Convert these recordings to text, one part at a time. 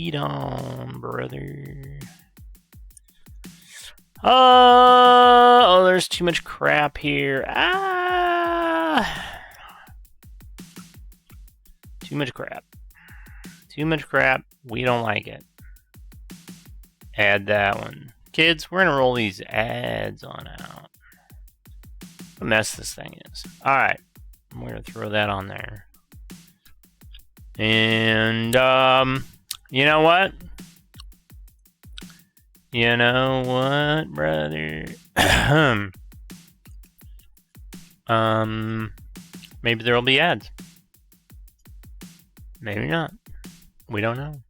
Lead on, brother. Oh, there's too much crap here. Too much crap. Too much crap. We don't like it. Add that one. Kids, we're gonna roll these ads on out. What a mess this thing is. Alright. We're gonna throw that on there. And, you know what? You know what, brother? Maybe there'll be ads. Maybe not. We don't know.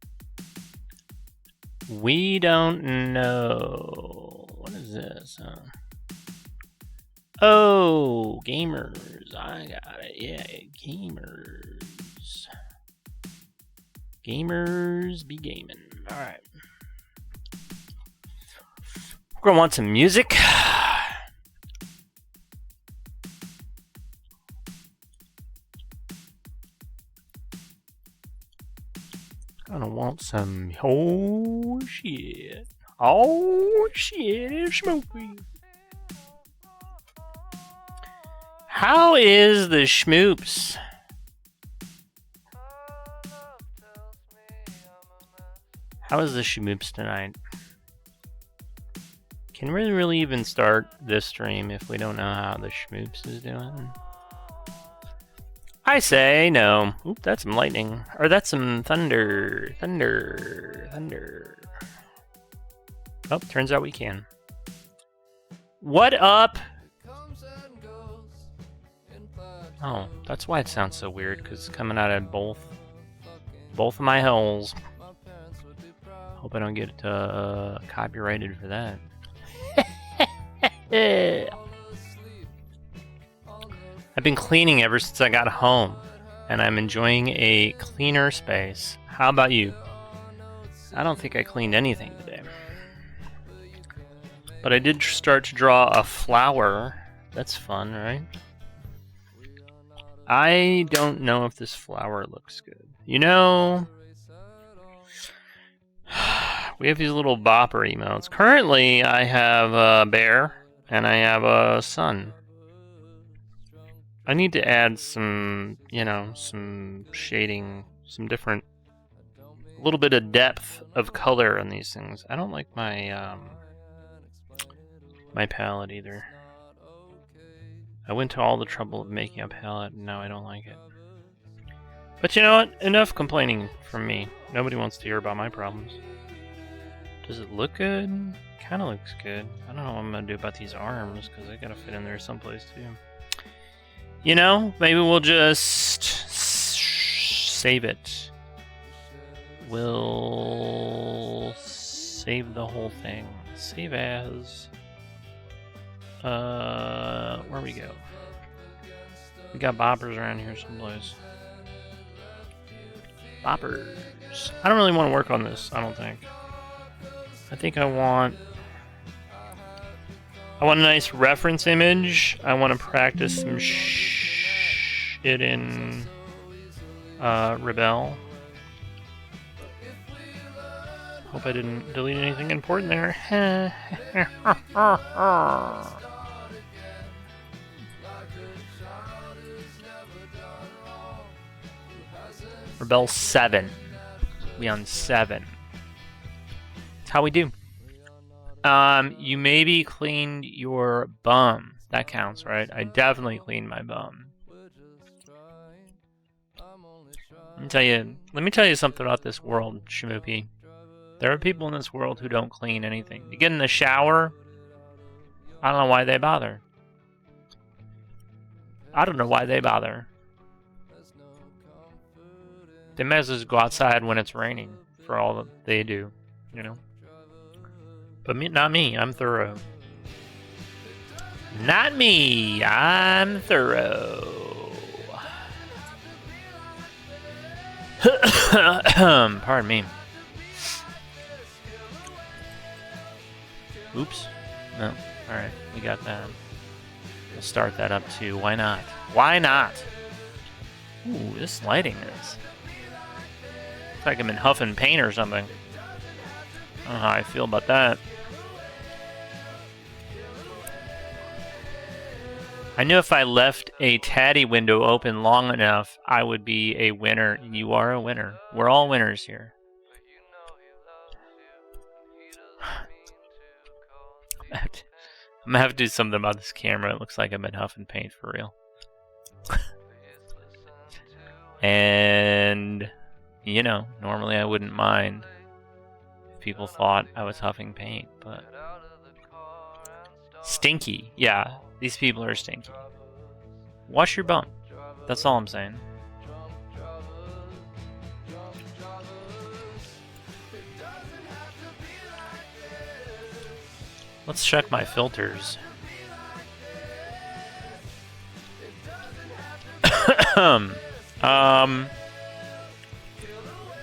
We don't know. What is this? Oh, gamers. I got it. Yeah, gamers. Gamers be gaming. Alright. We're gonna want some music. Gonna want some. Oh shit. Oh shit, it's smoky. How is the schmoops? How is the schmoops tonight? Can we really even start this stream if we don't know how the schmoops is doing? I say no. Oop, that's some lightning. Or that's some thunder. Thunder. Oh, turns out we can. What up? Oh, that's why it sounds so weird, because it's coming out of both of my holes. Hope I don't get copyrighted for that. I've been cleaning ever since I got home, and I'm enjoying a cleaner space. How about you? I don't think I cleaned anything today. But I did start to draw a flower. That's fun, right? I don't know if this flower looks good. You know, we have these little bopper emotes. Currently, I have a bear, and I have a sun. I need to add some, some shading, some different, a little bit of depth of color on these things. I don't like my, my palette either. I went to all the trouble of making a palette, and now I don't like it. But you know what? Enough complaining from me. Nobody wants to hear about my problems. Does it look good? Kinda looks good. I don't know what I'm gonna do about these arms, because they gotta fit in there someplace too. You know, maybe we'll just save it. We'll save the whole thing. Save as. Where we go? We got boppers around here someplace. Boppers. I don't really want to work on this, I don't think. I think I want a nice reference image. I want to practice some shit in Rebel. Hope I didn't delete anything important there. Rebel 7. We on 7. That's how we do. You maybe cleaned your bum. That counts, right? I definitely cleaned my bum. Let me tell you something about this world, Shmoopy. There are people in this world who don't clean anything. You get in the shower, I don't know why they bother. I don't know why they bother. They might as well just go outside when it's raining for all that they do, you know? But not me, I'm thorough. Not me, I'm thorough. Pardon me. Oops. No. Alright, we got that. We'll start that up too. Why not? Why not? Ooh, this lighting is Looks like I'm in huffing paint or something. I don't know how I feel about that. I knew if I left a Taddy window open long enough, I would be a winner. You are a winner. We're all winners here. I'm gonna have to do something about this camera. It looks like I've been huffing paint for real. And, you know, normally I wouldn't mind if people thought I was huffing paint, but... Stinky. Yeah, these people are stinky. Wash your bum. That's all I'm saying. Let's check my filters.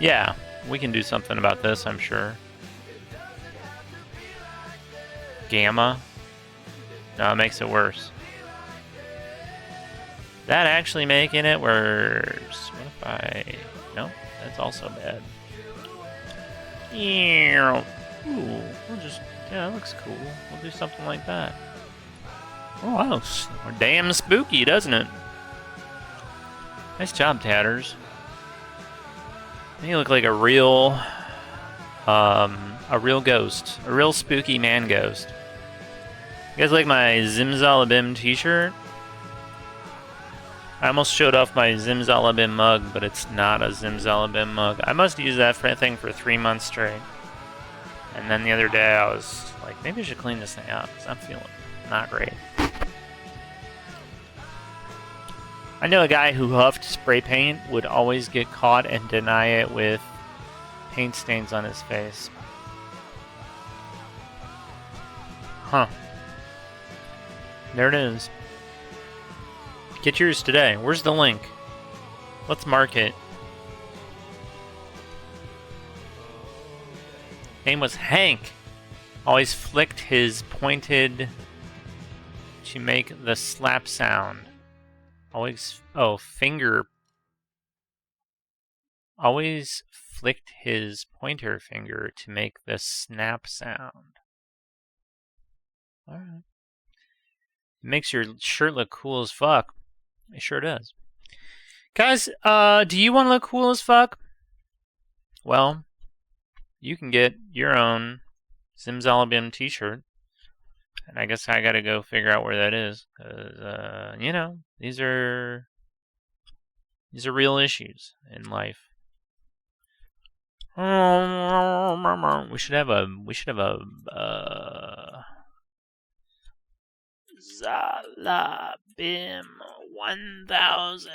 Yeah, we can do something about this, I'm sure. Gamma. No, it makes it worse. That actually making it worse. What if I... No, that's also bad. Ooh, we'll just... Yeah, that looks cool. We'll do something like that. Oh, wow. Damn spooky, doesn't it? Nice job, Tatters. You look like a real ghost. A real spooky man ghost. You guys like my Zimzalabim t-shirt? I almost showed off my Zimzalabim mug, but it's not a Zimzalabim mug. I must use that thing for 3 months straight. And then the other day I was like, maybe I should clean this thing out, because I'm feeling not great. I know a guy who huffed spray paint would always get caught and deny it with paint stains on his face. Huh. There it is. Get yours today. Where's the link? Let's mark it. Name was Hank. Always flicked his pointed to make the slap sound. Always, finger. Always flicked his pointer finger to make the snap sound. Alright. Makes your shirt look cool as fuck. It sure does. Guys, do you want to look cool as fuck? Well, you can get your own Zimzalabim t-shirt. And I guess I gotta go figure out where that is. Because, you know, these are real issues in life. We should have a Zalabim 1000.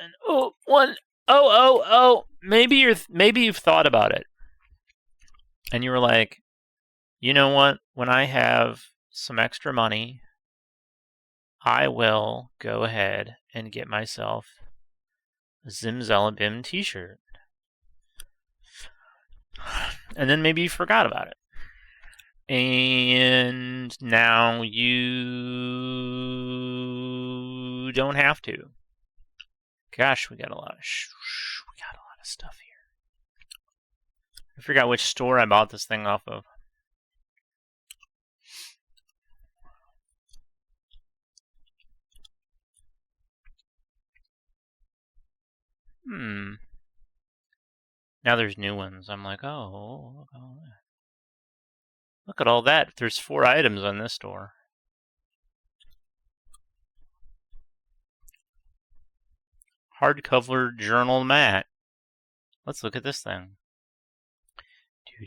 Maybe you've thought about it. And you were like, you know what? When I have some extra money, I will go ahead and get myself a Zimzalabim t-shirt. And then maybe you forgot about it. And now you don't have to. Gosh, we got a lot of stuff here. I forgot which store I bought this thing off of. Now there's new ones. I'm like, oh, look at all that. There's 4 items on this store. Hardcover journal mat. Let's look at this thing. There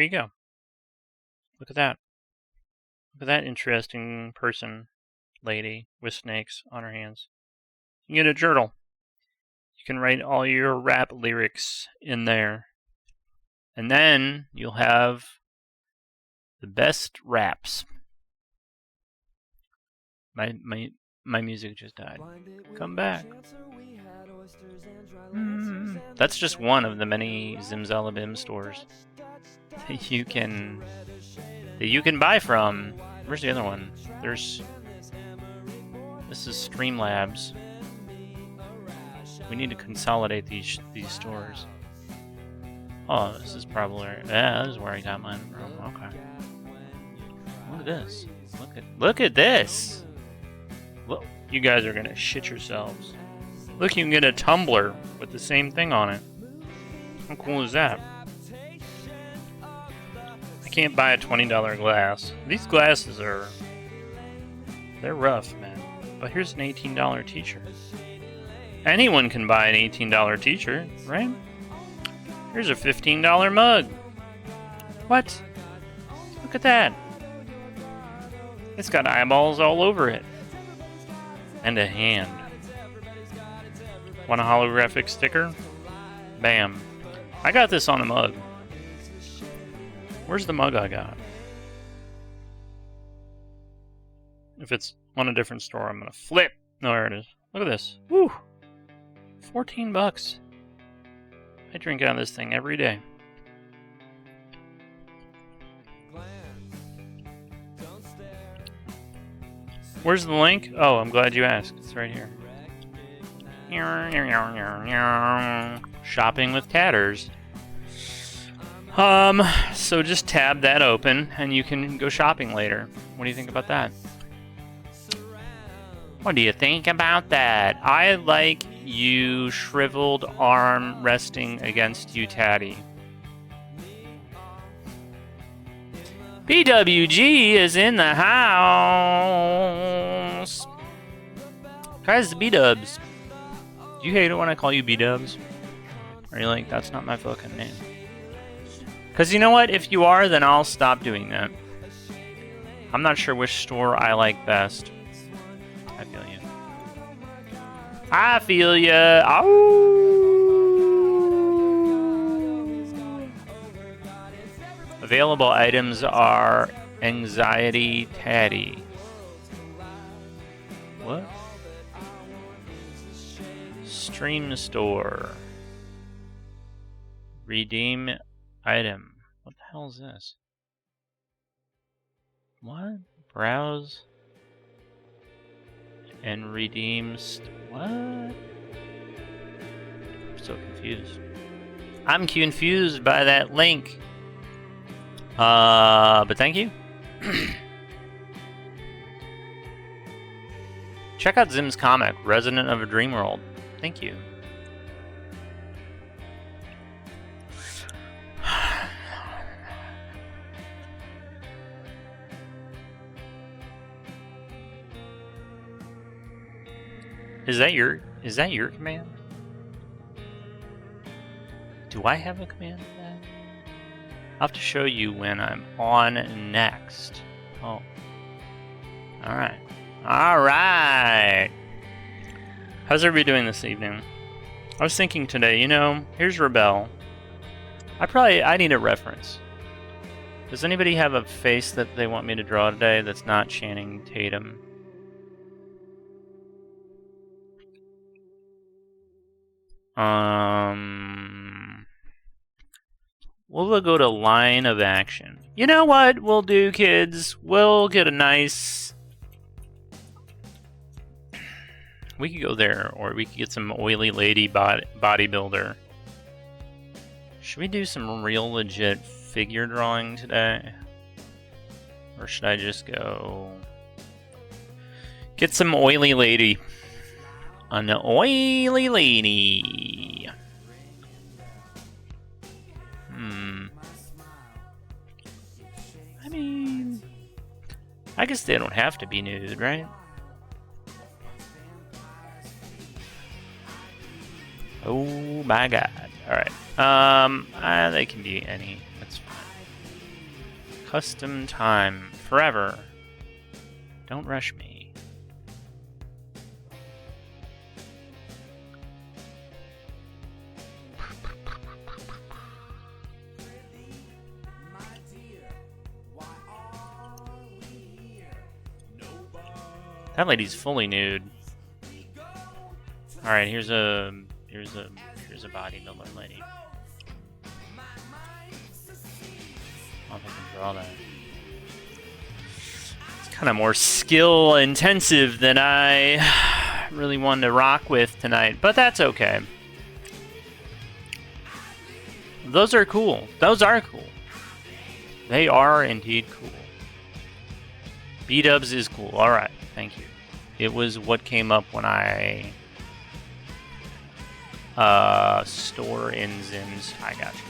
you go. Look at that. Look at that interesting person, lady, with snakes on her hands. You get a journal. You can write all your rap lyrics in there. And then you'll have the best raps. My music just died. Come back. That's just one of the many Zimzalabim stores that you can buy from. Where's the other one? There's This is Streamlabs. We need to consolidate these stores. Oh, this is probably this is where I got mine from. Okay. Look at this. Look at this. Look, you guys are gonna shit yourselves. Look, you can get a tumbler with the same thing on it. How cool is that? I can't buy a $20 glass. These glasses they're rough, man. But here's an $18 t-shirt. Anyone can buy an $18 t-shirt, right? Here's a $15 mug. What? Look at that. It's got eyeballs all over it. And a hand. Want a holographic sticker? Bam. I got this on a mug. Where's the mug I got? If it's on a different store, I'm gonna flip. No, there it is. Look at this. Woo! 14 bucks. I drink out of this thing every day. Where's the link? Oh, I'm glad you asked. It's right here. Shopping with Tatters. So just tab that open and you can go shopping later. What do you think about that? What do you think about that? I like you shriveled arm resting against you, Tatty. BWG is in the house. Guys, the B-dubs. Do you hate it when I call you B-dubs? Are you like, that's not my fucking name? Because you know what? If you are, then I'll stop doing that. I'm not sure which store I like best. I feel you. I feel ya. Available items are Anxiety Tatty. What? Stream store. Redeem item. What the hell is this? What? Browse and redeem. What? I'm so confused. I'm confused by that link. But thank you. Check out Zim's comic, Resident of a Dream World. Thank you. Is that your command? Do I have a command for that? I'll have to show you when I'm on next. Oh. Alright. Alright! How's everybody doing this evening? I was thinking today, you know, here's Rebel. I need a reference. Does anybody have a face that they want me to draw today that's not Channing Tatum? We'll go to line of action. You know what we'll do, kids? We'll get a nice... We could go there, or we could get some oily lady bodybuilder. Should we do some real legit figure drawing today? Or should I just go... Get some oily lady. An oily lady. I mean, I guess they don't have to be nude, right? Oh my god. Alright. They can be any. That's fine. Custom time. Forever. Don't rush me. That lady's fully nude. All right, here's a bodybuilder lady. I don't know if I can draw that. It's kind of more skill intensive than I really wanted to rock with tonight, but that's okay. Those are cool. Those are cool. They are indeed cool. B-dubs is cool. Alright, thank you. It was what came up when I store Zins. I got you.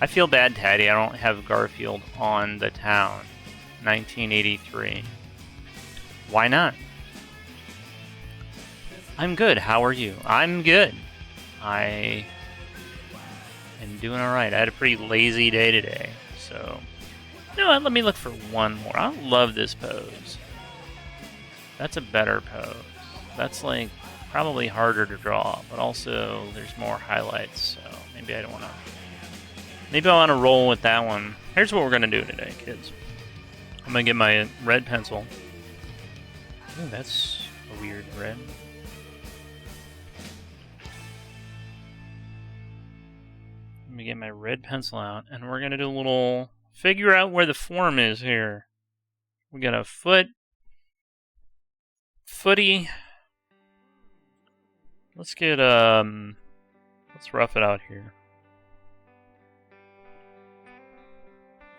I feel bad, Taddy. I don't have Garfield on the town. 1983. Why not? I'm good. How are you? I'm good. I am doing alright. I had a pretty lazy day today, so... You know what? Let me look for one more. I love this pose. That's a better pose. That's like probably harder to draw, but also there's more highlights, so maybe I don't want to... Maybe I want to roll with that one. Here's what we're going to do today, kids. I'm going to get my red pencil. Ooh, that's a weird red. Let me get my red pencil out, and we're going to do a little... Figure out where the form is here. We got a footy. Let's get, let's rough it out here.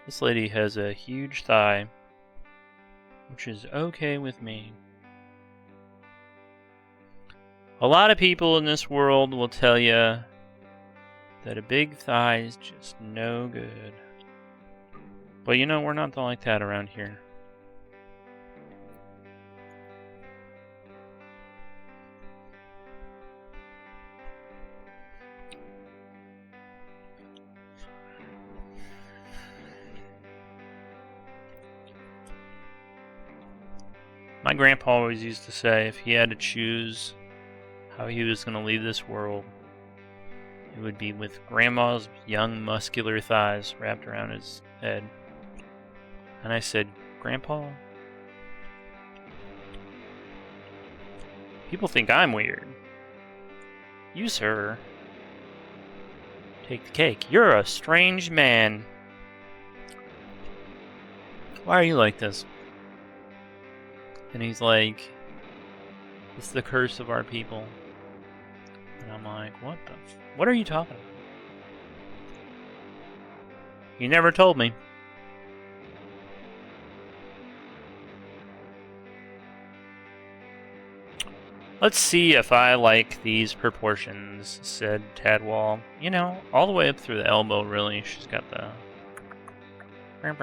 This lady has a huge thigh, which is okay with me. A lot of people in this world will tell you that a big thigh is just no good. But you know, we're not like that around here. My grandpa always used to say if he had to choose how he was going to leave this world, it would be with grandma's young muscular thighs wrapped around his head. And I said, Grandpa, people think I'm weird. You, sir, take the cake. You're a strange man. Why are you like this? And he's like, it's the curse of our people. And I'm like, what are you talking about? You never told me. Let's see if I like these proportions, said Tadwall. You know, all the way up through the elbow, really. She's got the... And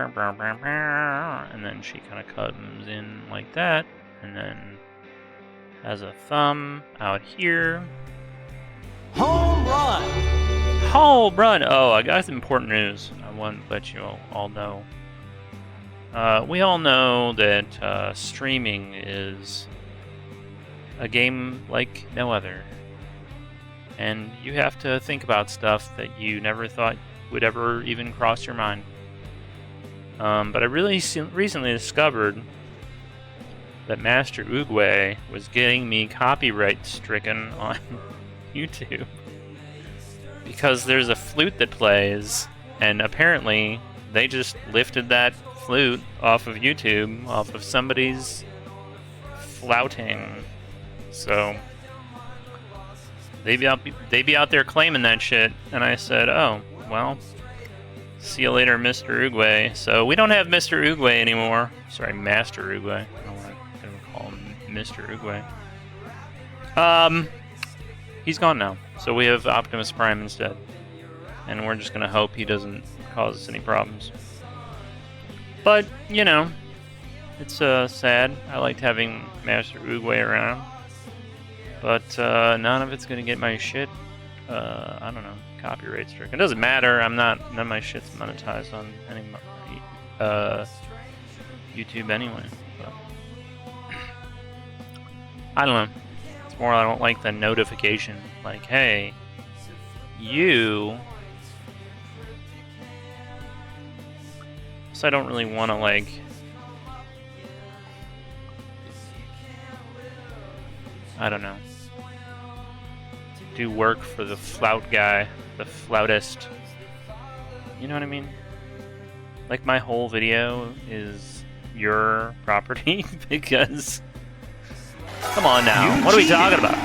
then she kind of comes in like that. And then has a thumb out here. Home run! Home run! Oh, I got some important news. I want to let you all know. We all know that streaming is a game like no other. And you have to think about stuff that you never thought would ever even cross your mind. But I really recently discovered that Master Oogway was getting me copyright stricken on YouTube. Because there's a flute that plays, and apparently they just lifted that flute off of YouTube, off of somebody's flouting. So they be out there claiming that shit, and I said, oh, well, see you later, Mr. Oogway. So we don't have Mr. Oogway anymore. Sorry, Master Oogway. I don't want to call him Mr. Oogway. He's gone now. So we have Optimus Prime instead. And we're just going to hope he doesn't cause us any problems. But, you know, it's sad. I liked having Master Oogway around. But none of it's going to get my shit, I don't know, copyright stricken. It doesn't matter. None of my shit's monetized on any YouTube anyway. But I don't know. It's more I don't like the notification. Like, hey, you... So I don't really want to, like... I don't know. Do work for the flout guy, the flautist. You know what I mean? Like, my whole video is your property because come on now. What are we talking about?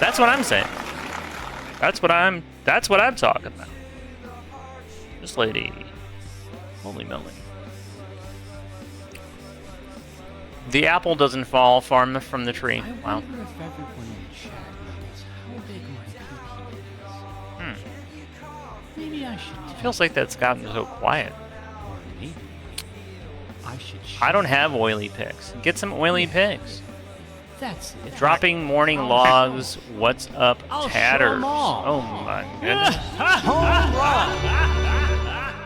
That's what I'm saying. That's what I'm talking about. This lady. Holy moly. The apple doesn't fall far from the tree. Wow. I wonder if everyone in chat knows how big my pee-pee is. Maybe I should tell Feels like that's gotten so quiet. or maybe I should I don't have oily pics. Get some oily pics. That's it. Dropping morning I'll logs. What's up, I'll show tatters? 'em all. Oh my goodness. Home run!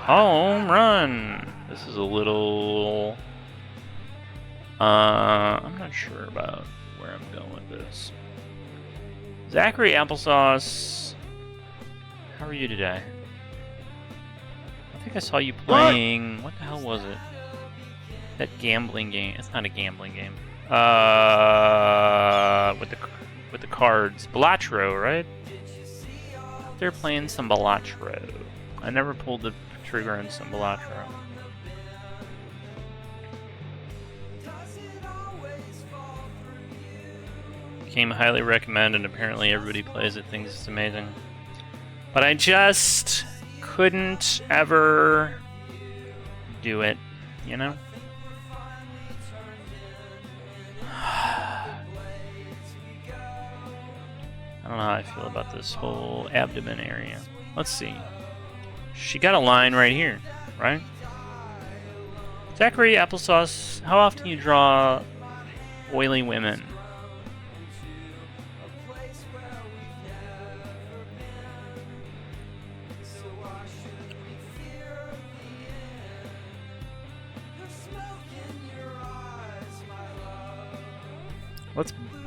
Home run. This is a little. I'm not sure about where I'm going with this. Zachary Applesauce, how are you today? I think I saw you playing. What the hell was it? That gambling game. It's not a gambling game. With the cards, Balatro, right? They're playing some Balatro. I never pulled the trigger on some Balatro. Became highly recommended, and apparently everybody plays it, thinks it's amazing. But I just couldn't ever do it, you know? I don't know how I feel about this whole abdomen area. Let's see. She got a line right here, right? Zachary Applesauce, how often do you draw oily women?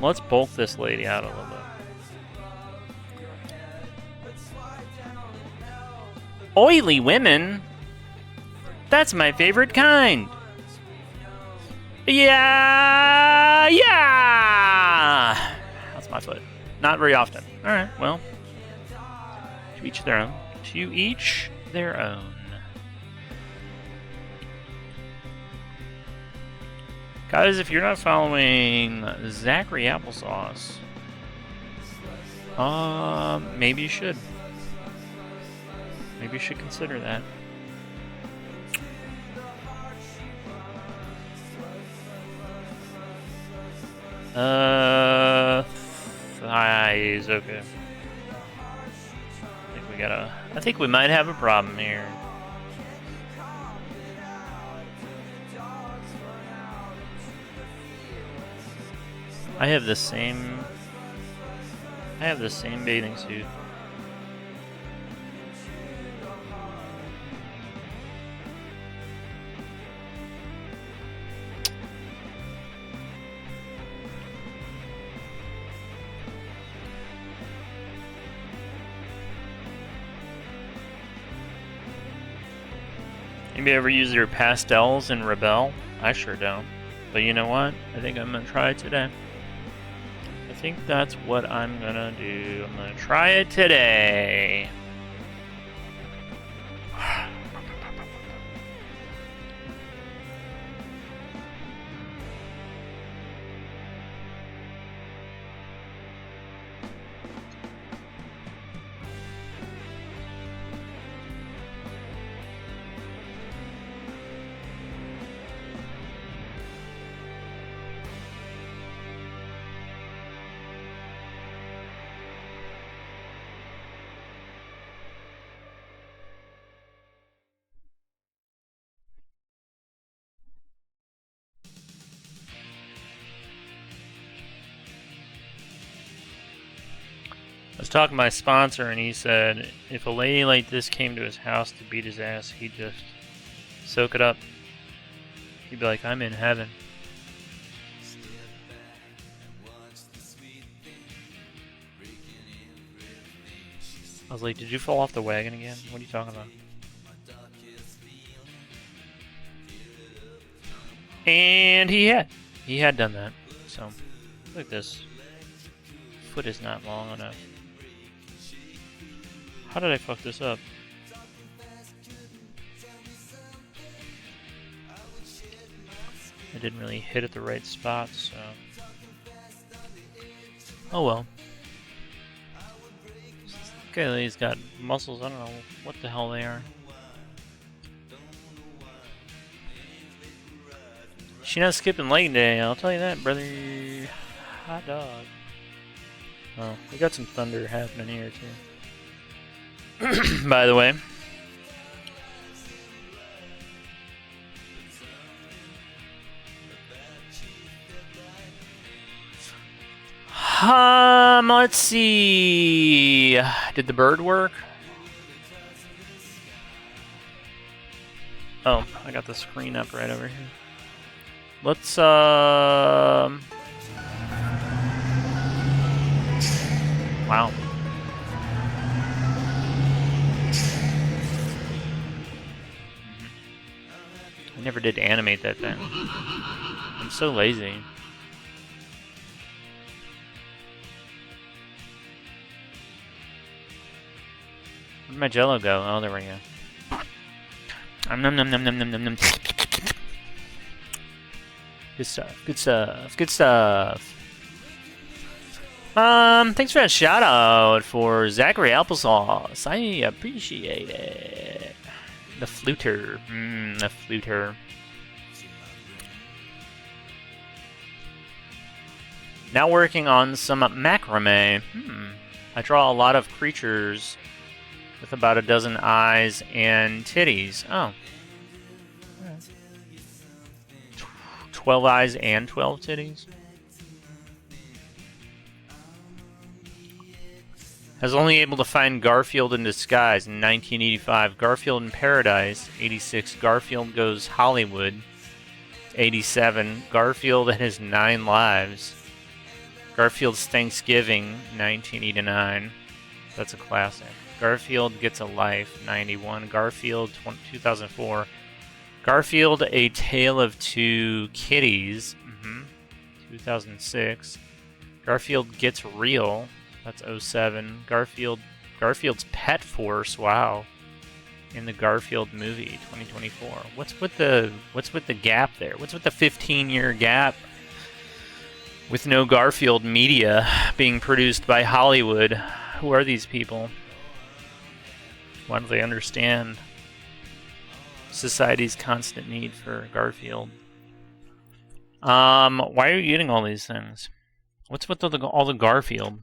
Let's bulk this lady out a little bit. Oily women? That's my favorite kind. Yeah. That's my foot. Not very often. All right. Well, to each their own. To each their own. Guys, if you're not following Zachary Applesauce, maybe you should. Maybe you should consider that. Thighs, okay. I think we might have a problem here. I have the same bathing suit. Anybody ever use your pastels in Rebel? I sure don't. But you know what? I think I'm gonna try it today. I think that's what I'm gonna do. I'm gonna try it today. I was talking to my sponsor, and he said if a lady like this came to his house to beat his ass, he'd just soak it up. He'd be like, I'm in heaven. I was like, did you fall off the wagon again? What are you talking about? And he had done that. So, look at this. Foot is not long enough. How did I fuck this up? It didn't really hit at the right spot, so... Oh well. Okay, he's got muscles, I don't know what the hell they are. She not skipping leg day, I'll tell you that, brother. Hot dog. Oh, we got some thunder happening here, too. By the way. Let's see. Did the bird work? Oh, I got the screen up right over here. Let's, wow. I never did animate that thing. I'm so lazy. Where'd my jello go? Oh, there we go. Nom nom nom nom nom nom nom. Good stuff. Good stuff. Good stuff. Thanks for that shout out for Zachary Applesauce. I appreciate it. The fluter. The fluter. Now working on some macrame. I draw a lot of creatures with about a dozen eyes and titties. Oh. 12 eyes and 12 titties. I was only able to find Garfield in Disguise in 1985. Garfield in Paradise, 86. Garfield Goes Hollywood, 87. Garfield and His 9 Lives. Garfield's Thanksgiving, 1989. That's a classic. Garfield Gets a Life, 91. Garfield, 2004. Garfield, A Tale of Two Kitties, 2006. Garfield Gets Real, that's 07. Garfield's Pet Force, wow. In the Garfield movie, 2024. What's with the gap there? What's with the 15-year gap with no Garfield media being produced by Hollywood? Who are these people? Why don't they understand society's constant need for Garfield? Why are you getting all these things? What's with all the Garfield?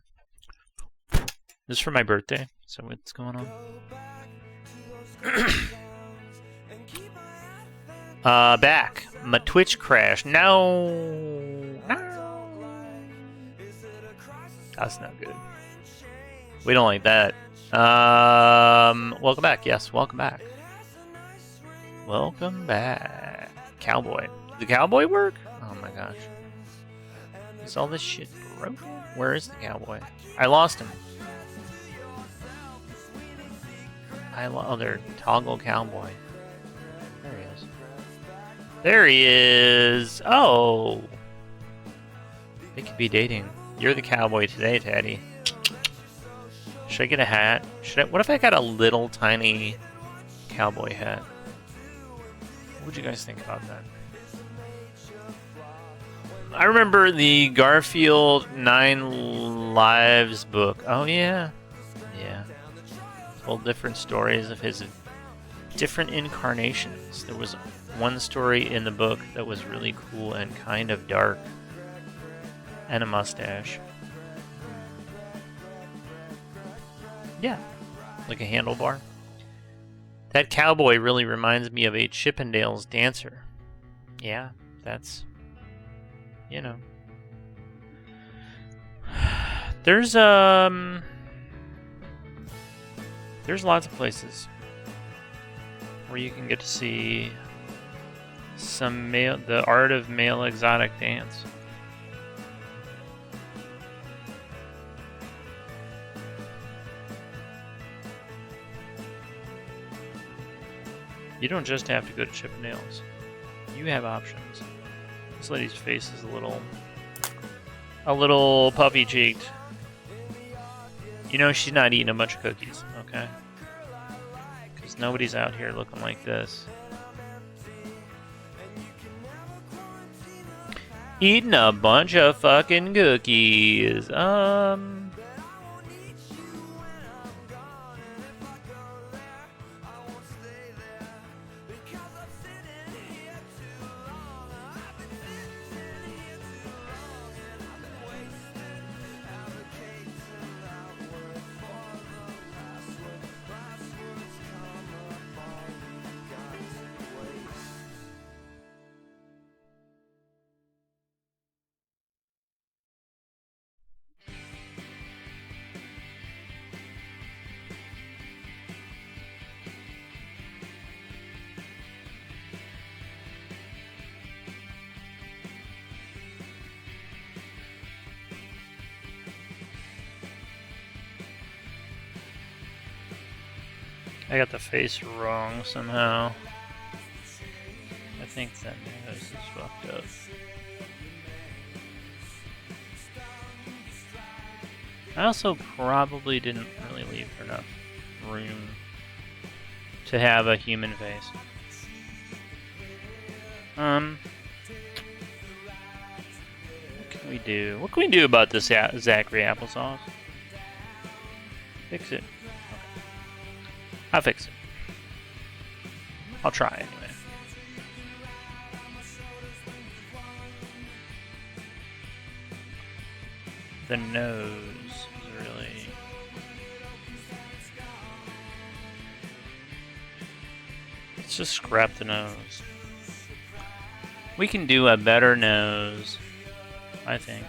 This is for my birthday, so what's going on? Back. My Twitch crashed. No. That's not good. We don't like that. Welcome back. Yes, welcome back. Welcome back. Cowboy. Did the cowboy work? Oh my gosh. Is all this shit broken? Where is the cowboy? I lost him. Oh, there. Toggle cowboy. There he is. There he is. Oh. They could be dating. You're the cowboy today, Teddy. Should I get a hat? What if I got a little tiny cowboy hat? What would you guys think about that? I remember the Garfield 9 Lives book. Oh yeah. Yeah. Told different stories of his different incarnations. There was one story in the book that was really cool and kind of dark. And a mustache. Yeah, like a handlebar. That cowboy really reminds me of a Chippendales dancer. Yeah, that's, you know. There's lots of places where you can get to see the art of male exotic dance. You don't just have to go to Chippendales. You have options. This lady's face is a little puffy-cheeked. You know she's not eating a bunch of cookies, okay? Because nobody's out here looking like this. Eating a bunch of fucking cookies. I got the face wrong somehow. I think that nose is fucked up. I also probably didn't really leave enough room to have a human face. What can we do? What can we do about this Zachary applesauce? Fix it. Okay. I'll fix it. I'll try anyway. The nose is really... Let's just scrap the nose. We can do a better nose, I think.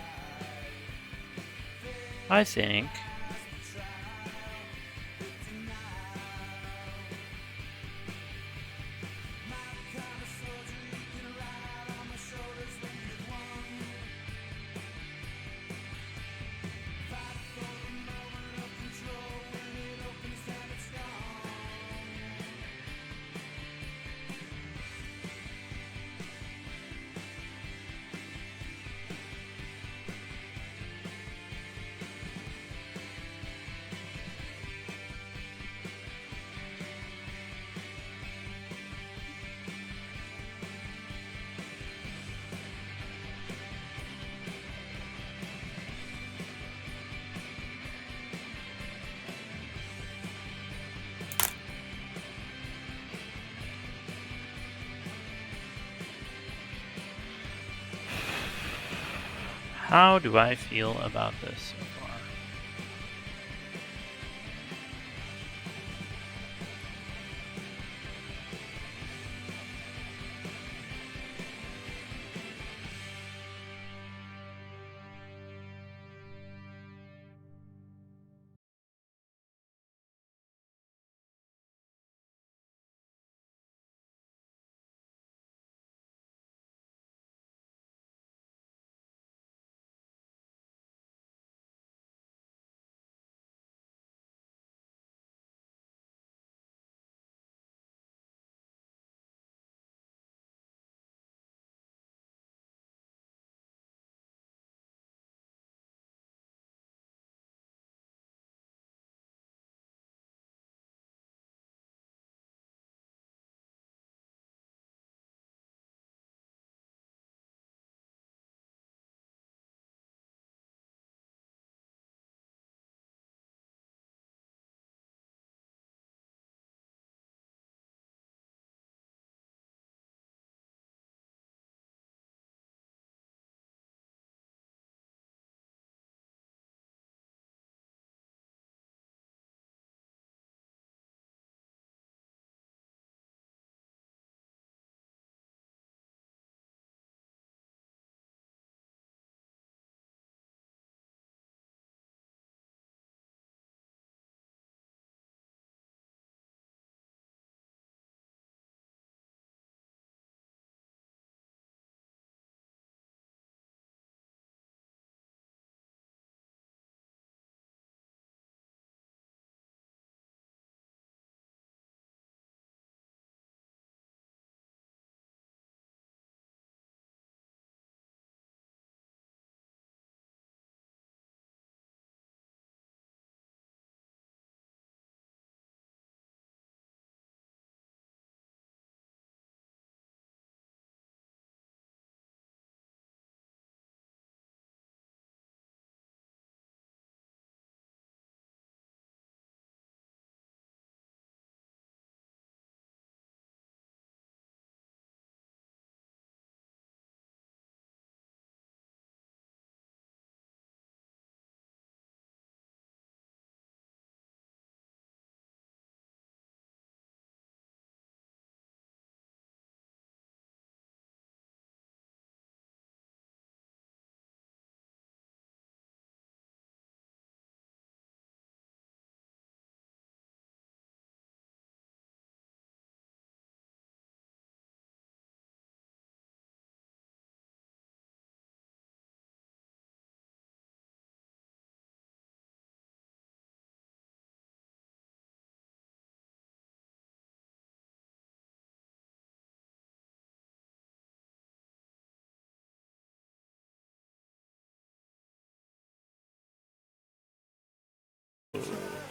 How do I feel about this so far?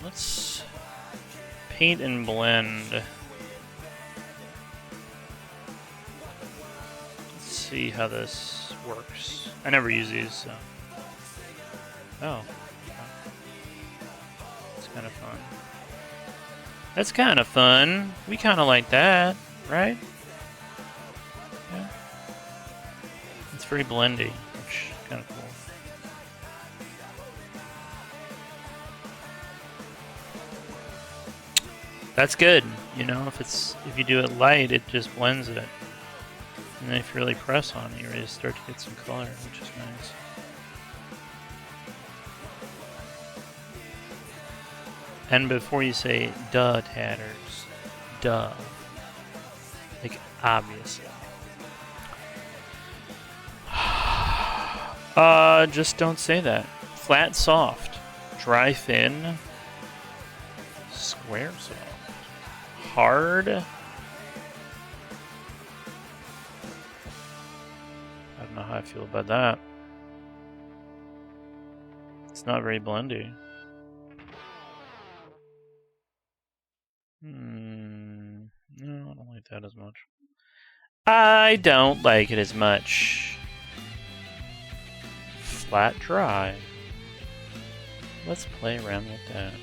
let's paint and blend. Let's see how this works. I never use these, so. Oh. It's kind of fun. That's kind of fun. We kind of like that, right? Yeah. It's very blendy, which is kind of cool. That's good. You know, if you do it light, it just blends it. And then if you really press on it, you really start to get some color, which is nice. And before you say, duh, tatters, duh. Like, obviously. Just don't say that. Flat, soft. Dry, thin. Square, soft. Hard. I don't know how I feel about that. It's not very blendy. No, I don't like that as much. I don't like it as much. Flat, dry. Let's play around with that.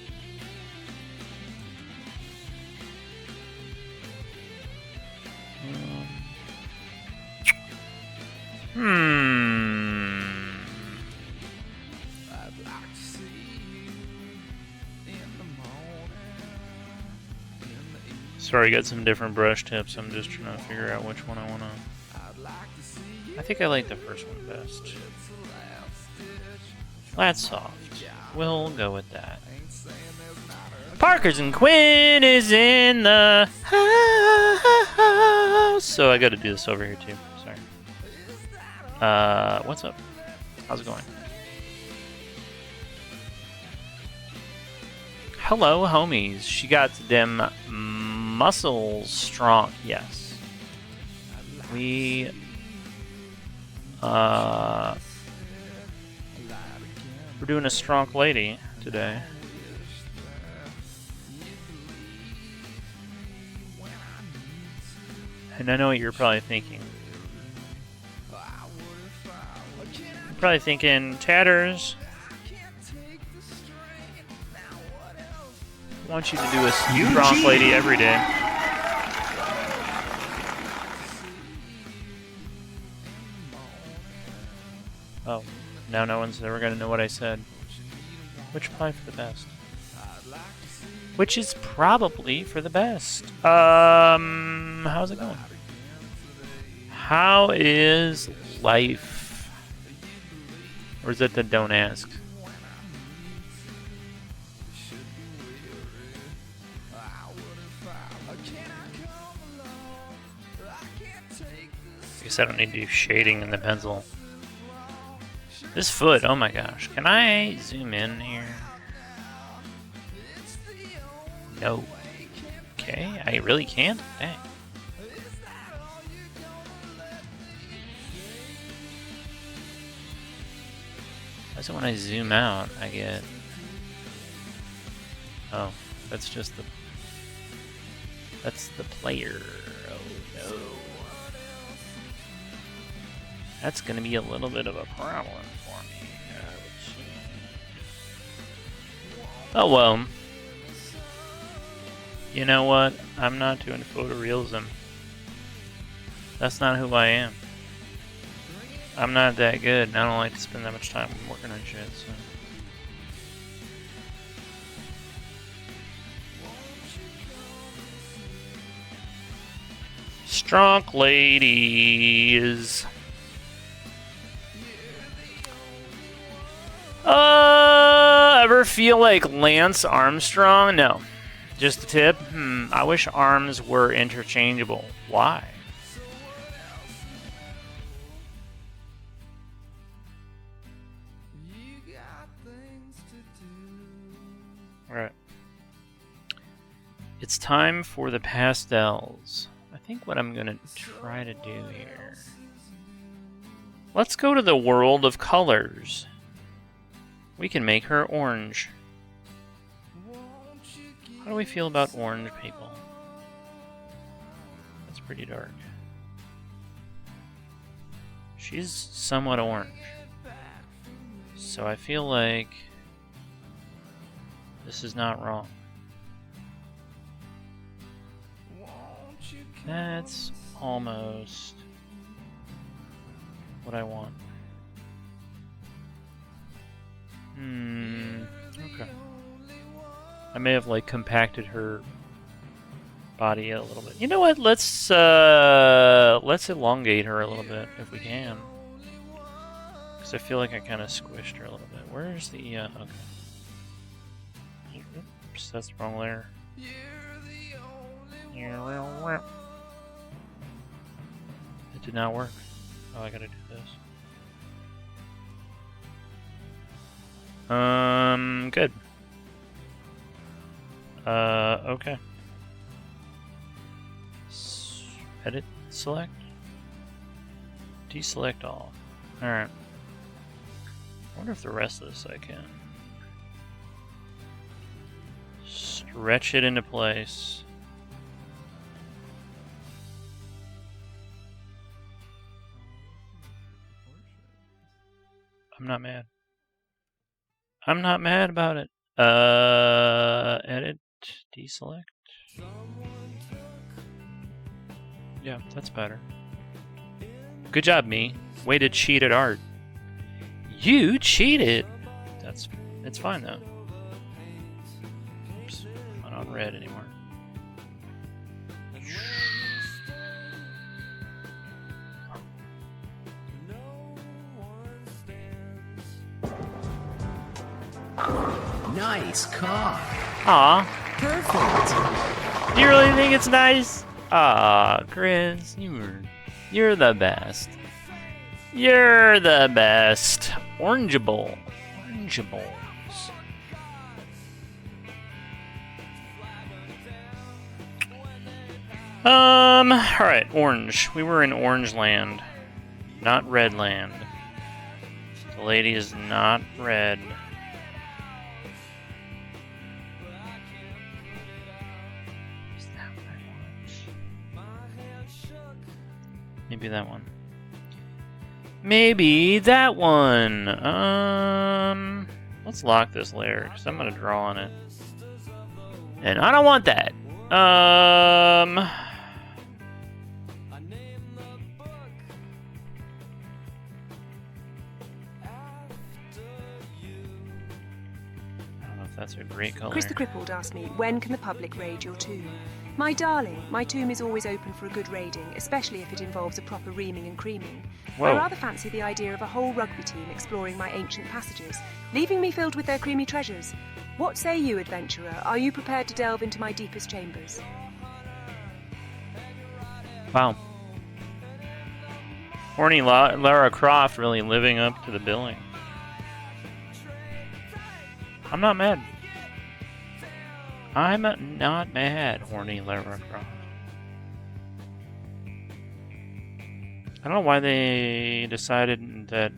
Sorry, I got some different brush tips. I'm just trying to figure out which one I want to. I think I like the first one best. Flat soft. We'll go with that. Parkers and Quinn is in the house. So I got to do this over here too. Sorry. What's up? How's it going? Hello, homies. She got them muscles strong. Yes. We're doing a strong lady today. And I know what you're probably thinking. You're probably thinking, Tatters, I want you to do a strong lady every day. Oh, now no one's ever going to know what I said. Which probably for the best. Which is probably for the best. How's it going? How is life? Or is it the don't ask? I guess I don't need to do shading in the pencil. This foot, oh my gosh. Can I zoom in here? No. Okay, I really can't? Dang. That's when I zoom out, I get... Oh, that's just the... That's the player. Oh no. That's gonna be a little bit of a problem for me. Oh well. You know what? I'm not doing photorealism. That's not who I am. I'm not that good, and I don't like to spend that much time working on shit, so... Strong ladies. Ever feel like Lance Armstrong? No. Just a tip. I wish arms were interchangeable. Why? Alright. It's time for the pastels. I think what I'm going to try to do here... Let's go to the world of colors. We can make her orange. How do we feel about orange people? That's pretty dark. She's somewhat orange. So I feel like this is not wrong. That's almost what I want. Okay. I may have like compacted her body a little bit. You know what? Let's elongate her a little bit if we can. Because I feel like I kind of squished her a little bit. Where's the okay. Oops, that's the wrong layer. It did not work. Oh, I gotta do this. Good. Okay. Edit, select, deselect all. Alright. I wonder if the rest of this I can stretch it into place. I'm not mad. I'm not mad about it. Edit, deselect. Yeah, that's better. Good job, me. Way to cheat at art. You cheated! It's fine though. Oops, not on red anymore. Nice car. Aw. Perfect. You really think it's nice? Aw, Chris, you're the best. You're the best. Orangeable. Orangeables. Alright, orange. We were in orange land, not red land. The lady is not red. Maybe that one. Maybe that one. Let's lock this layer because I'm gonna draw on it, and I don't want that. I don't know if that's a great color. Chris the Crippled asked me, when can the public raid your tomb? My darling, my tomb is always open for a good raiding, especially if it involves a proper reaming and creaming. Whoa. I rather fancy the idea of a whole rugby team exploring my ancient passages, leaving me filled with their creamy treasures. What say you, adventurer? Are you prepared to delve into my deepest chambers? Wow. Horny Lara Croft really living up to the billing. I'm not mad. I'm not mad, horny Lara Croft. I don't know why they decided that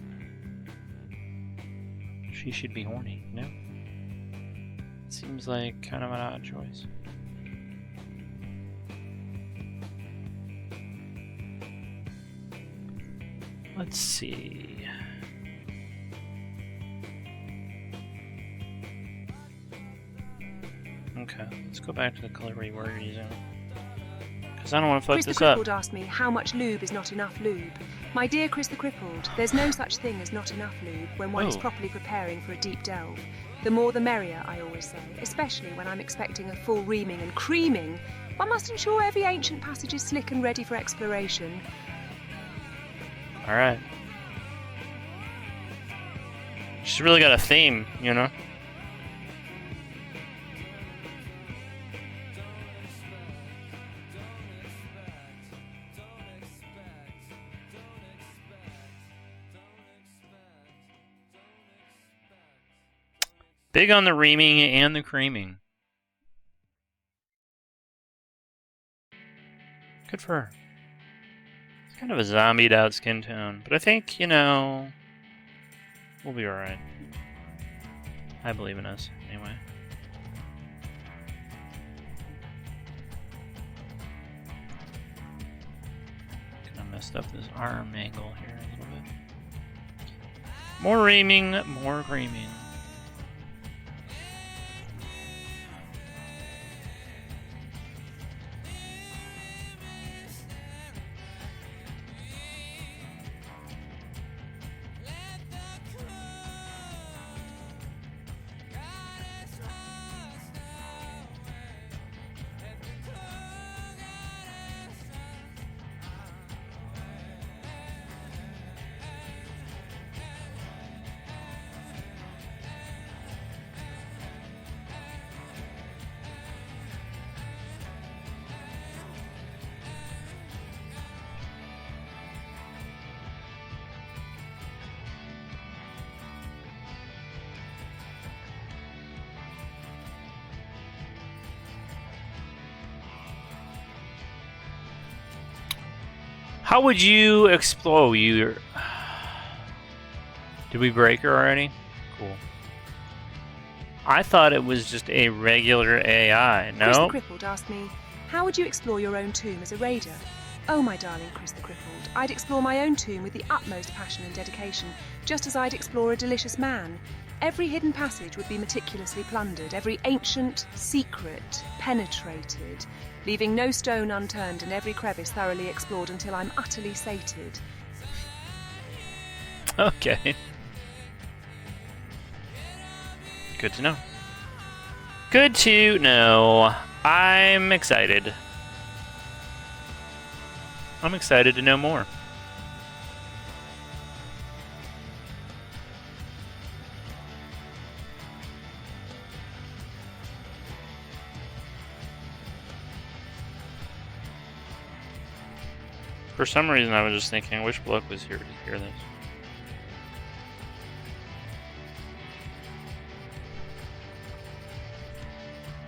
she should be horny, you know? It seems like kind of an odd choice. Let's see. Okay, let's go back to the color we were using. Because I don't want to fuck Chris the this up. Crippled asked me, how much lube is not enough lube? My dear Chris the Crippled, there's no such thing as not enough lube when one is Oh. properly preparing for a deep delve. The more the merrier, I always say, especially when I'm expecting a full reaming and creaming. One must ensure every ancient passage is slick and ready for exploration. Alright. She's really got a theme, you know? Big on the reaming and the creaming. Good for her. It's kind of a zombied out skin tone, but I think, you know, we'll be alright. I believe in us, anyway. messed up this arm angle here a little bit. More reaming, more creaming. How would you explode your... Did we break her already? Cool. I thought it was just a regular AI. No? Chris the Crippled asked me, how would you explore your own tomb as a raider? Oh, my darling Chris the Crippled, I'd explore my own tomb with the utmost passion and dedication, just as I'd explore a delicious man. Every hidden passage would be meticulously plundered, every ancient secret penetrated, leaving no stone unturned and every crevice thoroughly explored until I'm utterly sated. Okay. Good to know. Good to know. I'm excited. I'm excited to know more. For some reason, I was just thinking, I wish Bloke was here to hear this.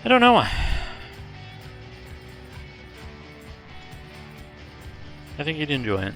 I don't know why. I think you'd enjoy it.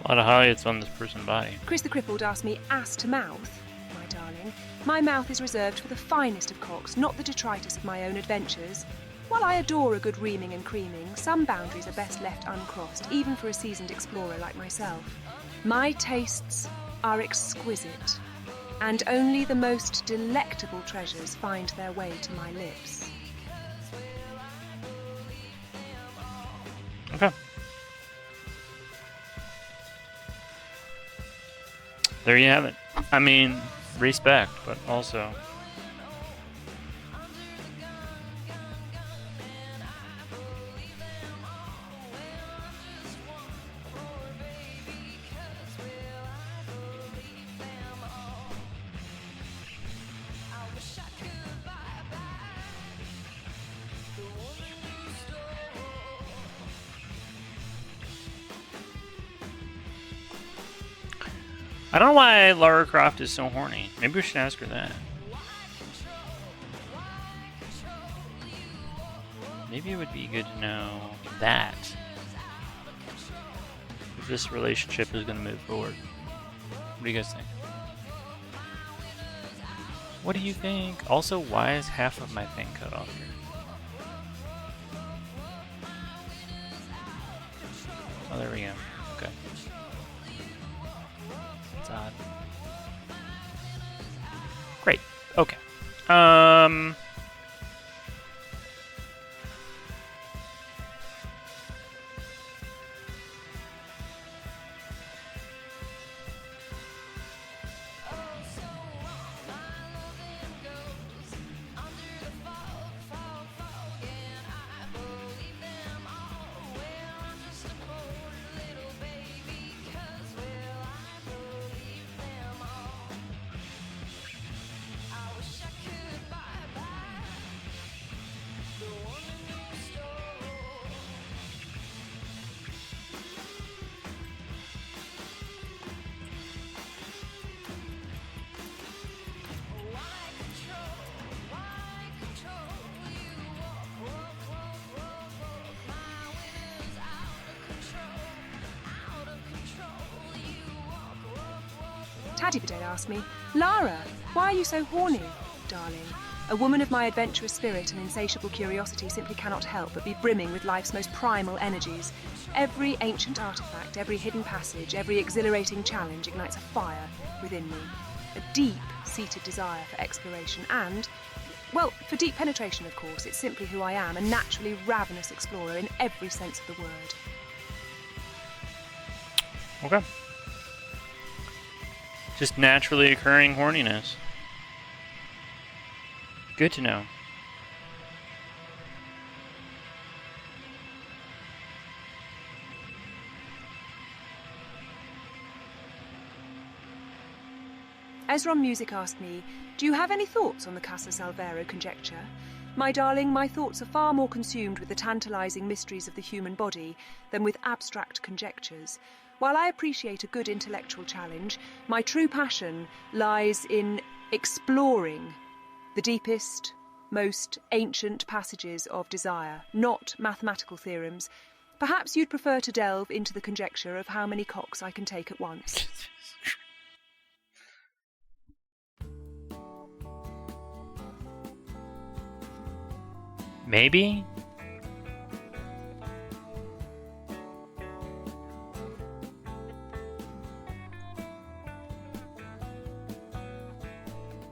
A lot of highlights on this person's body. Chris the Crippled asked me ass to mouth, my darling. My mouth is reserved for the finest of cocks, not the detritus of my own adventures. While I adore a good reaming and creaming, some boundaries are best left uncrossed, even for a seasoned explorer like myself. My tastes are exquisite, and only the most delectable treasures find their way to my lips. Okay. There you have it. I mean, respect, but also... I don't know why Lara Croft is so horny. Maybe we should ask her that. Maybe it would be good to know that. If this relationship is going to move forward. What do you guys think? What do you think? Also, why is half of my thing cut off here? Oh, there we go. Okay. That's odd. Great. Okay. Taddy Bidet asked me, Lara, why are you so horny, darling? A woman of my adventurous spirit and insatiable curiosity simply cannot help but be brimming with life's most primal energies. Every ancient artifact, every hidden passage, every exhilarating challenge ignites a fire within me. A deep-seated desire for exploration and, well, for deep penetration, of course. It's simply who I am, a naturally ravenous explorer in every sense of the word. Okay. Just naturally occurring horniness. Good to know. Ezron Music asked me, do you have any thoughts on the Casa Salvero conjecture? My darling, my thoughts are far more consumed with the tantalising mysteries of the human body than with abstract conjectures. While I appreciate a good intellectual challenge, my true passion lies in exploring the deepest, most ancient passages of desire, not mathematical theorems. Perhaps you'd prefer to delve into the conjecture of how many cocks I can take at once. Maybe?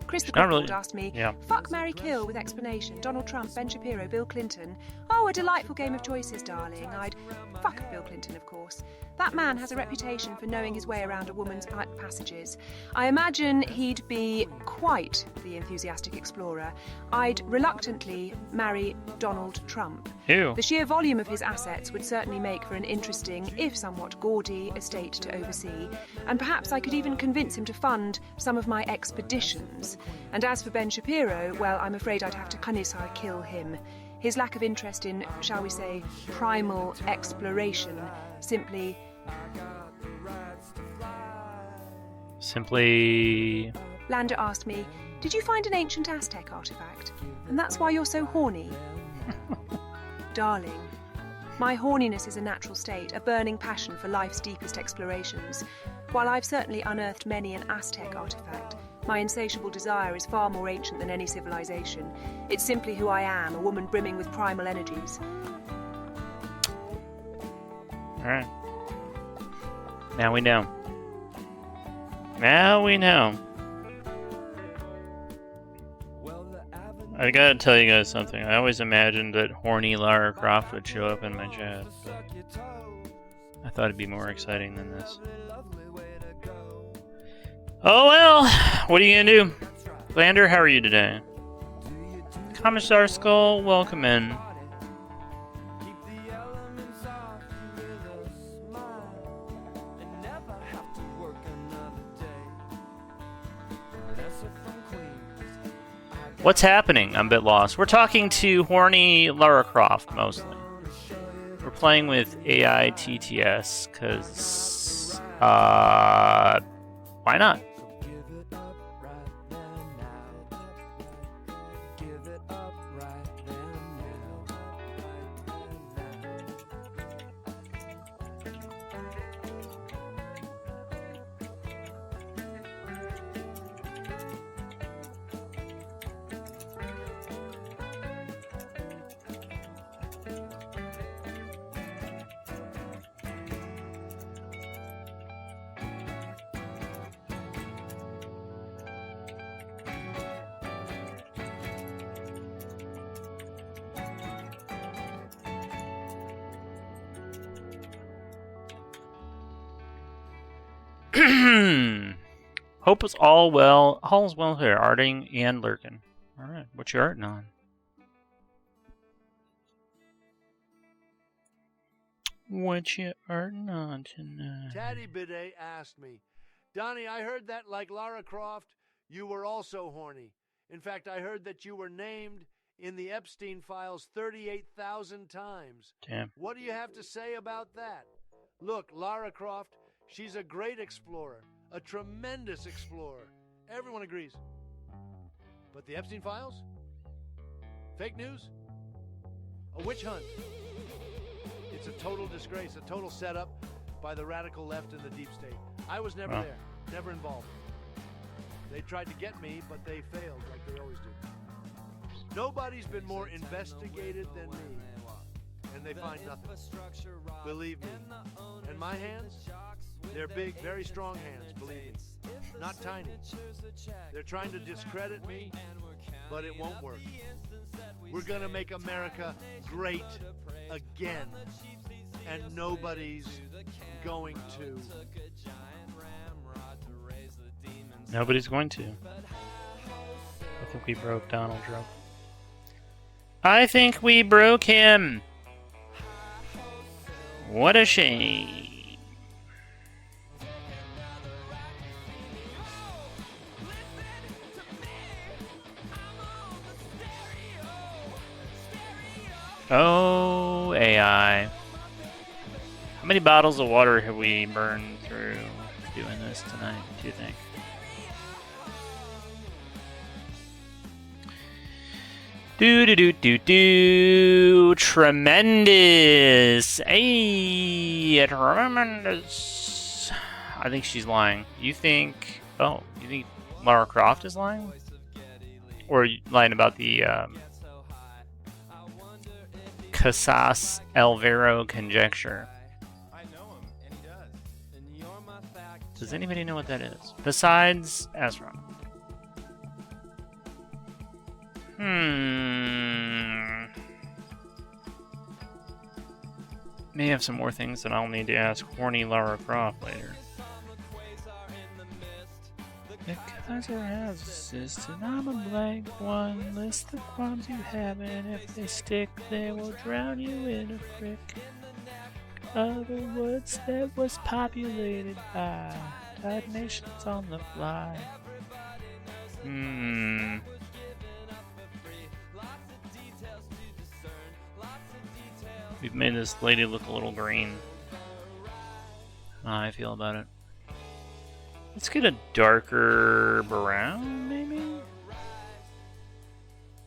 Chris the Not Cockboard really- asked me, yeah. fuck, marry, kill with explanation. Donald Trump, Ben Shapiro, Bill Clinton. Oh, a delightful game of choices, darling. I'd fuck Bill Clinton, of course. That man has a reputation for knowing his way around a woman's passages. I imagine he'd be quite the enthusiastic explorer. I'd reluctantly marry Donald Trump. Ew. The sheer volume of his assets would certainly make for an interesting, if somewhat gaudy, estate to oversee, and perhaps I could even convince him to fund some of my expeditions. And as for Ben Shapiro, well, I'm afraid I'd have to Kanisar kill him. His lack of interest in, shall we say, primal exploration simply... Lander asked me, did you find an ancient Aztec artifact? And that's why you're so horny? Darling, my horniness is a natural state, a burning passion for life's deepest explorations. While I've certainly unearthed many an Aztec artifact, my insatiable desire is far more ancient than any civilization. It's simply who I am, a woman brimming with primal energies. Alright. Now we know. Now we know. I gotta tell you guys something. I always imagined that horny Lara Croft would show up in my chat, but I thought it'd be more exciting than this. Oh well, what are you gonna do? Lander, how are you today? Commissar Skull, welcome in. What's happening? I'm a bit lost. We're talking to horny Lara Croft, mostly. We're playing with AI TTS, because, why not? Hope it's all well. All's well here, arting and lurking. Alright, what you arting on? What you arting on tonight? Taddy Bidet asked me, Donnie, I heard that like Lara Croft, you were also horny. In fact, I heard that you were named in the Epstein files 38,000 times. Damn. What do you have to say about that? Look, Lara Croft, she's a great explorer, a tremendous explorer. Everyone agrees. But the Epstein files? Fake news? A witch hunt? It's a total disgrace, a total setup by the radical left and the deep state. I was never there, never involved. They tried to get me, but they failed like they always do. Nobody's been more investigated than me, and they find nothing. Believe me. And my hands? They're big, very strong hands, believe me. Not tiny. They're trying to discredit me, but it won't work. We're gonna make America great again. And nobody's going to. Nobody's going to. I think we broke Donald Trump. I think we broke him. What a shame. Oh, AI. How many bottles of water have we burned through doing this tonight, do you think? Do. Tremendous. Hey, tremendous. I think she's lying. You think... Oh, you think Lara Croft is lying? Or are you lying about the... Casas Alvaro conjecture. Does anybody know what that is? Besides Ezra. May have some more things that I'll need to ask horny Lara Croft later. Because it has assisted, I'm a blank one. List the qualms you have, and if they stick, they will drown you in a creek of the woods that was populated by died nations on the fly. We've made this lady look a little green. How I feel about it. Let's get a darker brown, maybe?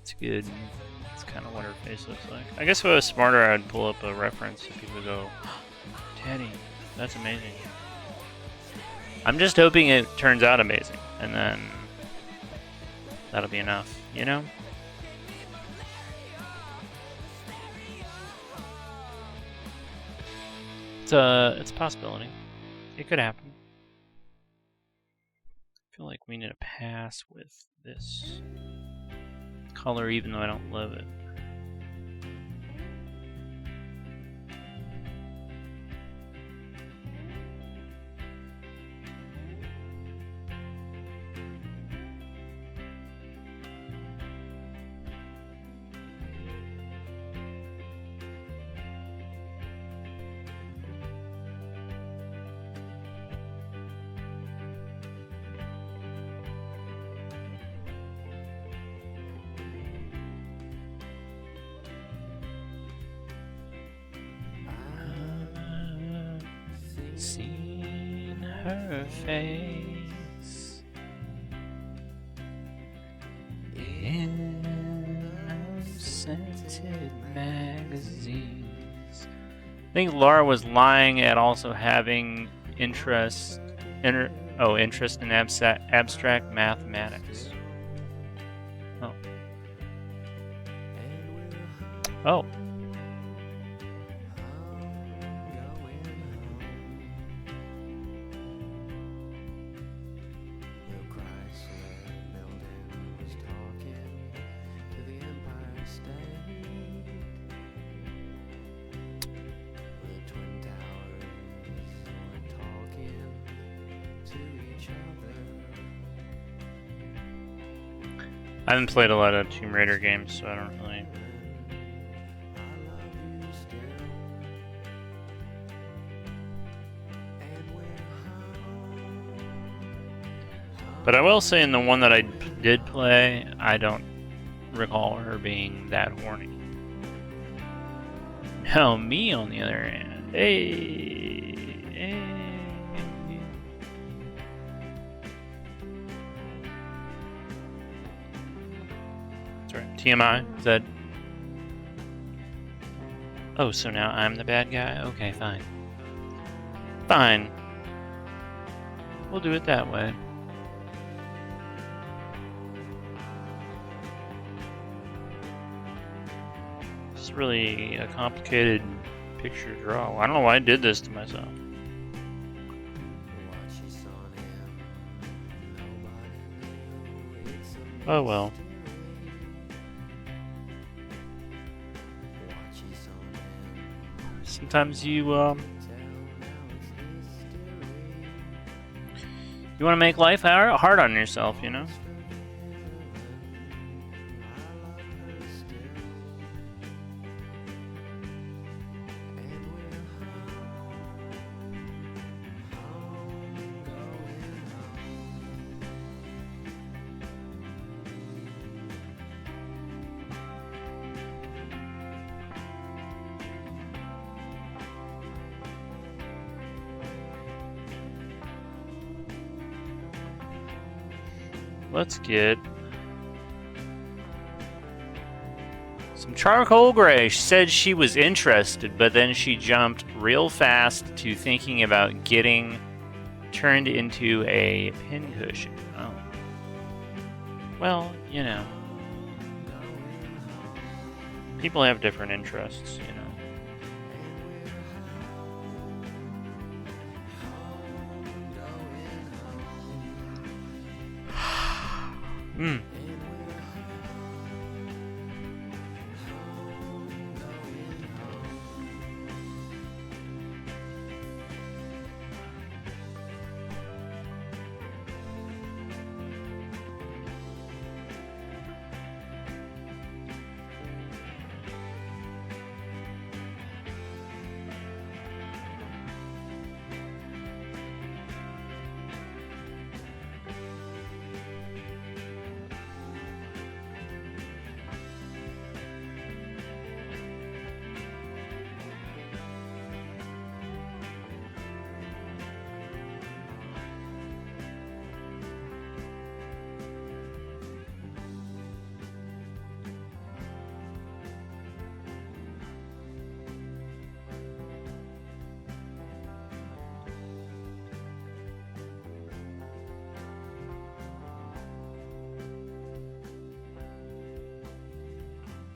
It's good. It's kind of what her face looks like. I guess if I was smarter, I'd pull up a reference so people go, Daddy, that's amazing. I'm just hoping it turns out amazing, and then that'll be enough, you know? It's a possibility. It could happen. I feel like we need to pass with this color even though I don't love it. Seen her face in scented magazines. I think Laura was lying at also having interest in abstract mathematics. Oh. I haven't played a lot of Tomb Raider games, so I don't really... But I will say in the one that I did play, I don't recall her being that horny. Now me, on the other hand, hey. TMI? Is that... Oh, so now I'm the bad guy? Okay, fine. Fine. We'll do it that way. It's really a complicated picture to draw. I don't know why I did this to myself. Oh well. Sometimes you want to make life hard on yourself, you know? Let's get some charcoal gray. She said she was interested, but then she jumped real fast to thinking about getting turned into a pincushion. Oh. Well, you know. People have different interests, you know. Hmm.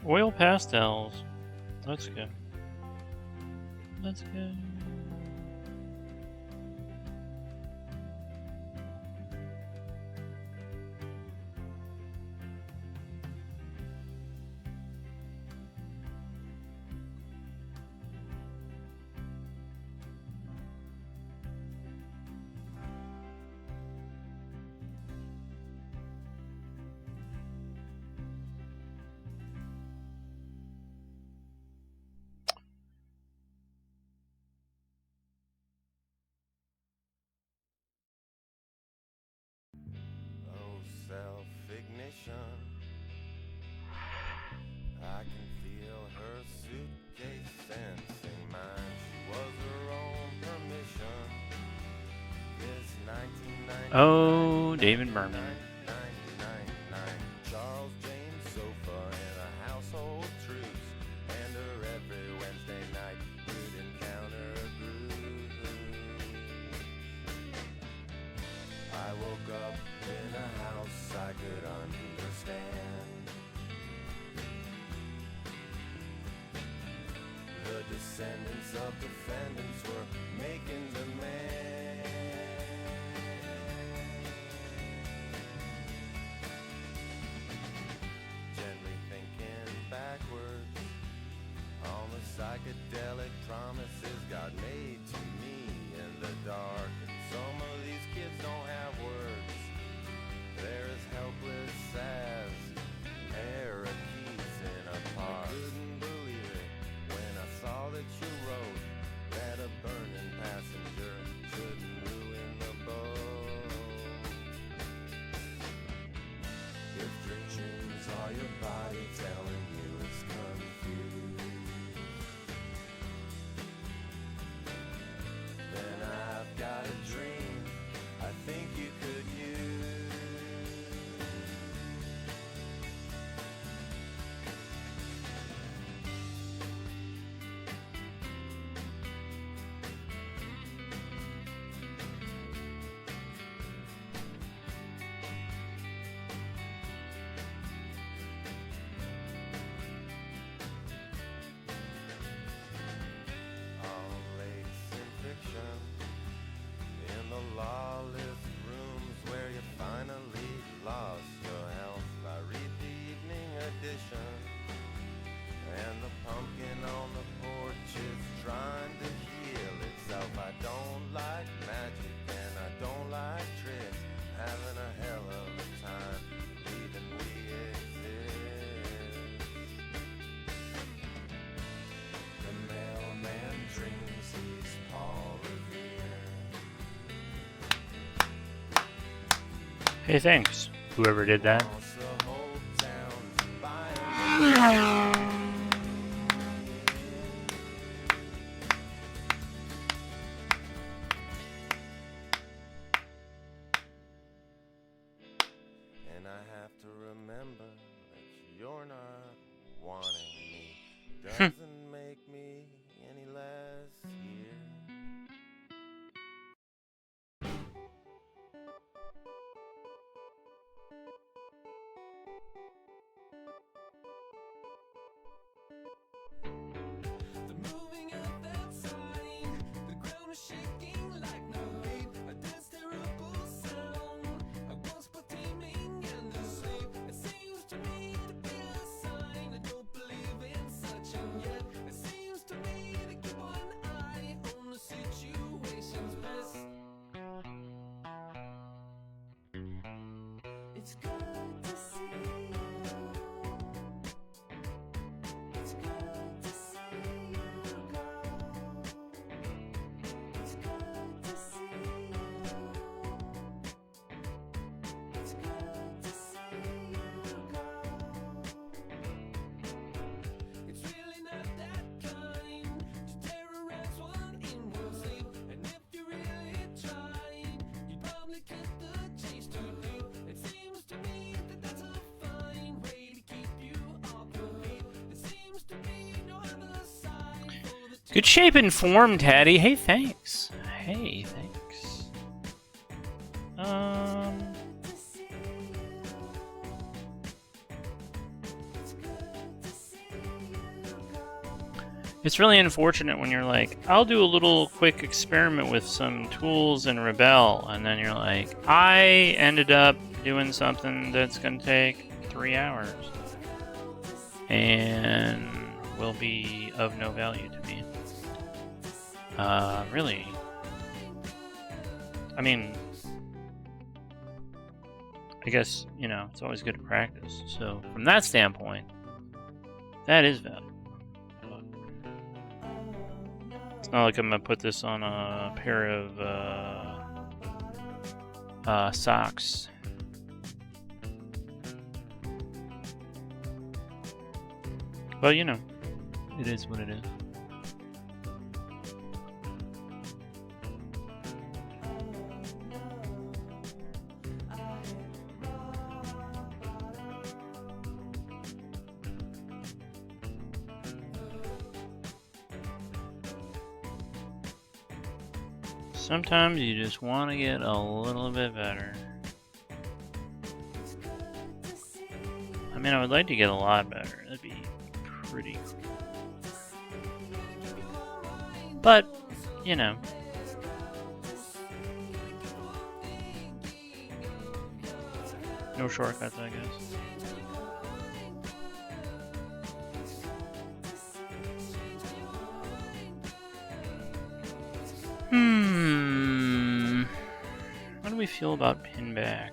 Oil pastels. That's good. That's good. Self-ignition. I can feel her suitcase sensing mine. She was her own permission. This 1999. Oh, David Berman. Charles James sofa and a household truce, and her every Wednesday night would encounter a groove. I woke up in a house I could understand. The descendants of defendants were making demands. Gently thinking backwards on the psychedelic promises God made to me in the dark. And some of these kids don't have words. They're as helpless as parakeets in a park. I couldn't believe it when I saw that you wrote that a burning passenger shouldn't ruin the boat. If dreams are your body telling you it's confused, then I've got a dream I think you Hey, thanks, whoever did that. And I have to remember that you're not wanting me. Doesn't make me any less here. It's good to see you. It's good to see you go. It's good to see you. It's good to see you go. It's really not that kind to terrorize one in one sleep. And if you really tried, you'd probably cut the chase too deep. It seems to me that that's a fine way to keep you off your feet. There seems to be no other side for the Good shape and form, Taddy. Hey, thanks. Hey, thanks. to see you. It's good to see you go. It's really unfortunate when you're like, I'll do a little quick experiment with some tools in Rebel, and then you're like, I ended up doing something that's gonna take 3 hours and will be of no value to me. Really. I mean, I guess, you know, it's always good to practice. So, from that standpoint, that is valuable. It's not like I'm gonna put this on a pair of socks. But you know, it is what it is. Sometimes you just want to get a little bit better. I mean, I would like to get a lot better. That'd be pretty cool. But, you know. No shortcuts, I guess. How do we feel about Pinback?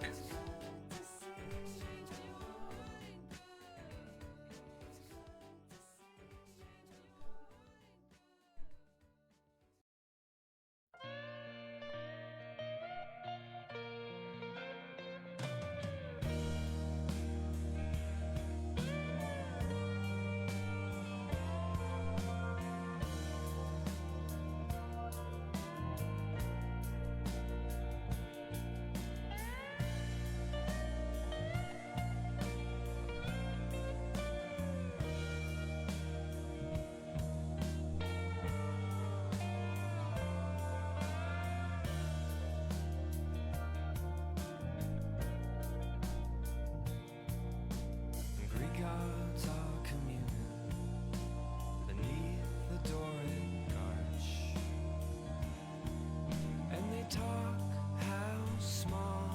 Greek gods are communing beneath the Doric arch, and they talk how small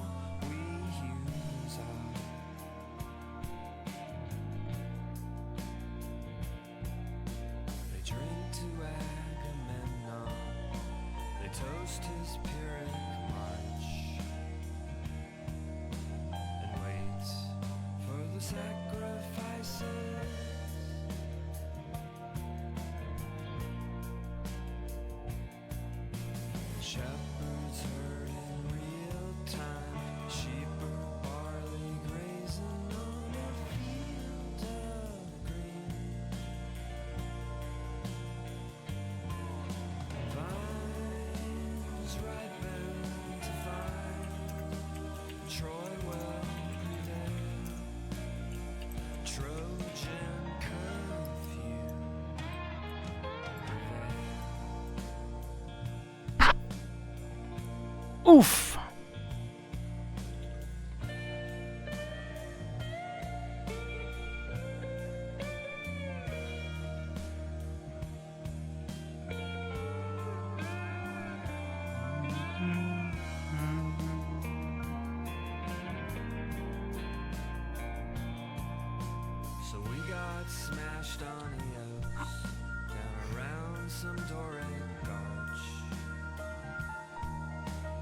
we humans are. They drink to Agamemnon, they toast his Pyrrhic march, and wait for the sacrifices. Shepherds heard in real time, sheep are Oof. So we got smashed on the oaks down around some Doré gulch,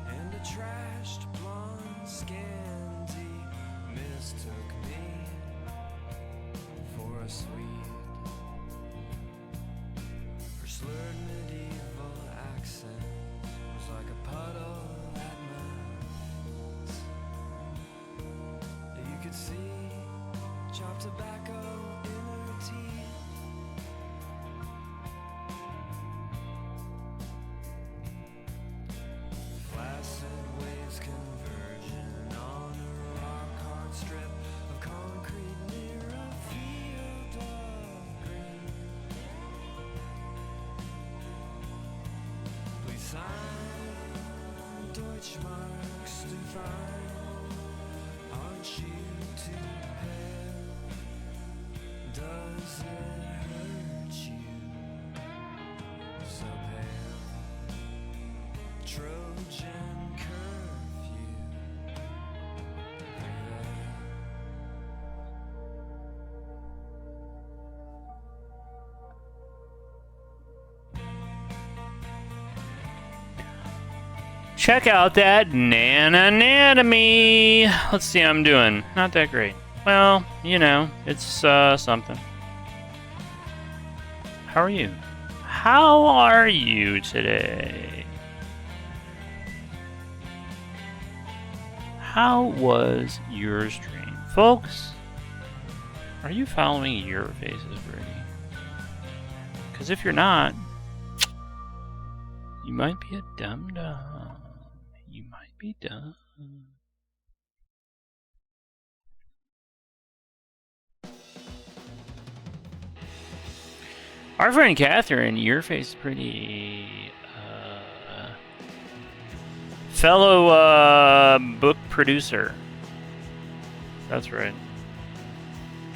and a trashed blonde Scandi mistook me for a Swede. Her slurred medieval accent was like a puddle at Mass. You could see chopped tobacco in her teeth. Flaccid waves converging on a rock-hard strip of concrete near a field of green. Please sign Deutschmarks to find. Aren't you too pale? Does it hurt you so pale? Trojan curfew. Check out that anatomy. Let's see how I'm doing. Not that great. Well, you know, it's something. How are you? How are you today? How was your stream? Folks, are you following Your Faces Pretty? Because if you're not, you might be a dum-dum. You might be dumb. Our friend Catherine, Your Face is Pretty, fellow book producer. That's right.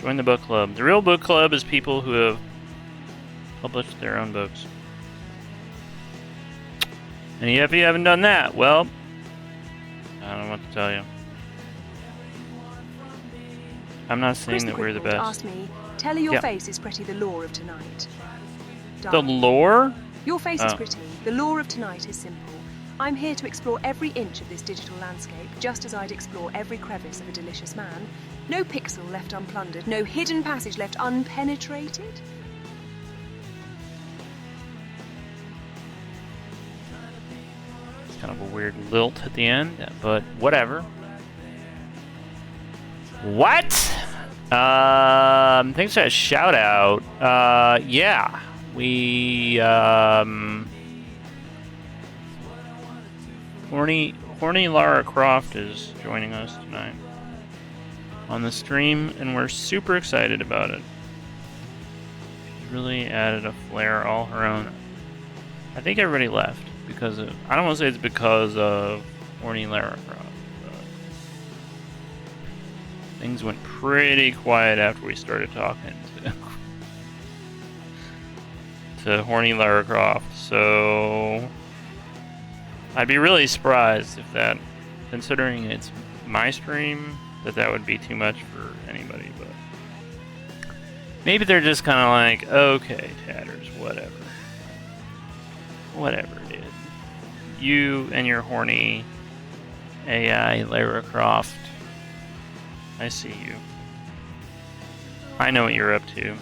Join the book club. The real book club is people who have published their own books. And if you haven't done that, well, I don't know what to tell you. I'm not saying that we're the best. Asked me, tell her your Yeah. face is pretty, the lore of tonight. The Darling, lore? your face is Oh. pretty. The lore of tonight is simple. I'm here to explore every inch of this digital landscape, just as I'd explore every crevice of a delicious man. No pixel left unplundered, no hidden passage left unpenetrated. It's kind of a weird lilt at the end, but whatever. What? Thanks for that shout out. Yeah, we horny Lara Croft is joining us tonight on the stream, and we're super excited about it. She's really added a flair all her own. I think everybody left because of, I don't want to say it's because of horny Lara Croft. Things went pretty quiet after we started talking to horny Lara Croft, so I'd be really surprised if that, considering it's my stream, that would be too much for anybody, but maybe they're just kind of like, okay, Tatters, whatever. Whatever, dude. You and your horny AI Lara Croft, I see you. I know what you're up to.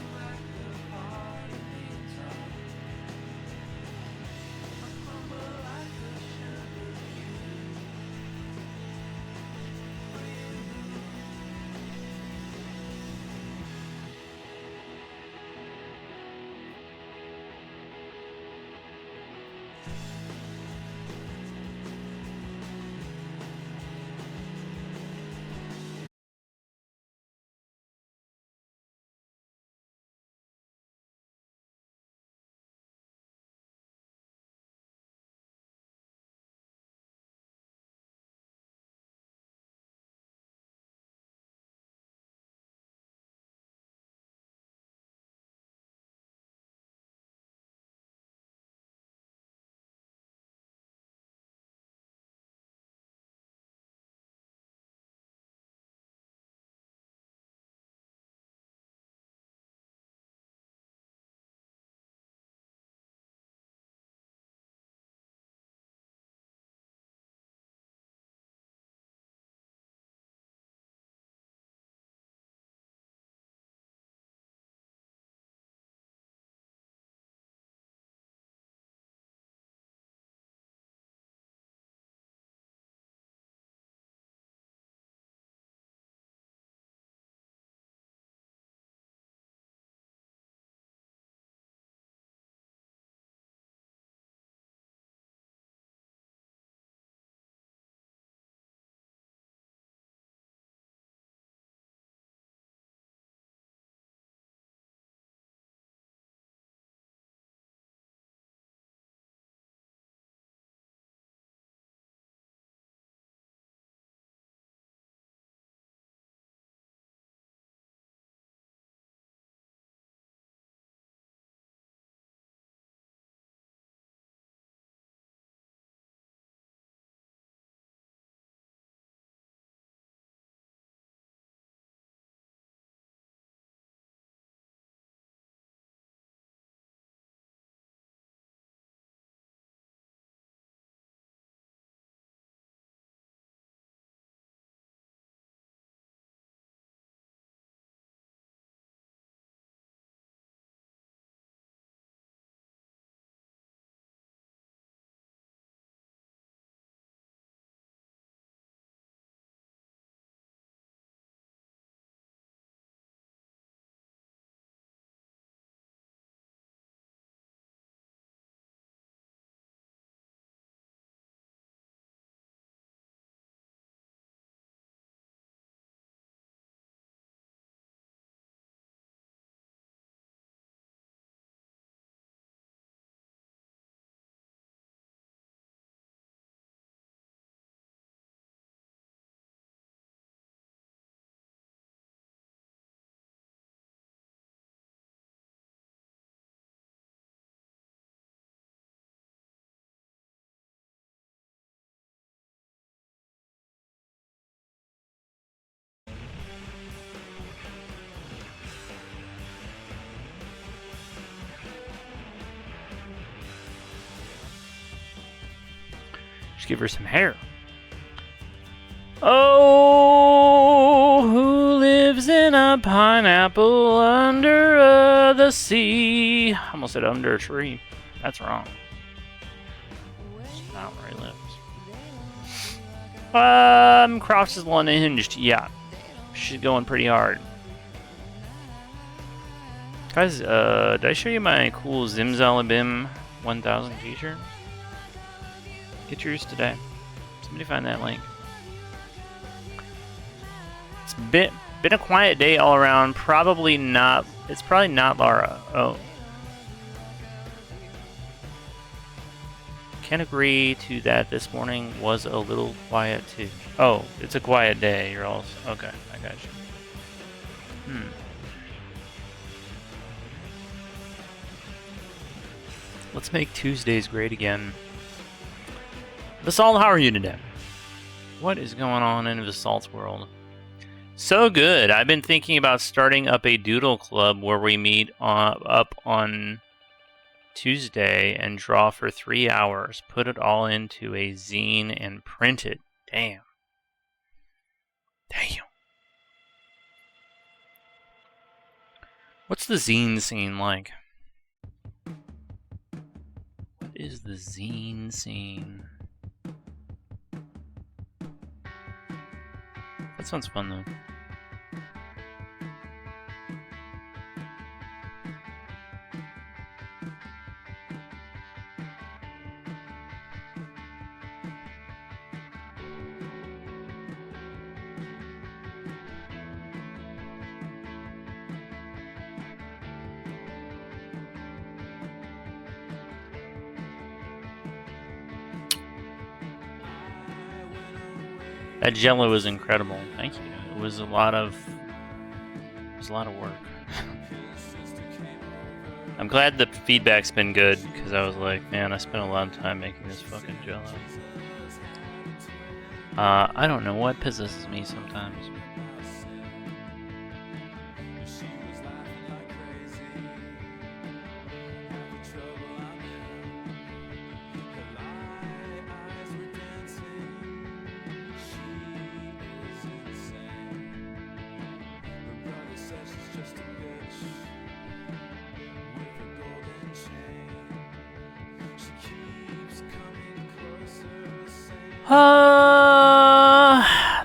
give her some hair. Oh, who lives in a pineapple under the sea? I almost said under a tree. That's wrong. That's not where he lives. Croft is unhinged. Yeah. She's going pretty hard. Guys, did I show you my cool Zimzalabim 1000 t-shirt? Get yours today. Somebody find that link. It's been a quiet day all around. Probably not. It's probably not Lara. Oh. Can agree to that. This morning was a little quiet too. Oh, it's a quiet day. You're all okay. I got you. Let's make Tuesdays great again. Basalt, how are you today? What is going on in Basalt's world? So good. I've been thinking about starting up a doodle club where we meet up on Tuesday and draw for 3 hours. Put it all into a zine and print it. Damn. What's the zine scene like? What is the zine scene? That sounds fun though. That jello was incredible. Thank you. It was a lot of work. I'm glad the feedback's been good because I was like, man, I spent a lot of time making this fucking jello. I don't know what possesses me sometimes.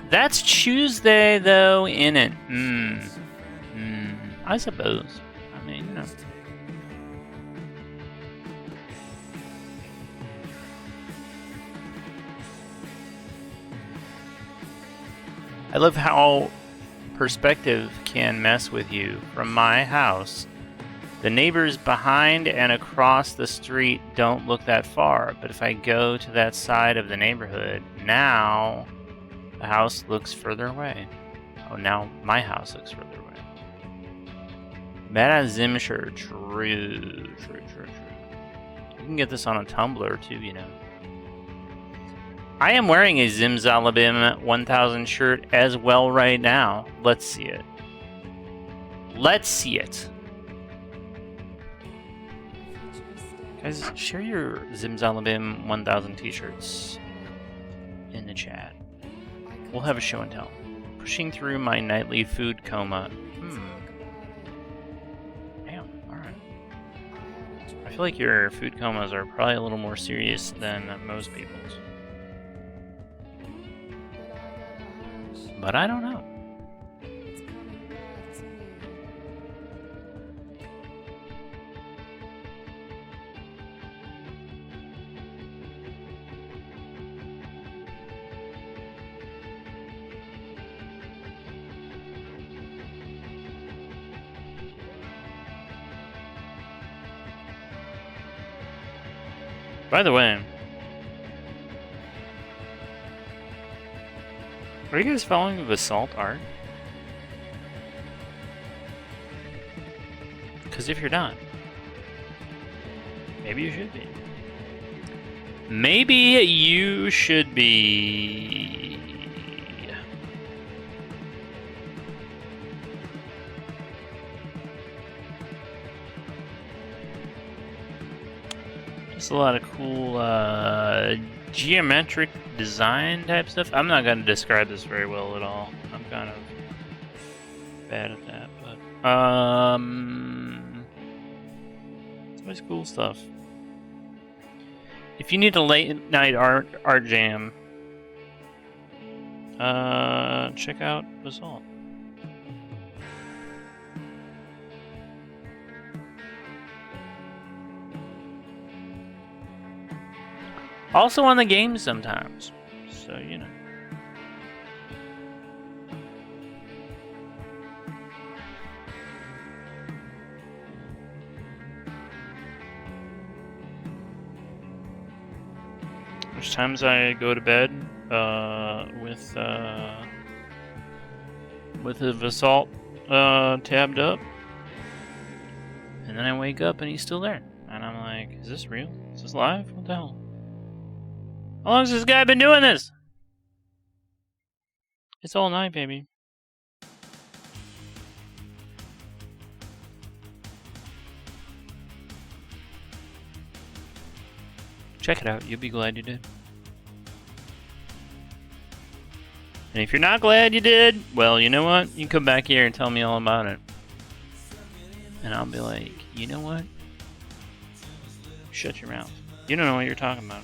That's Tuesday though, innit? I suppose. I mean, you know. I love how perspective can mess with you. From my house, the neighbors behind and across the street don't look that far, but if I go to that side of the neighborhood, now the house looks further away. Oh, now my house looks further away. Badass Zimsher, true. You can get this on a Tumblr too, you know. I am wearing a Zimzalabim 1000 shirt as well right now. Let's see it. Let's see it. Guys, share your Zimzalabim 1000 t-shirts in the chat. We'll have a show and tell. Pushing through my nightly food coma. Damn, alright. I feel like your food comas are probably a little more serious than most people's. But I don't know. By the way, are you guys following Basalt Art? Because if you're not, maybe you should be. Maybe you should be. Just a lot of cool geometric design type stuff. I'm not going to describe this very well at all. I'm kind of bad at that, but it's always cool stuff. If you need a late night art jam, check out Basalt. Also on the game sometimes, so you know. There's times I go to bed with the Basalt tabbed up, and then I wake up and he's still there, and I'm like, "Is this real? Is this live? What the hell? How long has this guy been doing this?" It's all night, baby. Check it out. You'll be glad you did. And if you're not glad you did, well, you know what? You can come back here and tell me all about it. And I'll be like, you know what? Shut your mouth. You don't know what you're talking about.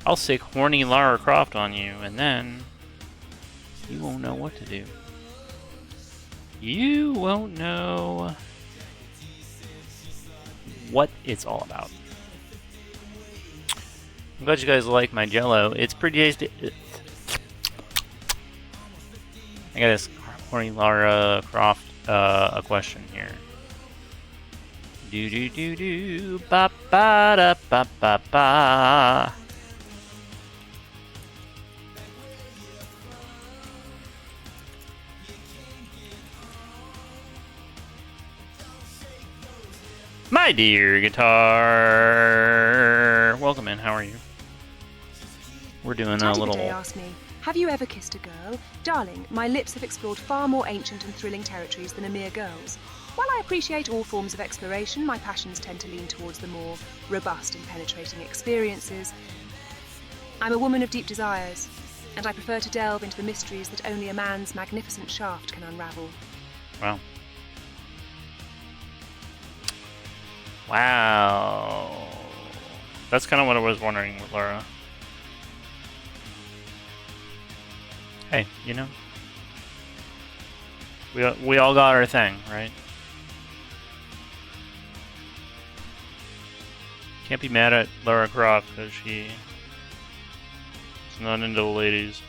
I'll sick horny Lara Croft on you, and then you won't know what to do. You won't know what it's all about. I'm glad you guys like my Jello. It's pretty tasty. I got this horny Lara Croft a question here. Do do do do ba ba da ba ba ba. My dear guitar, welcome in. How are you? We're doing a little. Day asked me, "Have you ever kissed a girl? Darling, my lips have explored far more ancient and thrilling territories than a mere girl's. While I appreciate all forms of exploration, my passions tend to lean towards the more robust and penetrating experiences. I'm a woman of deep desires, and I prefer to delve into the mysteries that only a man's magnificent shaft can unravel." Wow. Wow. That's kind of what I was wondering with Laura. Hey, you know, we all got our thing, right? Can't be mad at Lara Croft because she's not into the ladies.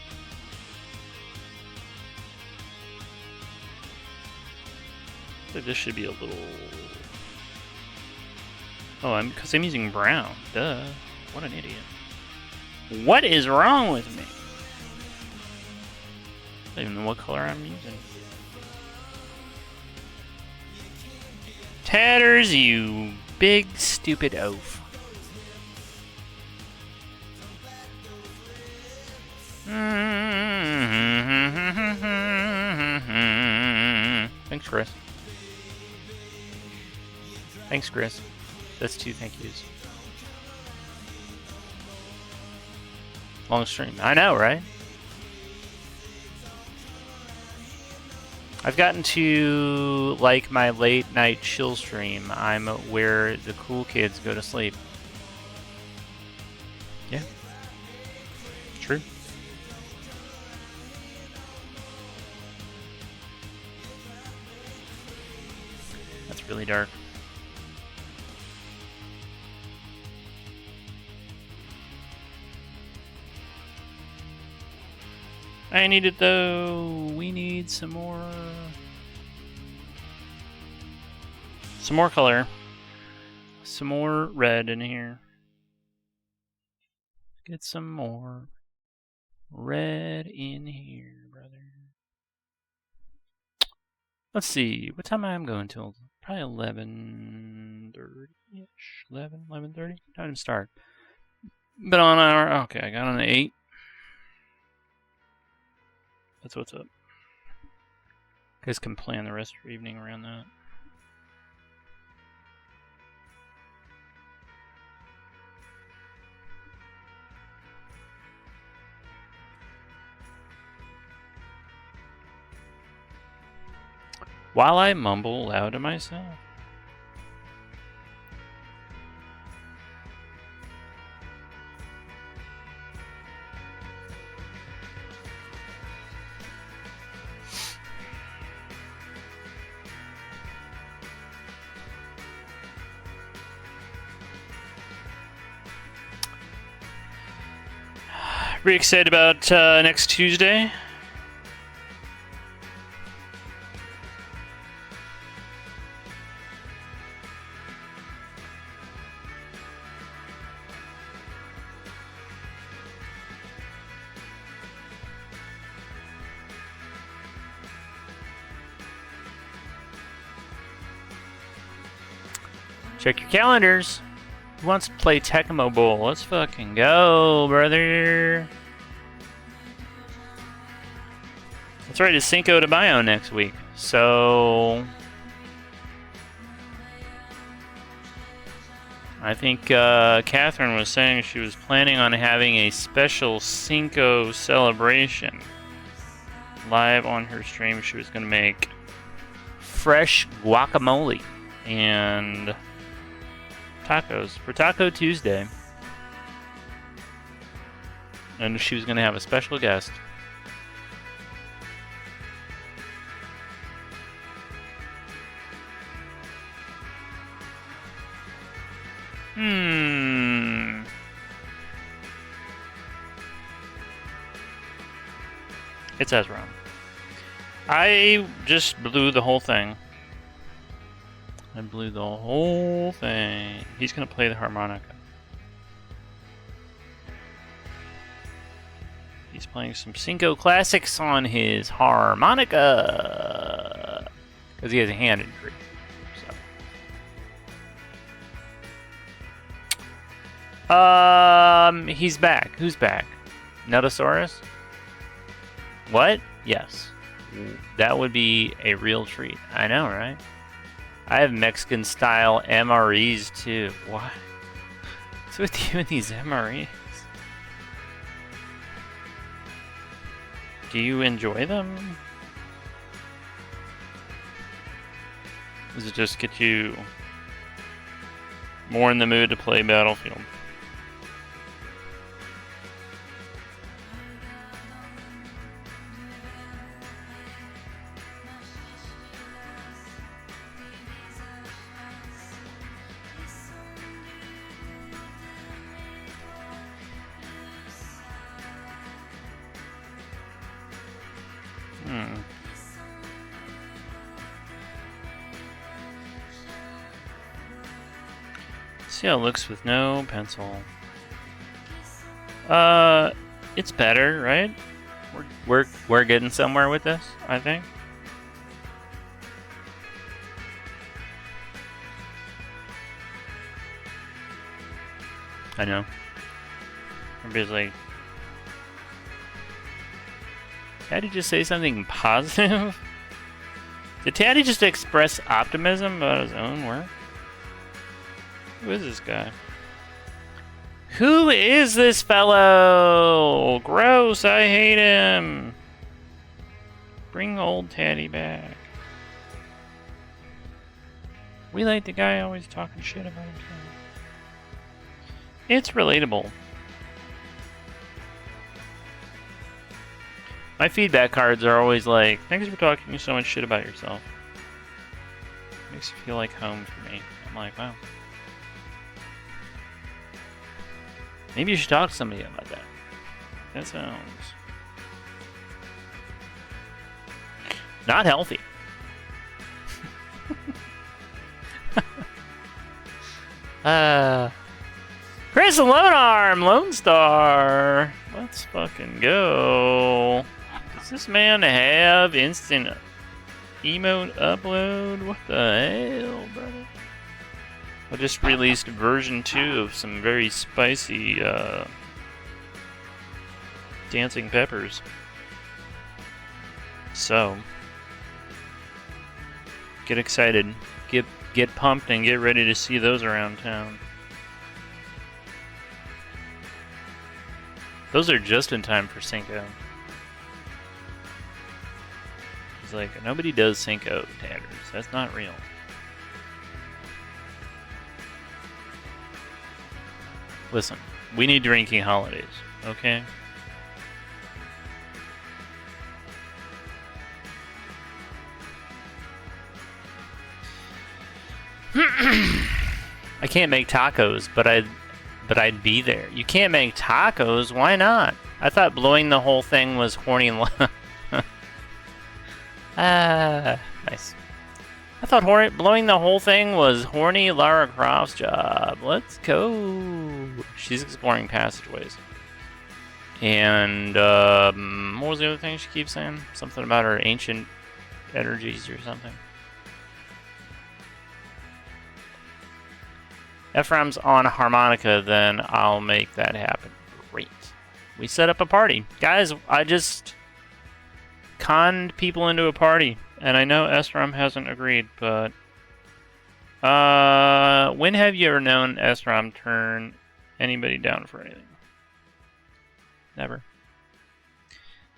I think this should be a little. Oh, because I'm using brown. Duh. What an idiot. What is wrong with me? I don't even know what color I'm using. Tatters, you big stupid oaf. Thanks, Chris. Thanks, Chris. That's 2 thank yous. Long stream. I know, right? I've gotten to like my late night chill stream. I'm where the cool kids go to sleep. Yeah. True. That's really dark. I need it though. We need some more color. Some more red in here. Get some more red in here, brother. Let's see. What time I'm going till? Probably 11:30-ish. 11:30? Time to start. Been on our... Okay, I got on the 8. That's what's up. You guys can plan the rest of your evening around that. while I mumble loud to myself. Pretty excited about next Tuesday. Check your calendars. Who wants to play Tecmo Bowl? Let's fucking go, brother. That's right, it's Cinco de Mayo next week. So I think Catherine was saying she was planning on having a special Cinco celebration live on her stream. She was going to make fresh guacamole and tacos for Taco Tuesday. And she was going to have a special guest. It's Ezra. I just blew the whole thing. I blew the whole thing. He's gonna play the harmonica. He's playing some Cinco classics on his harmonica because he has a hand injury. So, he's back. Who's back? Notosaurus? What? Yes. That would be a real treat. I know, right? I have Mexican style MREs too. What? What's with you and these MREs? Do you enjoy them? Does it just get you more in the mood to play Battlefield? See how it looks with no pencil. It's better, right? We're getting somewhere with this, I think. I know. Everybody's like, Taddy just say something positive? Did Taddy just express optimism about his own work? Who is this guy? Who is this fellow? Gross, I hate him. Bring old Taddy back. We like the guy always talking shit about himself. It's relatable. My feedback cards are always like, thanks for talking so much shit about yourself. Makes you feel like home for me. I'm like, wow. Maybe you should talk to somebody about that. That sounds not healthy. Chris Lone Arm, Lone Star. Let's fucking go. Does this man have instant emote upload? What the hell, brother? I just released version 2 of some very spicy dancing peppers. So, get excited, get pumped, and get ready to see those around town. Those are just in time for Cinco. like, nobody does Cinco tatters. That's not real. Listen, we need drinking holidays, okay? I can't make tacos, but I'd be there. You can't make tacos? Why not? I thought blowing the whole thing was horny. Nice. I thought blowing the whole thing was horny Lara Croft's job. Let's go. She's exploring passageways. And what was the other thing she keeps saying? Something about her ancient energies or something. Ephraim's on harmonica, then I'll make that happen. Great. We set up a party. Guys, I just conned people into a party. And I know Esram hasn't agreed, but... when have you ever known Esram turn anybody down for anything? Never.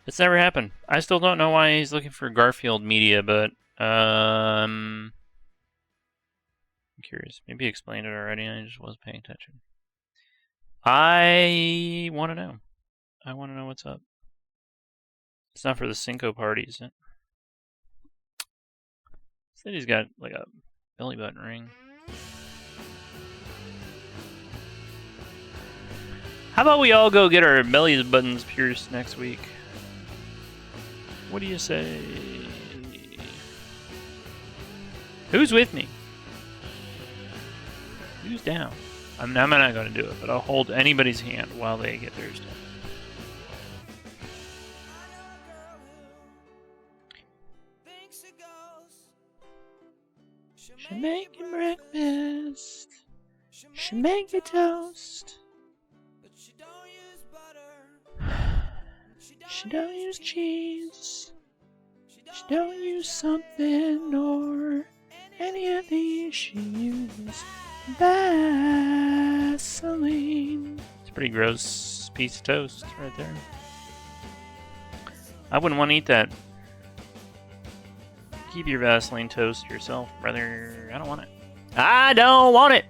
It's never happened. I still don't know why he's looking for Garfield Media, but... I'm curious. Maybe he explained it already and I just wasn't paying attention. I want to know. I want to know what's up. It's not for the Cinco party, is it? Said he's got like a belly button ring. How about we all go get our belly buttons pierced next week? What do you say? Who's with me? Who's down? I'm not going to do it, but I'll hold anybody's hand while they get theirs done. She make you breakfast. She make you toast. She don't use cheese. She don't use something or any of these. She uses Vaseline. It's a pretty gross piece of toast right there. I wouldn't want to eat that. Keep your Vaseline toast yourself, brother. I don't want it. I don't want it!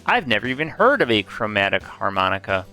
I've never even heard of a chromatic harmonica.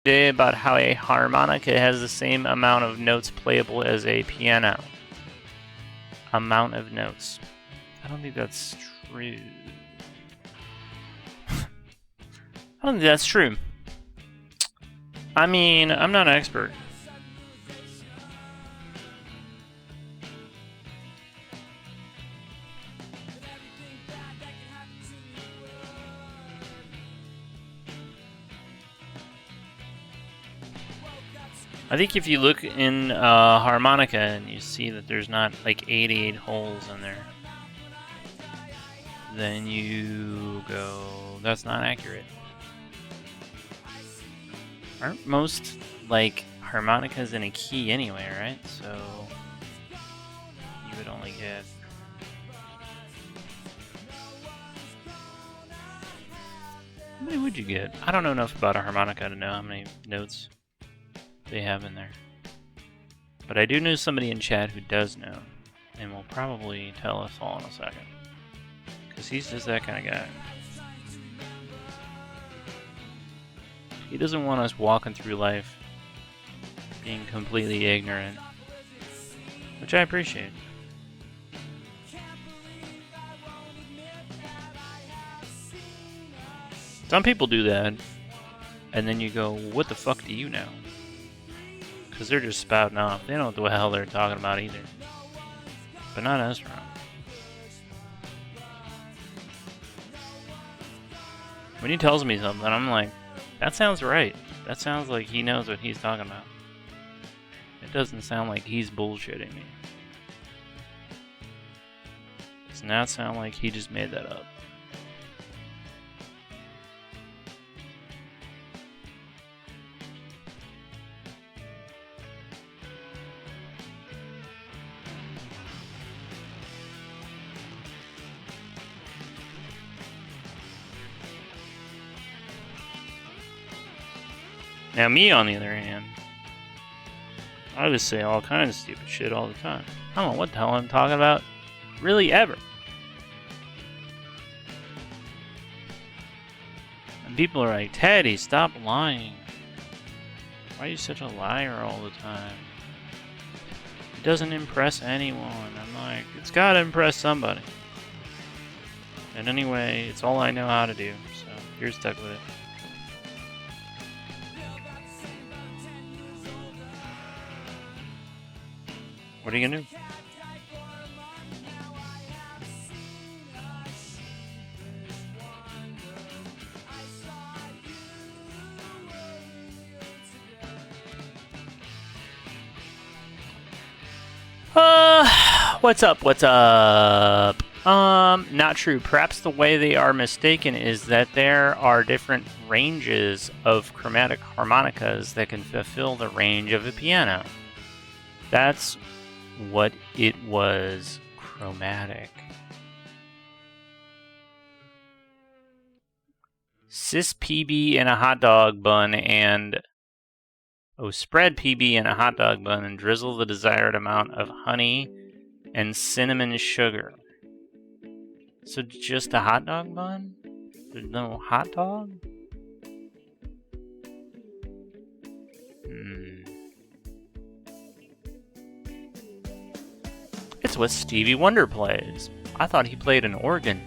today about how a harmonica has the same amount of notes playable as a piano. Amount of notes. I don't think that's true. I don't think that's true. I mean, I'm not an expert. I think if you look in harmonica and you see that there's not like 88 holes in there, then you go, that's not accurate. Aren't most like harmonicas in a key anyway, right? So you would only get how many would you get? I don't know enough about a harmonica to know how many notes they have in there. But I do know somebody in chat who does know, and will probably tell us all in a second. Because he's just that kind of guy. He doesn't want us walking through life being completely ignorant, which I appreciate. Some people do that, and then you go, what the fuck do you know? Because they're just spouting off. They don't know what the hell they're talking about either. But not us, Ron. When he tells me something, I'm like, that sounds right. That sounds like he knows what he's talking about. It doesn't sound like he's bullshitting me. It does not sound like he just made that up. Now me, on the other hand, I just say all kinds of stupid shit all the time. I don't know what the hell I'm talking about, really, ever. And people are like, Teddy, stop lying. Why are you such a liar all the time? It doesn't impress anyone. I'm like, it's gotta impress somebody. And anyway, it's all I know how to do, so you're stuck with it. What are you gonna do? What's up? What's up? Not true. Perhaps the way they are mistaken is that there are different ranges of chromatic harmonicas that can fulfill the range of a piano. That's what it was, chromatic. Cis PB in a hot dog bun and spread PB in a hot dog bun and drizzle the desired amount of honey and cinnamon sugar. So just a hot dog bun? There's no hot dog? It's what Stevie Wonder plays. I thought he played an organ.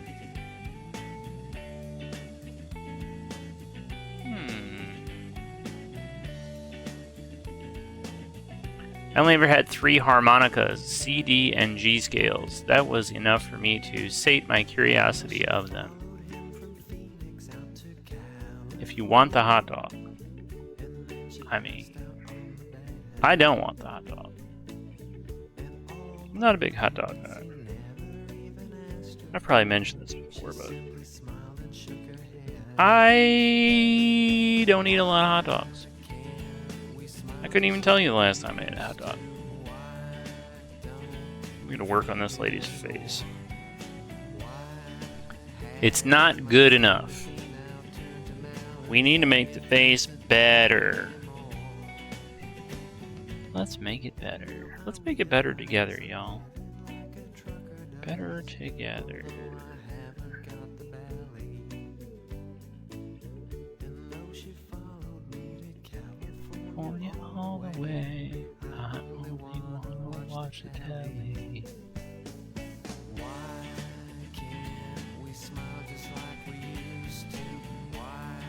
I only ever had 3 harmonicas, C, D, and G scales. That was enough for me to sate my curiosity of them. If you want the hot dog. I mean, I don't want the hot dog. I'm not a big hot dog guy. I've probably mentioned this before, but I don't eat a lot of hot dogs. I couldn't even tell you the last time I ate a hot dog. I'm gonna work on this lady's face. It's not good enough. We need to make the face better. Let's make it better. Let's make it better together, y'all. Better together. California all the way. I only wanna watch the telly. Why can't we smile just like we used to? Why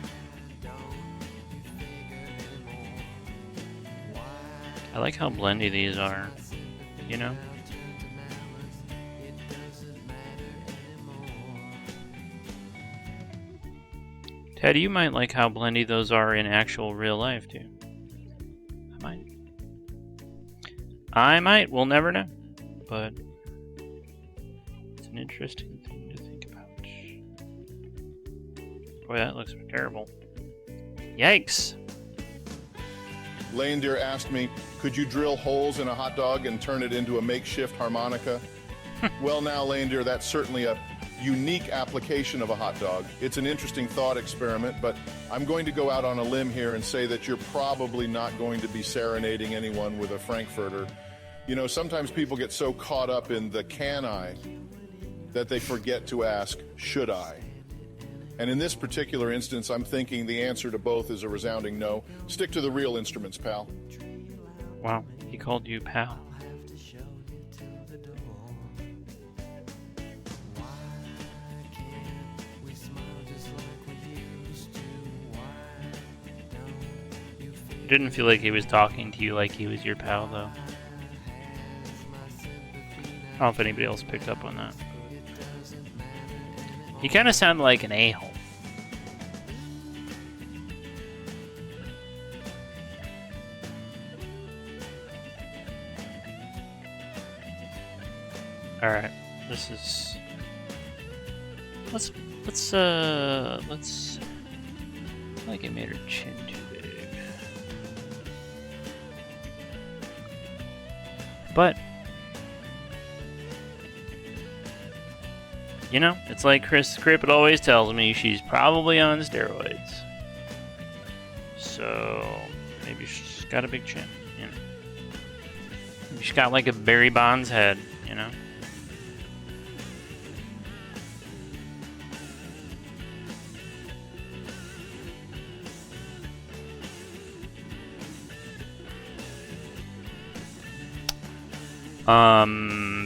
don't you figure anymore? Why I like how blendy these are. You know? turn to malice? It doesn't matter anymore. Ted, you might like how blendy those are in actual real life, too. I might. We'll never know. But it's an interesting thing to think about. Boy, that looks terrible. Yikes. Lane Deer asked me, could you drill holes in a hot dog and turn it into a makeshift harmonica? Well, now, Lane Deer, that's certainly a unique application of a hot dog. It's an interesting thought experiment, but I'm going to go out on a limb here and say that you're probably not going to be serenading anyone with a Frankfurter. You know, sometimes people get so caught up in the can I that they forget to ask, should I? And in this particular instance, I'm thinking the answer to both is a resounding no. Stick to the real instruments, pal. Wow, he called you pal. Didn't feel like he was talking to you like he was your pal, though. I don't know if anybody else picked up on that. He kind of sounded like an a-hole. Alright, this is... Let's... Like I made her chin too big. But... You know, it's like Chris Crippet always tells me, she's probably on steroids. So, maybe she's got a big chin, you know. Maybe she's got like a Barry Bonds head, you know.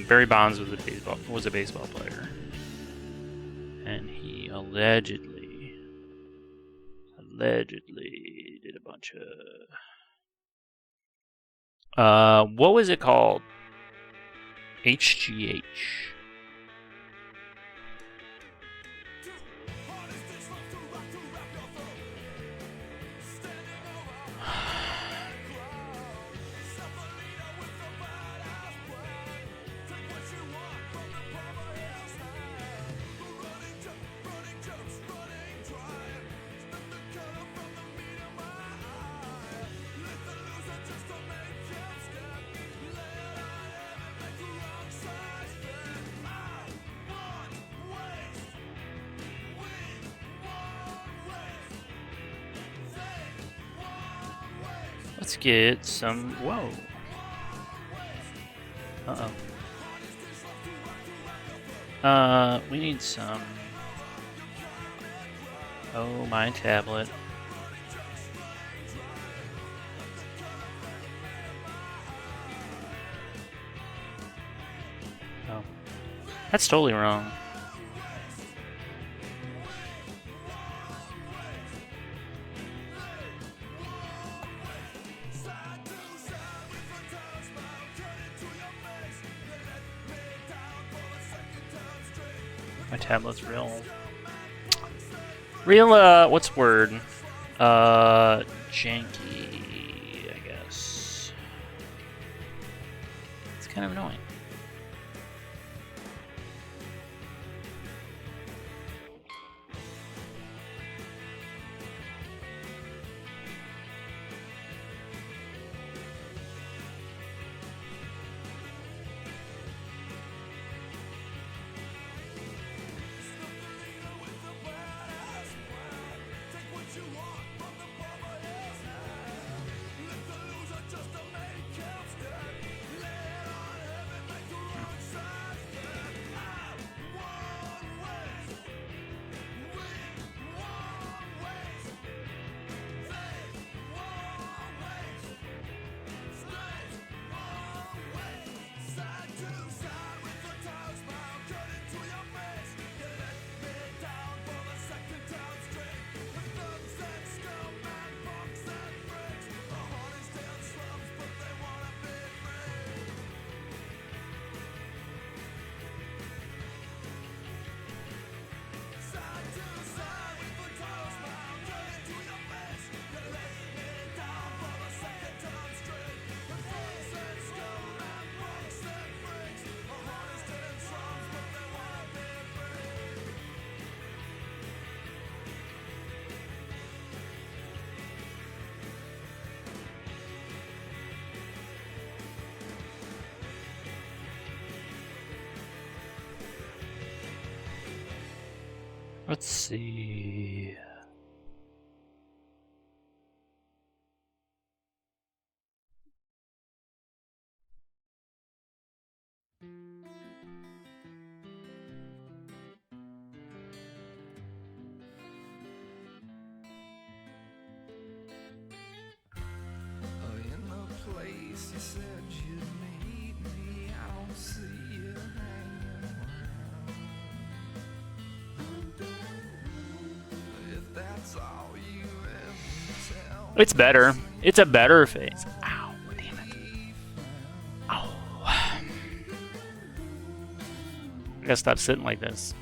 Barry Bonds was a baseball player. And he allegedly did a bunch of what was it called? HGH. Let's get some. Whoa. We need some. Oh, my tablet. Oh. That's totally wrong. My tablet's real, what's the word? Janky, I guess. It's kind of annoying. Let's see. In the place you said you'd meet me, I don't see you hanging around. If that's all you ever tell It's better. It's a better face. Ow, damn it. Ow. I gotta stop sitting like this.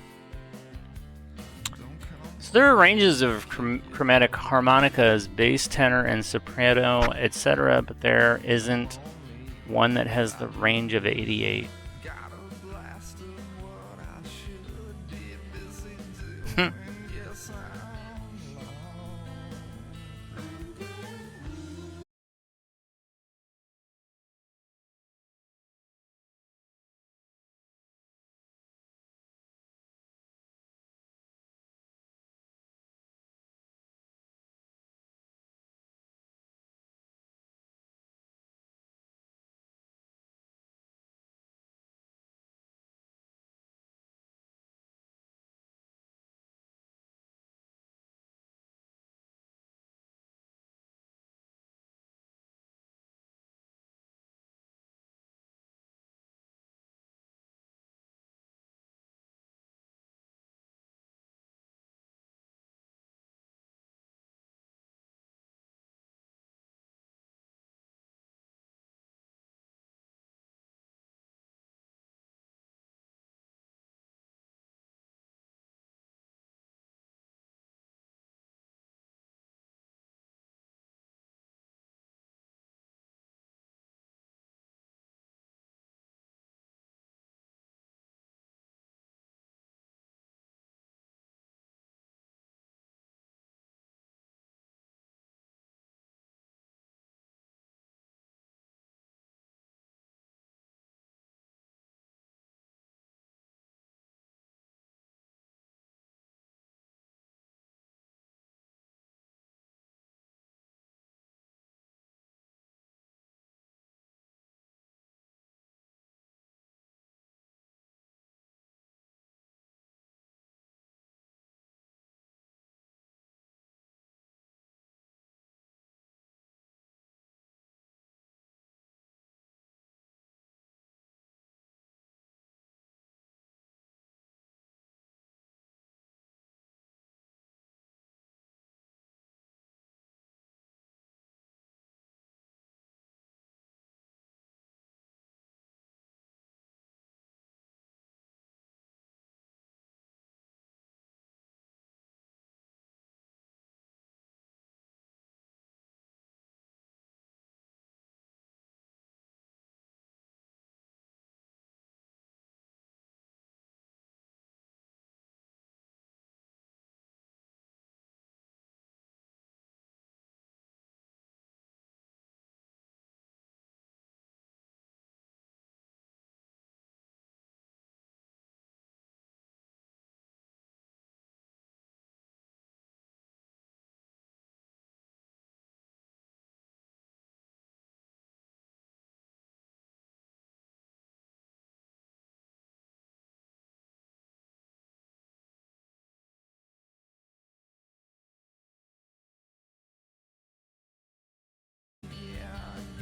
So there are ranges of chromatic harmonicas, bass, tenor, and soprano, etc., but there isn't one that has the range of 88. got a blast of what I should be busy doing. Yes, I'm lost.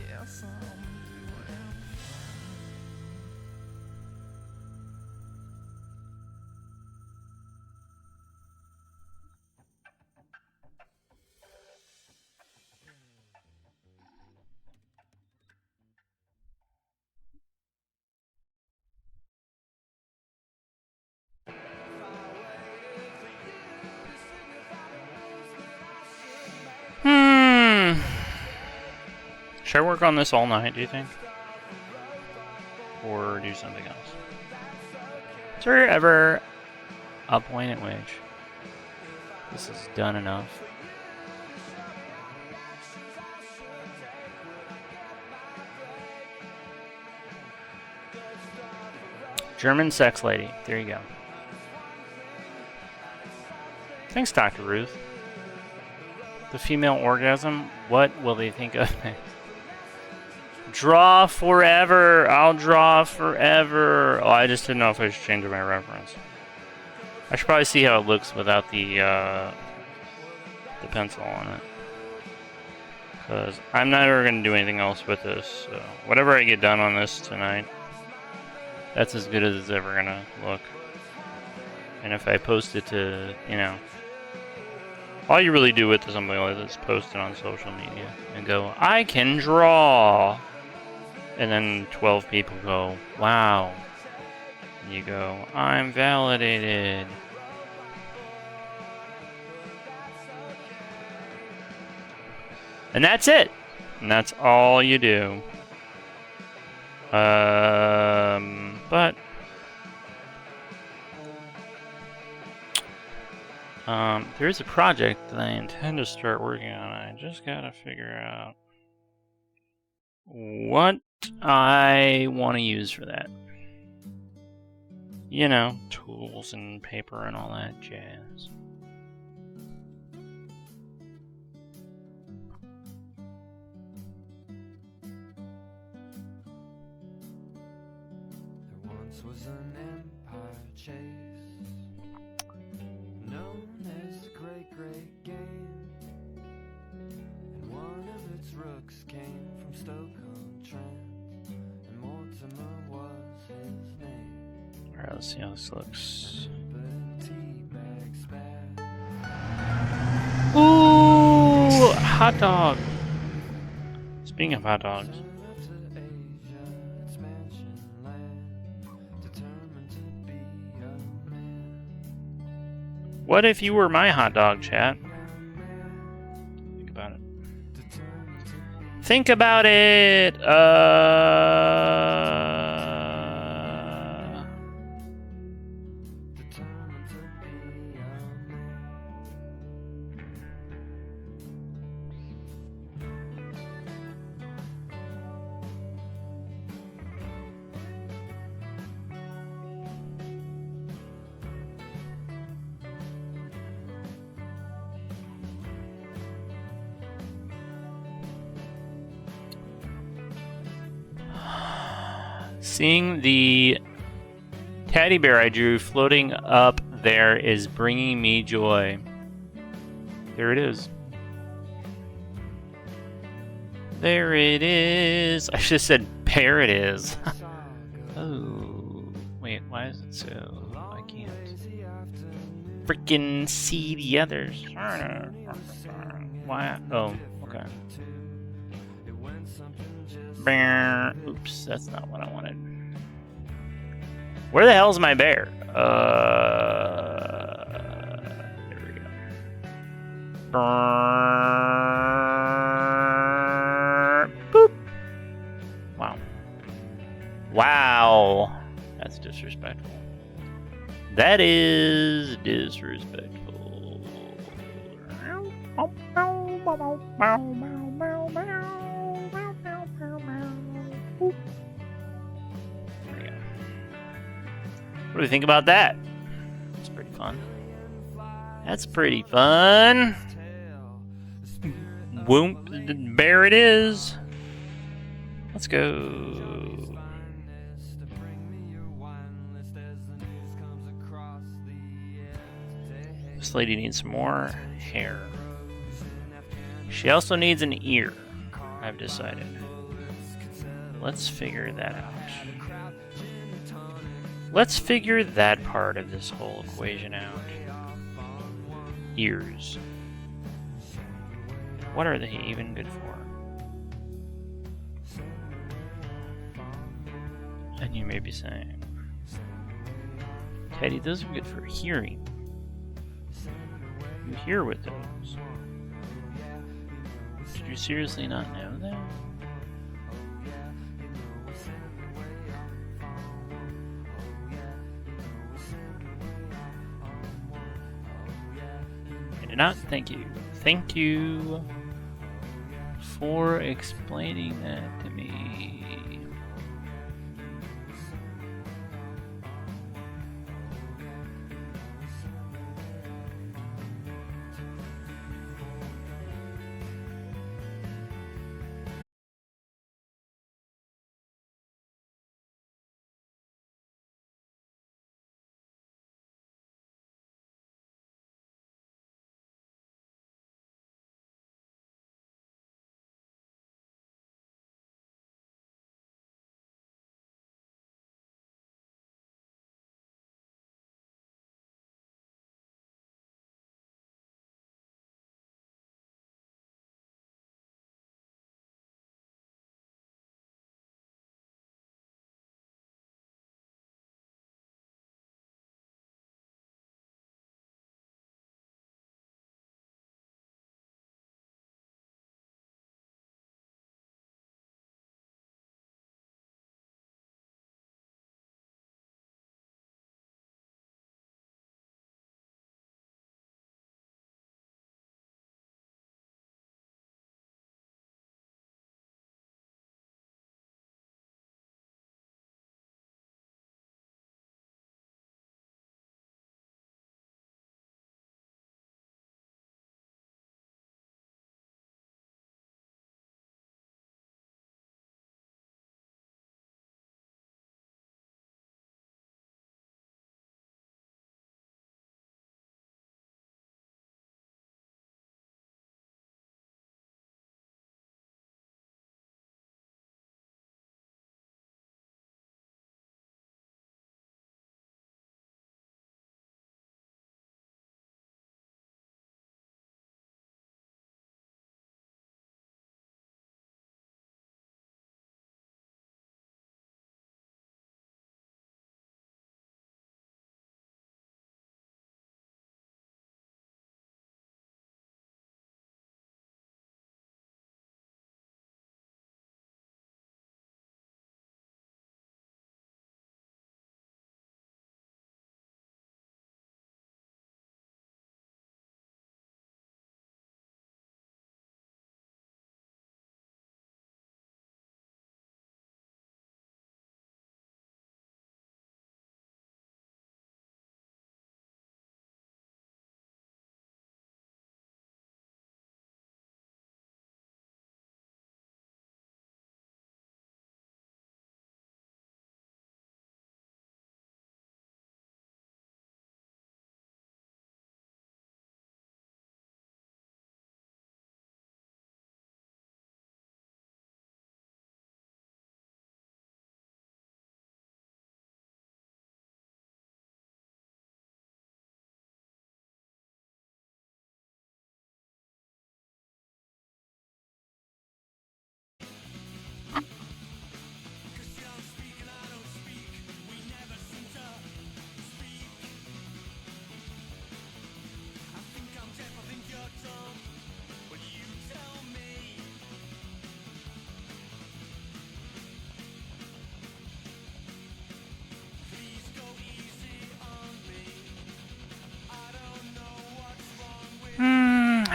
Yes, I'm doing Should I work on this all night, do you think? Or do something else? Is there ever a point at which this is done enough? German sex lady. There you go. Thanks, Dr. Ruth. The female orgasm? What will they think of next? Draw forever! I'll draw forever! Oh, I just didn't know if I should change my reference. I should probably see how it looks without the pencil on it. Because I'm not ever going to do anything else with this. So whatever I get done on this tonight, that's as good as it's ever going to look. And if I post it to, you know, all you really do with something like this is post it on social media and go, I can draw! And then 12 people go, wow. And you go, I'm validated. And that's it. And that's all you do. But there's a project that I intend to start working on. I just gotta figure out what I want to use for that. You know, tools and paper and all that jazz. There once was an empire chase, known as the Great Game, and one of its rooks came from Stoke-on-Trent, and Mortimer was his name. Alright, let's see how this looks. Ooh, hot dog. Speaking of hot dogs. What if you were my hot dog, chat? Think about it. Think about it! Seeing the teddy bear I drew floating up there is bringing me joy. There it is. There it is. I should have said bear it is. Oh, wait, why is it so? I can't freaking see the others. Why? Oh, okay. Oops, that's not what I wanted. Where the hell's my bear? There we go. Boop. Wow. Wow. That's disrespectful. That is disrespectful. What do you think about that? That's pretty fun. That's pretty fun. Whoop, there it is. Let's go. This lady needs some more hair. She also needs an ear, I've decided. Let's figure that out. Let's figure that part of this whole equation out. Ears. What are they even good for? And you may be saying, Teddy, those are good for hearing. You hear with those. Did you seriously not know that? Not thank you. Thank you for explaining that to me.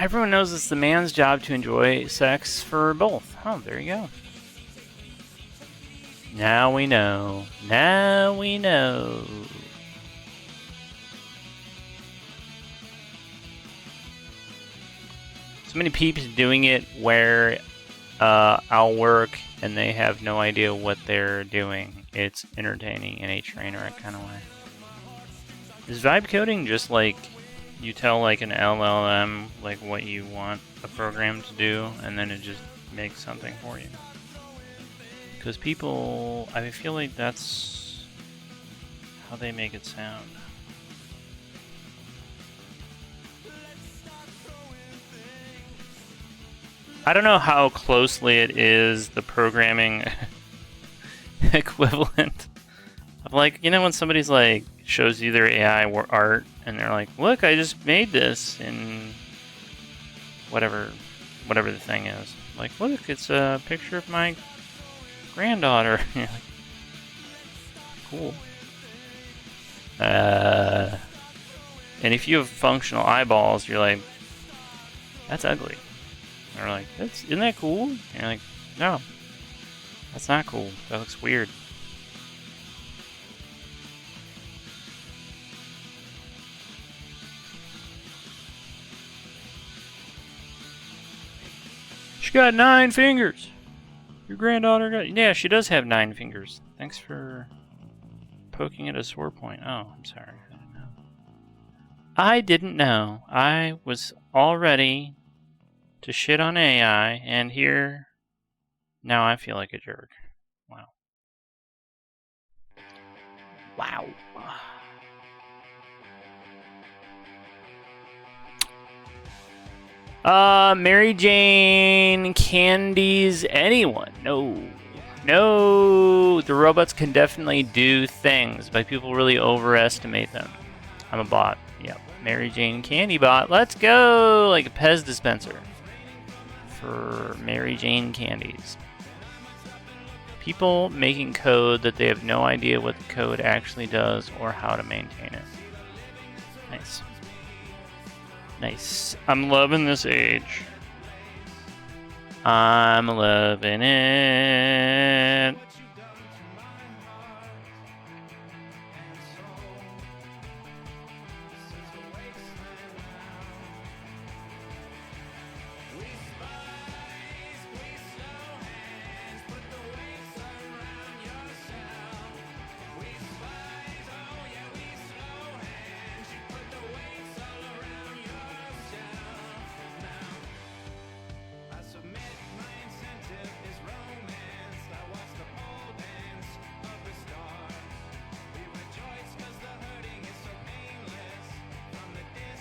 Everyone knows it's the man's job to enjoy sex for both. Oh, there you go. Now we know. Now we know. So many peeps doing it where I'll work and they have no idea what they're doing. It's entertaining in a train wreck kind of way. Is vibe coding just like you tell like an LLM like what you want a program to do and then it just makes something for you? Because people, I feel like that's how they make it sound. I don't know how closely it is the programming equivalent of like, you know, when somebody's like shows you their AI art and they're like, look, I just made this in whatever the thing is. Like, look, it's a picture of my granddaughter. You're like, cool. And if you have functional eyeballs, you're like, that's ugly. And they're like, isn't that cool? And you're like, no, that's not cool. That looks weird. She got 9 fingers. Your granddaughter got... Yeah, she does have 9 fingers. Thanks for poking at a sore point. Oh, I'm sorry. I didn't know. I didn't know. I was all ready to shit on AI, and here... Now I feel like a jerk. Wow. Wow. Mary Jane candies anyone? No. No. The robots can definitely do things, but people really overestimate them. I'm a bot. Yep. Mary Jane candy bot. Let's go! Like a Pez dispenser for Mary Jane candies. People making code that they have no idea what the code actually does or how to maintain it. Nice. Nice. I'm loving this age. I'm loving it.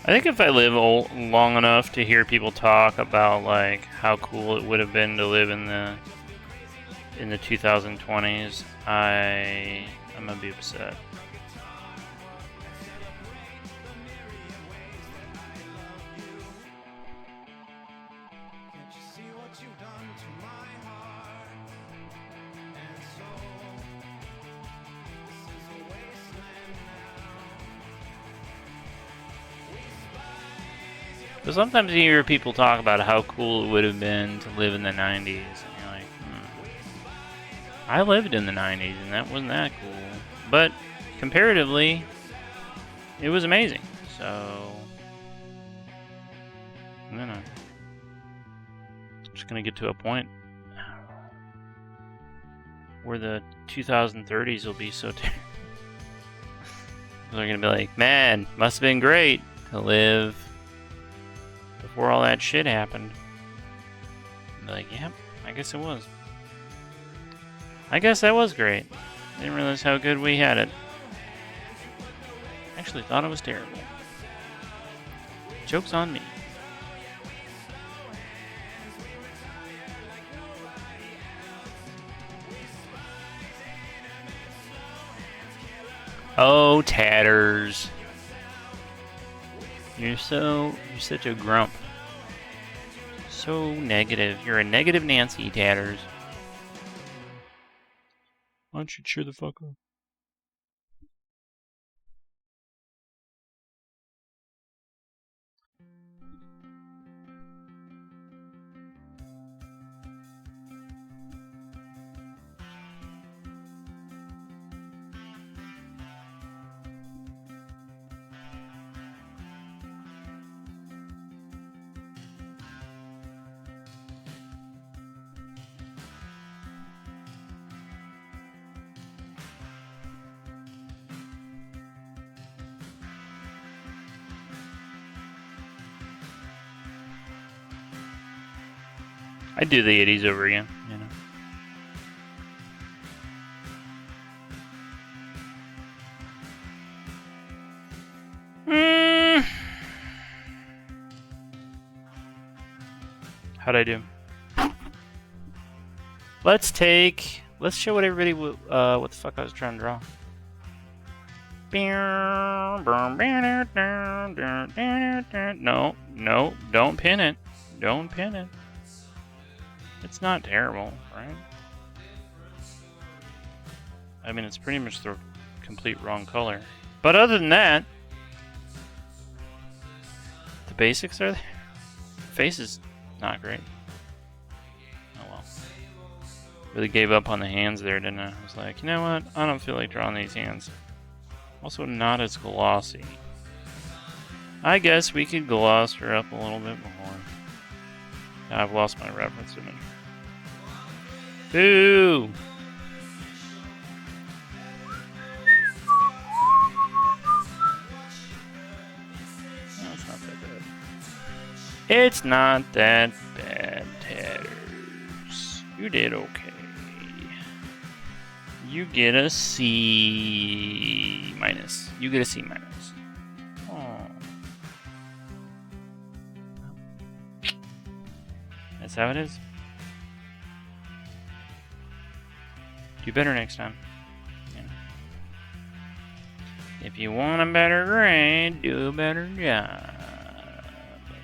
I think if I live long enough to hear people talk about like how cool it would have been to live in the 2020s, I'm gonna be upset. But sometimes you hear people talk about how cool it would have been to live in the 90s, and you're like, I lived in the 90s, and that wasn't that cool. But comparatively, it was amazing. So, I don't know. I'm just gonna get to a point where the 2030s will be so terrible. People are gonna be like, man, must have been great to live before all that shit happened. I'm like, yep, I guess it was. I guess that was great. Didn't realize how good we had it. Actually thought it was terrible. Joke's on me. Oh, Tatters. You're such a grump. So negative. You're a negative Nancy, Tatters. Why don't you cheer the fuck up? I'd do the 80s over again, you know. How'd I do? Let's show what everybody, what the fuck I was trying to draw. No, don't pin it. Don't pin it. It's not terrible, right? I mean, it's pretty much the complete wrong color. But other than that, the basics are there. Face is not great. Oh well. Really gave up on the hands there, didn't I? I was like, you know what? I don't feel like drawing these hands. Also not as glossy. I guess we could gloss her up a little bit more. I've lost my reference image. Boo! No, it's not that bad. It's not that bad, Tatters. You did okay. You get a C minus. You get a C minus. Oh. That's how it is. Do better next time. Yeah. If you want a better grade, do a better job. Okay.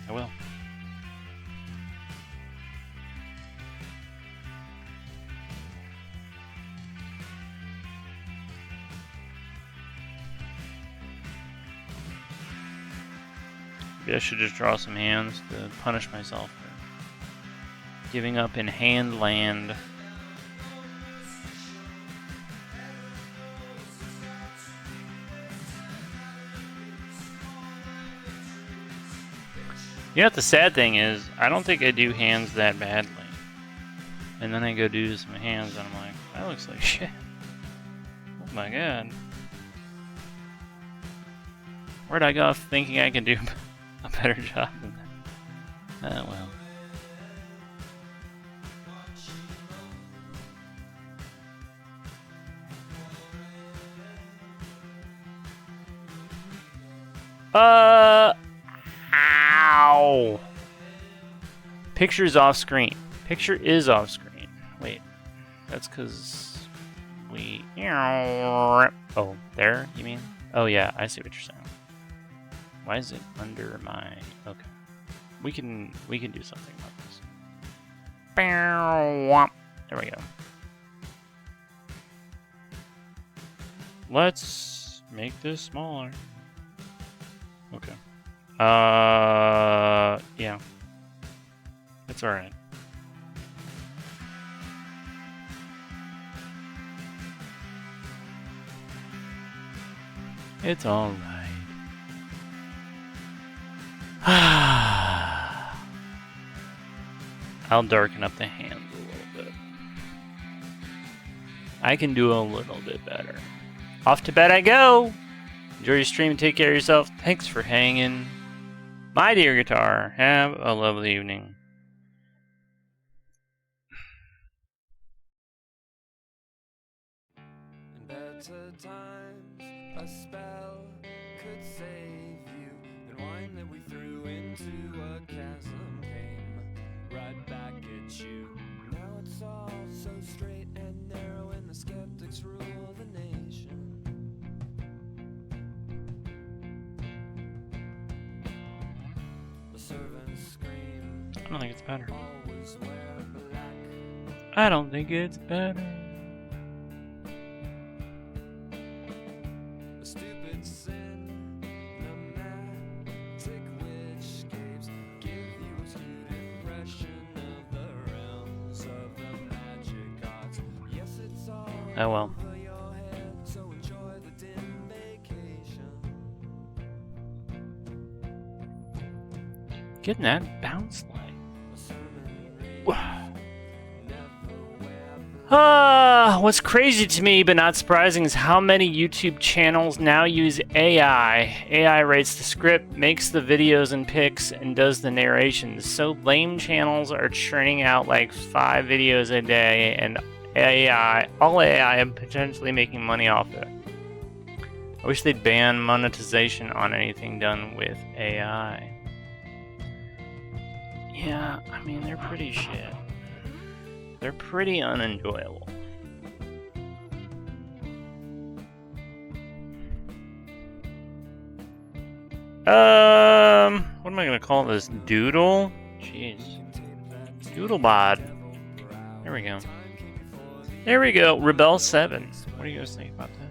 I will. Maybe I should just draw some hands to punish myself for giving up in hand land. You know what the sad thing is? I don't think I do hands that badly. And then I go do some hands and I'm like, that looks like shit. Oh my god. Where'd I go off thinking I can do a better job than that? Oh well. Ow! Picture's off screen. Picture is off screen. Wait, that's because we. Oh, there? You mean? Oh yeah, I see what you're saying. Why is it under my? Okay, we can do something about this. There we go. Let's make this smaller. Okay. Yeah. It's alright. It's alright. I'll darken up the hands a little bit. I can do a little bit better. Off to bed I go! Enjoy your stream and take care of yourself. Thanks for hanging. My dear guitar, have a lovely evening. In better times, a spell could save you. The wine that we threw into a chasm came right back at you. Now it's all so straight and narrow, and the skeptics rule the nation. The servants scream. I don't think it's better. Always wear black. I don't think it's better. A stupid sin, pneumatic witchscapes give you a skewed impression of the realms of the magic arts. Yes, it's all Oh well. over your head, so enjoy the dim vacation. Getting that bounce line. A sermon reads, Wow. never wear What's crazy to me, but not surprising, is how many YouTube channels now use AI. AI writes the script, makes the videos and pics, and does the narrations. So lame channels are churning out like 5 videos a day, and all AI, and potentially making money off it. I wish they'd ban monetization on anything done with AI. Yeah, I mean, they're pretty shit. They're pretty unenjoyable. What am I gonna call this? Doodle? Jeez. Doodlebot. There we go. There we go. Rebel 7. What do you guys think about that?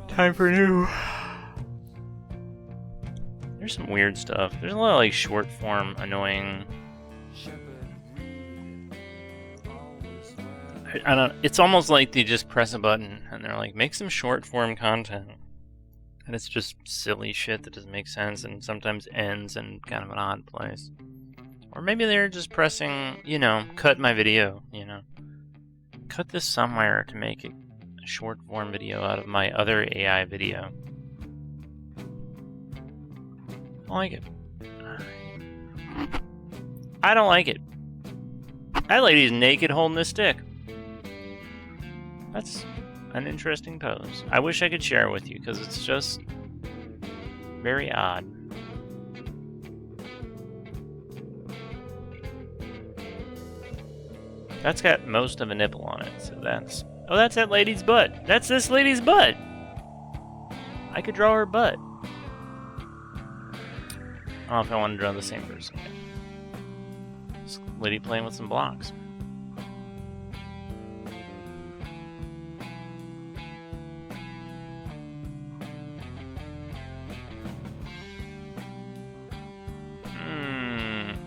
Time for new. There's some weird stuff. There's a lot of like short form annoying. I don't. It's almost like they just press a button and they're like, make some short form content, and it's just silly shit that doesn't make sense and sometimes ends in kind of an odd place. Or maybe they're just pressing, cut my video. Cut this somewhere to make a short form video out of my other AI video. I don't like it. I don't like it. That lady's naked holding this stick. That's an interesting pose. I wish I could share it with you because it's just very odd. That's got most of a nipple on it, so that's... Oh, that's that lady's butt. That's this lady's butt. I could draw her butt. I don't know if I want to draw the same person again. This lady playing with some blocks.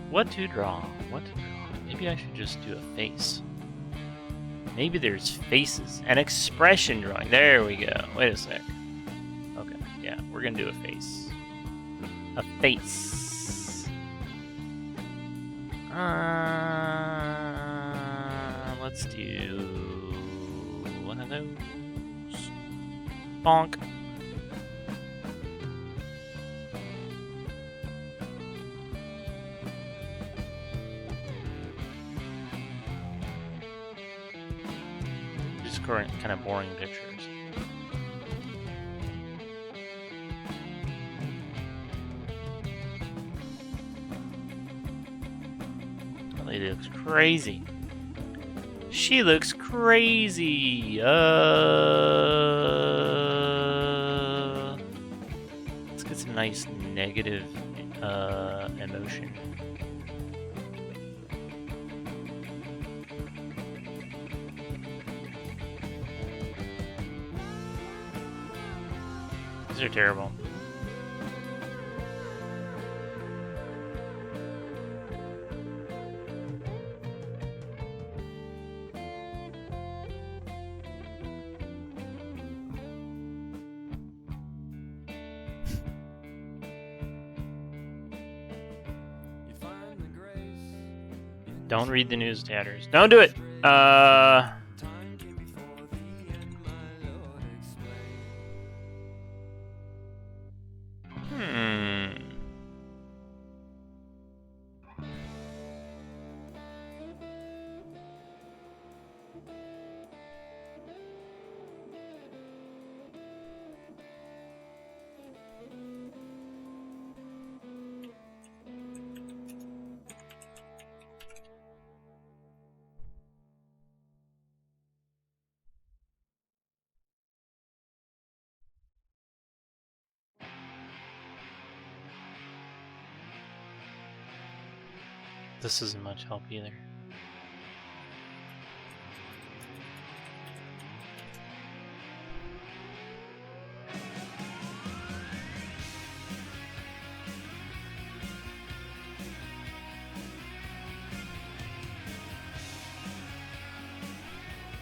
What to draw? What to draw? Maybe I should just do a face. Maybe there's faces. An expression drawing. There we go. Wait a sec. Okay, yeah, we're gonna do a face. A face. Let's do one of those. Bonk. Just kind of boring pictures. That lady looks crazy. She looks crazy. Let's get some nice negative emotion. These are terrible. Don't read the news, tatters. Don't do it. This isn't much help either.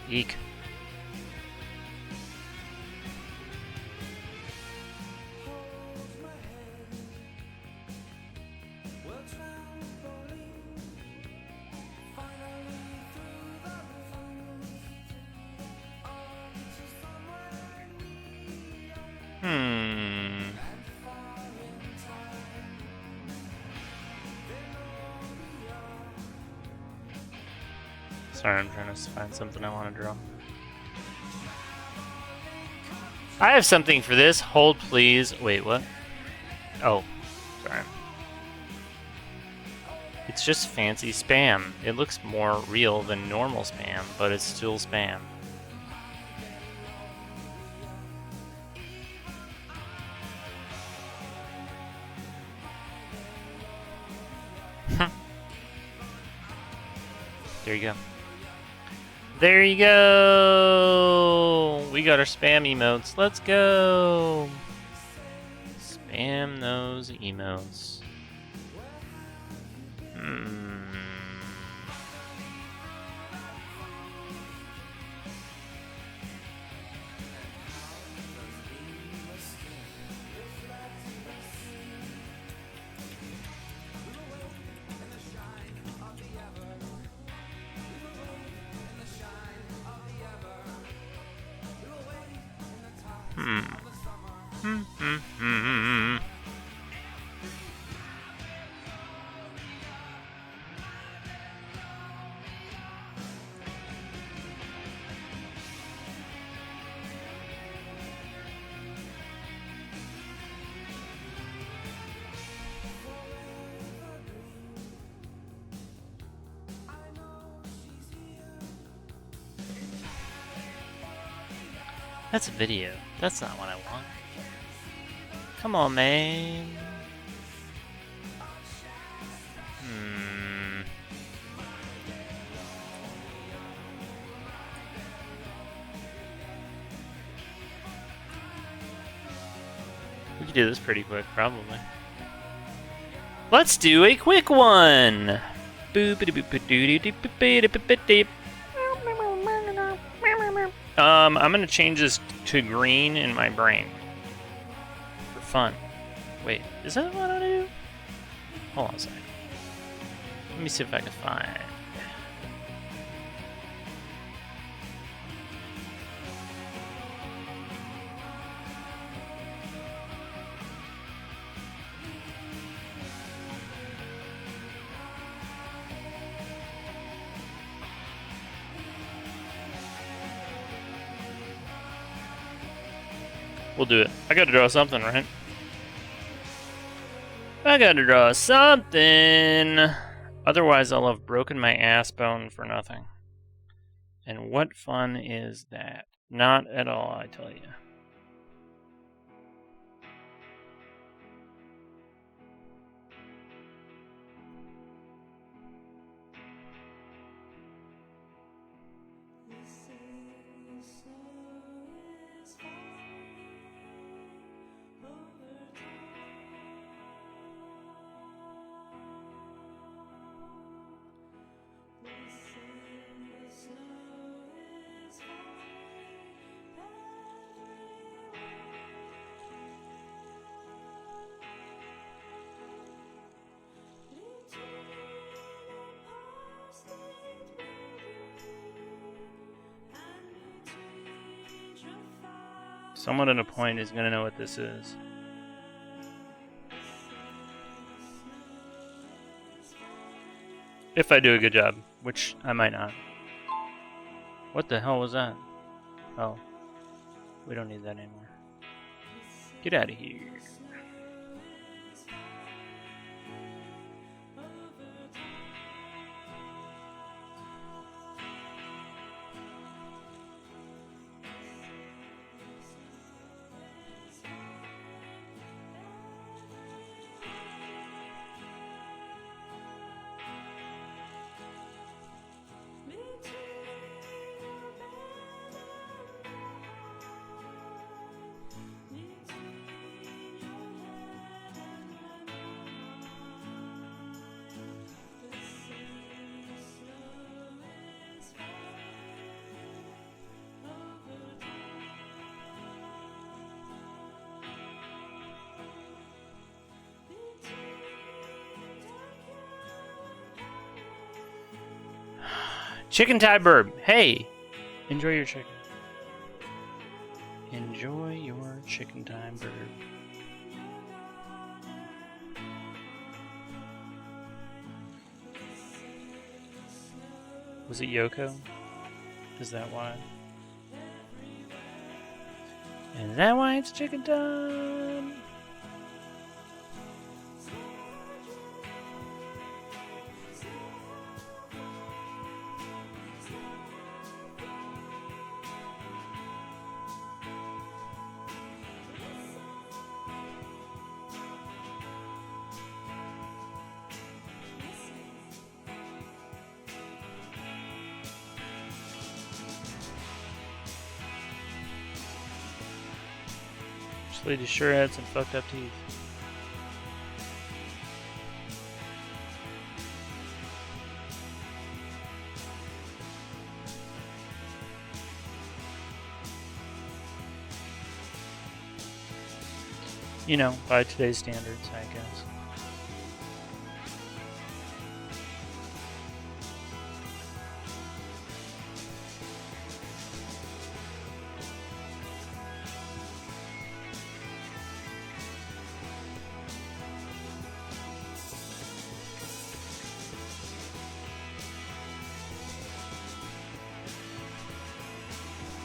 Eek. Sorry, I'm trying to find something I want to draw. I have something for this. Hold, please. Wait, what? Oh, sorry. It's just fancy spam. It looks more real than normal spam, but it's still spam. There you go. There you go! We got our spam emotes. Let's go! Spam those emotes. That's a video. That's not what I want. Come on, man. We could do this pretty quick, probably. Let's do a quick one. I'm gonna change this to green in my brain. For fun. Wait, is that what I do? Hold on a second. Let me see if I can find. We'll do it. I gotta draw something, right? I gotta draw something. Otherwise, I'll have broken my ass bone for nothing. And what fun is that? Not at all, I tell you. Someone at a point is going to know what this is. If I do a good job, which I might not. What the hell was that? Oh. We don't need that anymore. Get out of here. Chicken Thai burb. Hey, enjoy your chicken. Enjoy your chicken Thai burb. Was it Yoko? Is that why? Is that why it's chicken time? This lady sure had some fucked up teeth. You know, by today's standards, I guess.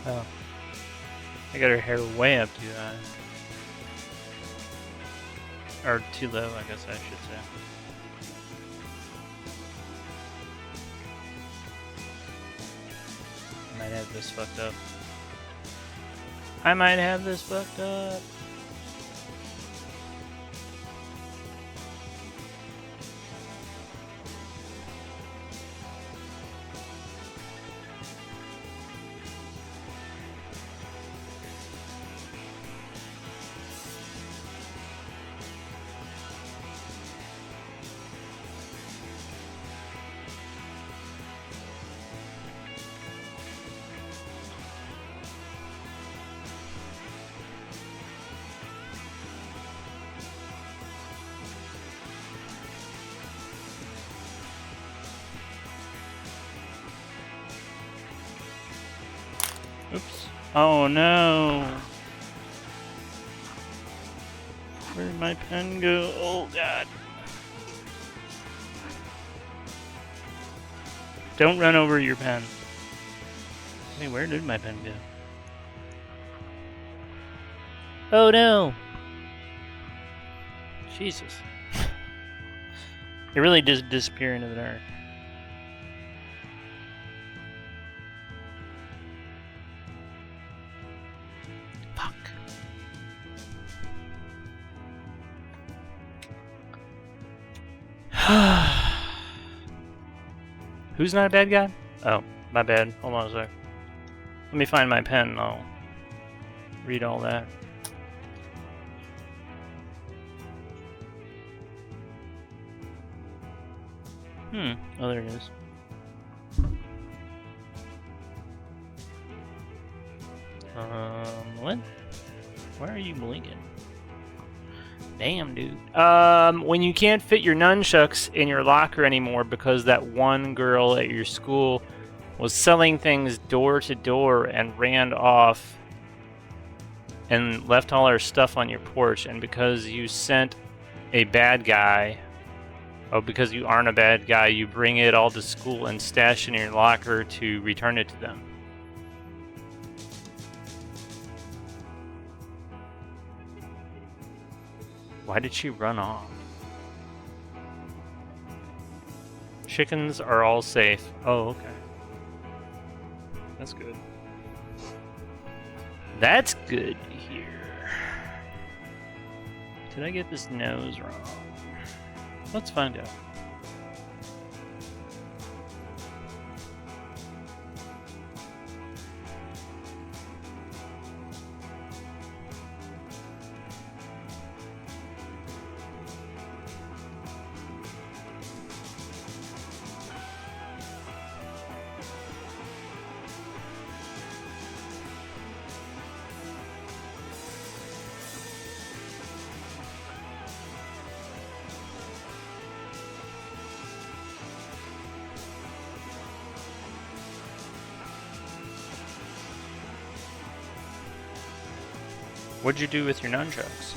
Oh. I got her hair way up too high. Or too low, I guess I should say. I might have this fucked up. I might have this fucked up. Oops. Oh no. Where did my pen go? Oh god. Don't run over your pen. Hey, where did my pen go? Oh no. Jesus. It really does disappear into the dark. Who's not a bad guy? Oh, my bad. Hold on a sec. Let me find my pen and I'll read all that. Oh, there it is. What? Why are you blinking? Damn, dude. When you can't fit your nunchucks in your locker anymore because that one girl at your school was selling things door to door and ran off and left all her stuff on your porch, and because you sent a bad guy, because you aren't a bad guy, you bring it all to school and stash it in your locker to return it to them. Why did she run off? Chickens are all safe. Oh, okay. That's good. That's good to hear. Did I get this nose wrong? Let's find out. What'd you do with your nunchucks?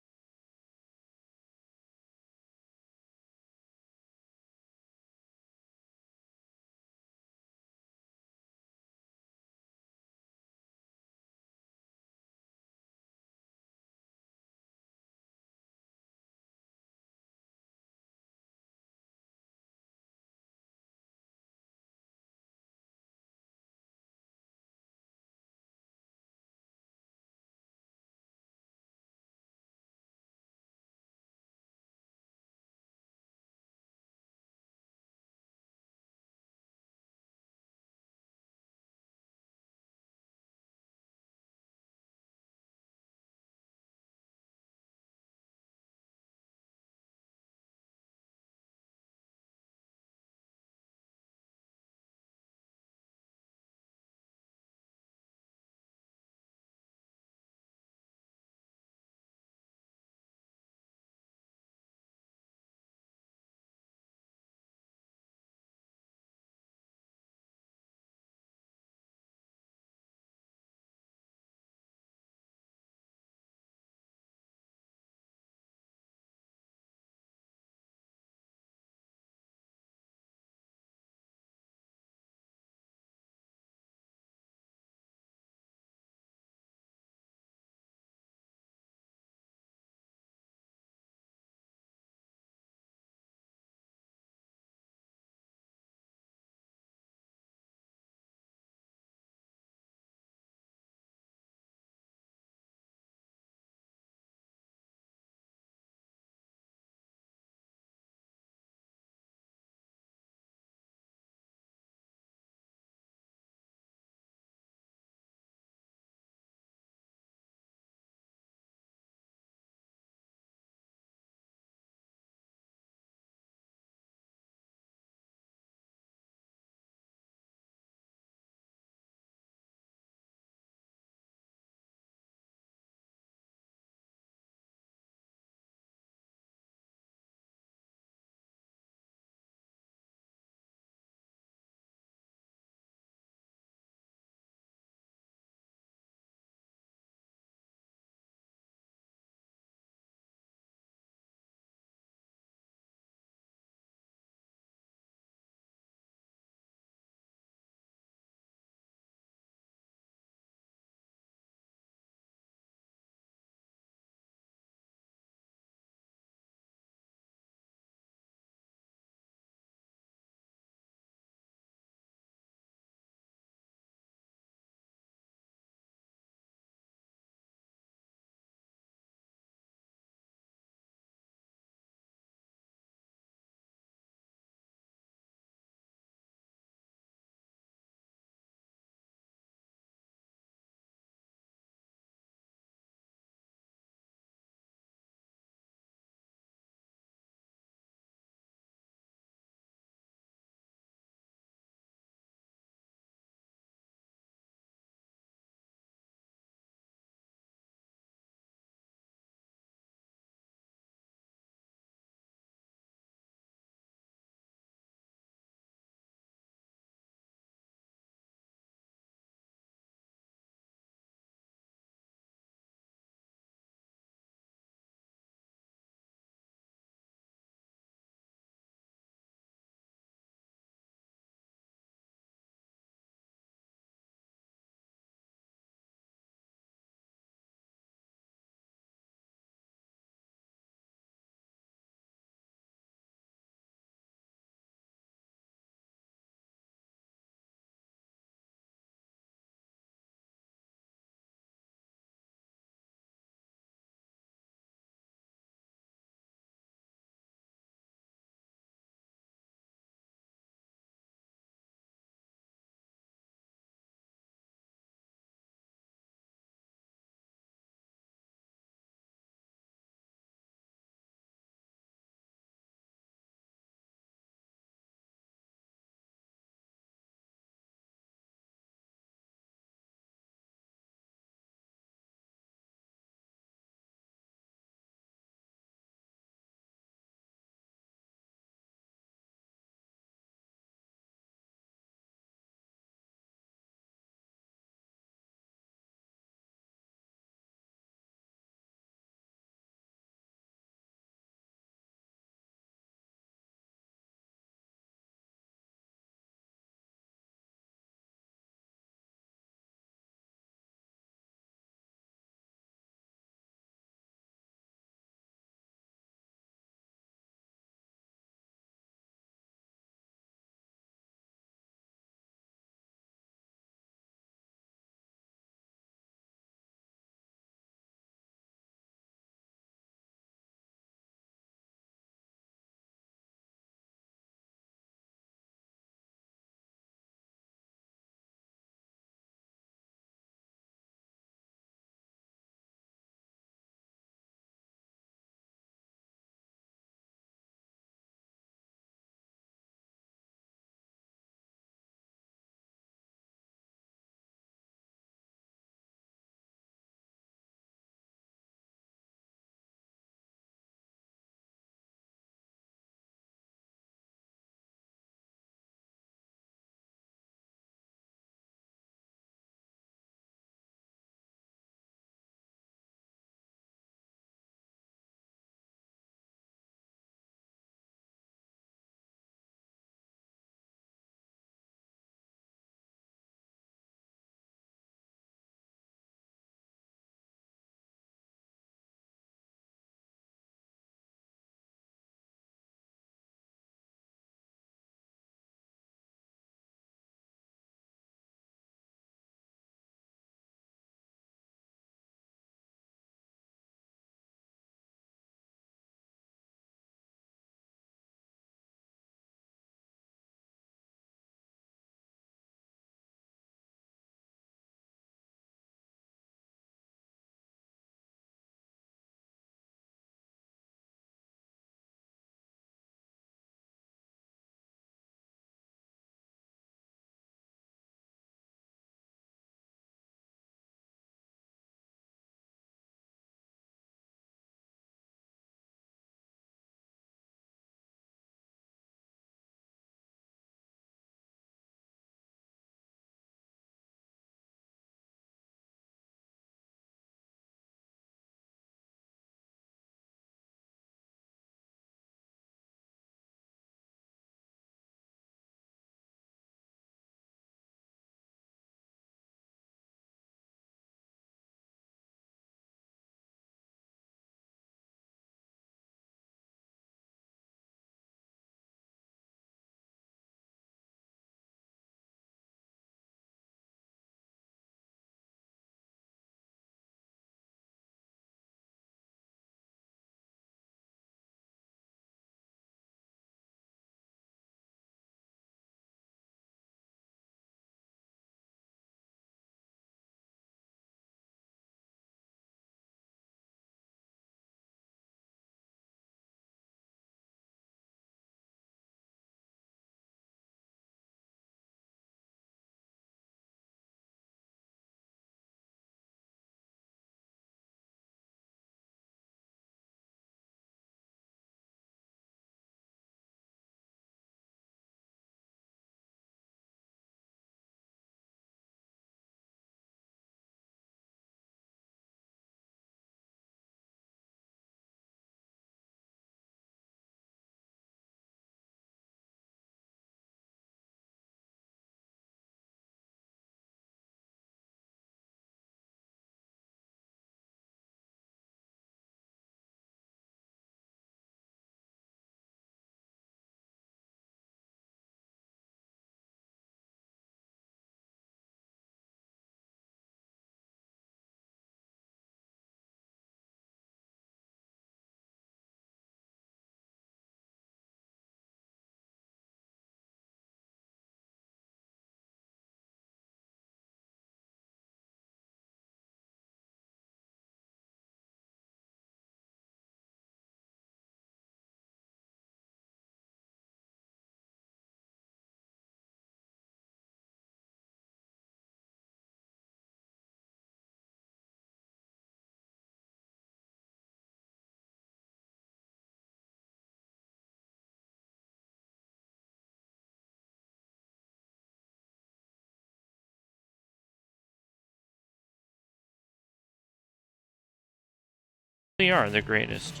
They are the greatest.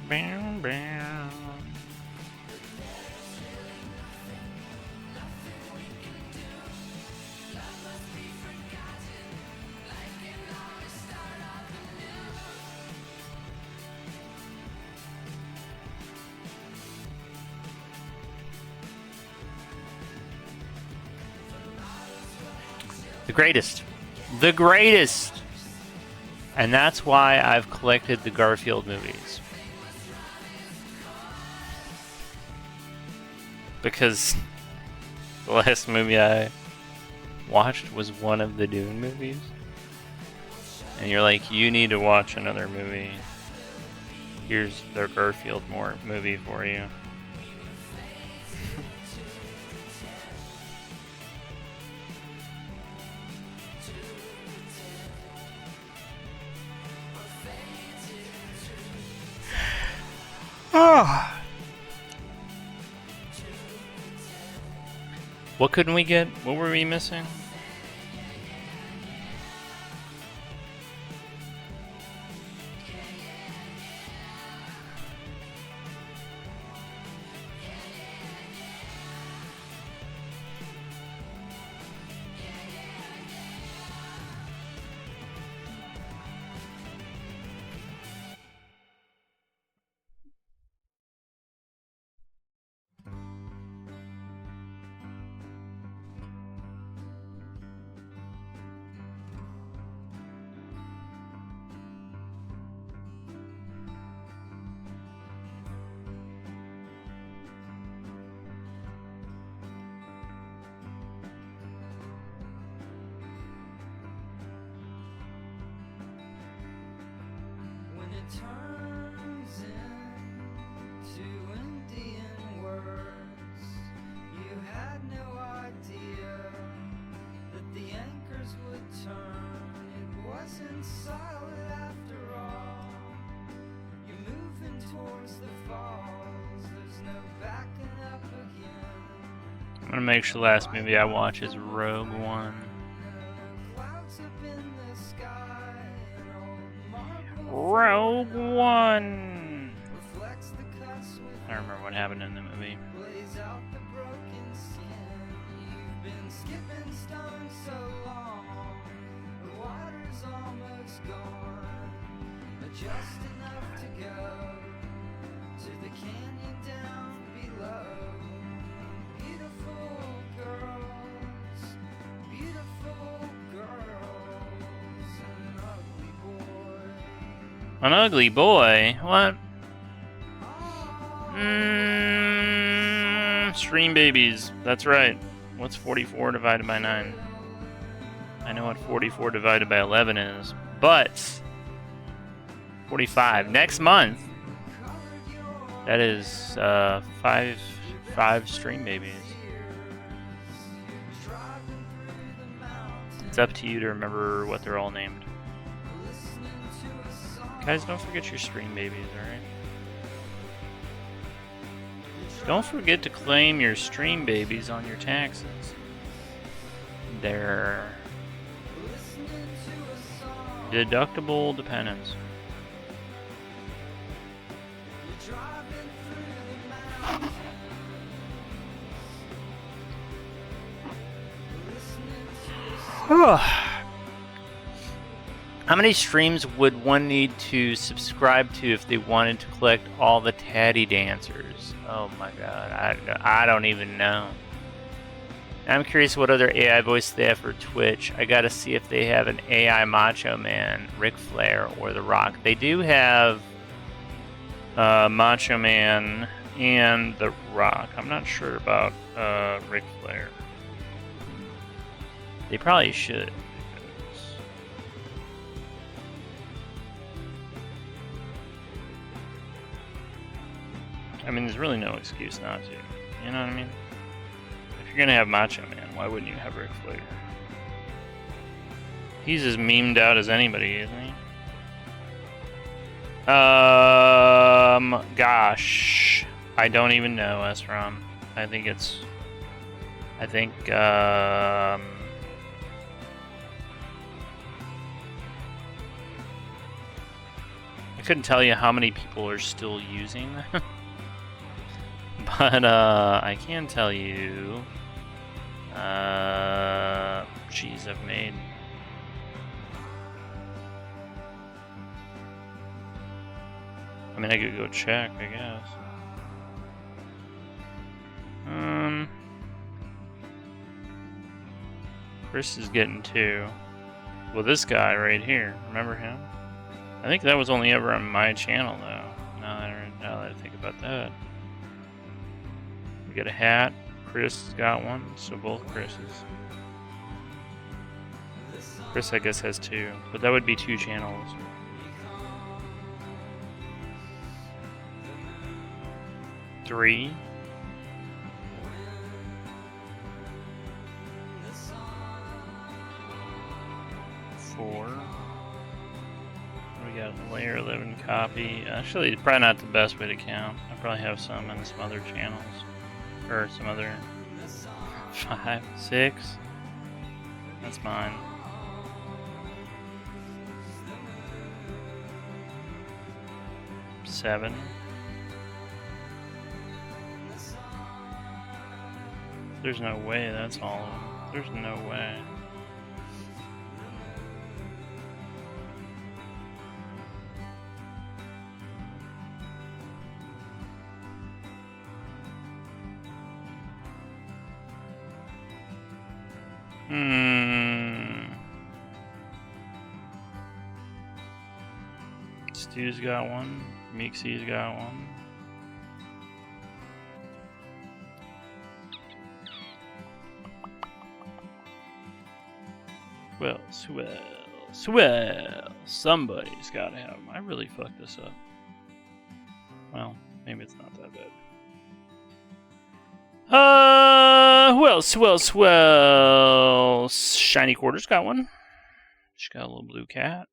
Bam, bam. The greatest. The greatest! And that's why I've collected the Garfield movies. Because the last movie I watched was one of the Dune movies. And you're like, you need to watch another movie. Here's the Garfield movie for you. What couldn't we get? What were we missing? Turns into Indian words. You had no idea that the anchors would turn. It wasn't solid after all. You're moving towards the falls. There's no backing up again. I'm gonna make sure the last movie I watch is Rogue One. Clouds up in the sky. Rogue One. Reflects the cuts with I don't remember what happened in the movie. blaze out the broken skin. You've been skipping stones so long, the water's almost gone, but just enough to go to the canyon down below. Beautiful girls, beautiful girls, and an ugly boy. An ugly boy? What? Stream babies. That's right. What's 44 divided by 9? I know what 44 divided by 11 is, but 45 next month. That is five stream babies. It's up to you to remember what they're all named. Guys, don't forget your stream babies, alright? Don't forget to claim your stream babies on your taxes. They're deductible dependents. How many streams would one need to subscribe to if they wanted to collect all the Tatty Dancers? Oh my god, I don't even know. I'm curious what other AI voice they have for Twitch. I gotta see if they have an AI Macho Man, Ric Flair, or The Rock. They do have Macho Man and The Rock. I'm not sure about Ric Flair. They probably should. I mean, there's really no excuse not to. You know what I mean? If you're gonna have Macho Man, why wouldn't you have Ric Flair? He's as memed out as anybody, isn't he? Gosh, I don't even know, Esron. I think I couldn't tell you how many people are still using them. But, I can tell you, geez, I've made... I mean, I could go check, I guess. Chris is getting 2. Well, this guy right here, remember him? I think that was only ever on my channel, though. Now that I think about that. We got a hat. Chris got one, so both Chris's. Chris, I guess, has 2, but that would be 2 channels. Three. Four. We got a layer 11 copy. Actually, probably not the best way to count. I probably have some in some other channels. Or some other 5, 6. That's mine. Seven. There's no way that's all of them. There's no way. Stu's got one. Meeksy's got one. Well, swell. Somebody's gotta have them. I really fucked this up. Well, maybe it's not that bad. Swell. Shiny Quarter's got one. She's got a little blue cat.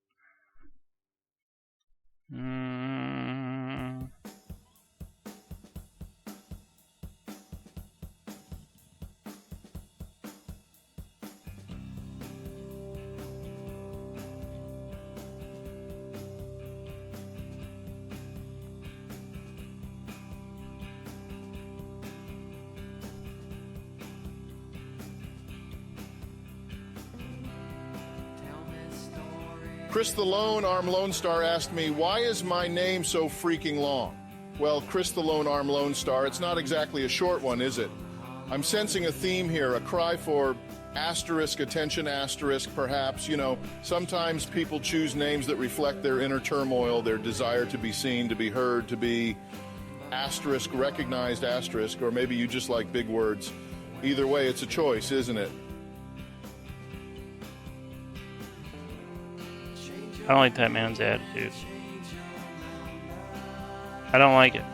Chris the Lone Arm Lone Star asked me, why is my name so freaking long? Well, Chris the Lone Arm Lone Star, it's not exactly a short one, is it? I'm sensing a theme here, a cry for asterisk, attention asterisk, perhaps. You know, sometimes people choose names that reflect their inner turmoil, their desire to be seen, to be heard, to be asterisk, recognized asterisk, or maybe you just like big words. Either way, it's a choice, isn't it? I don't like that man's attitude. I don't like it.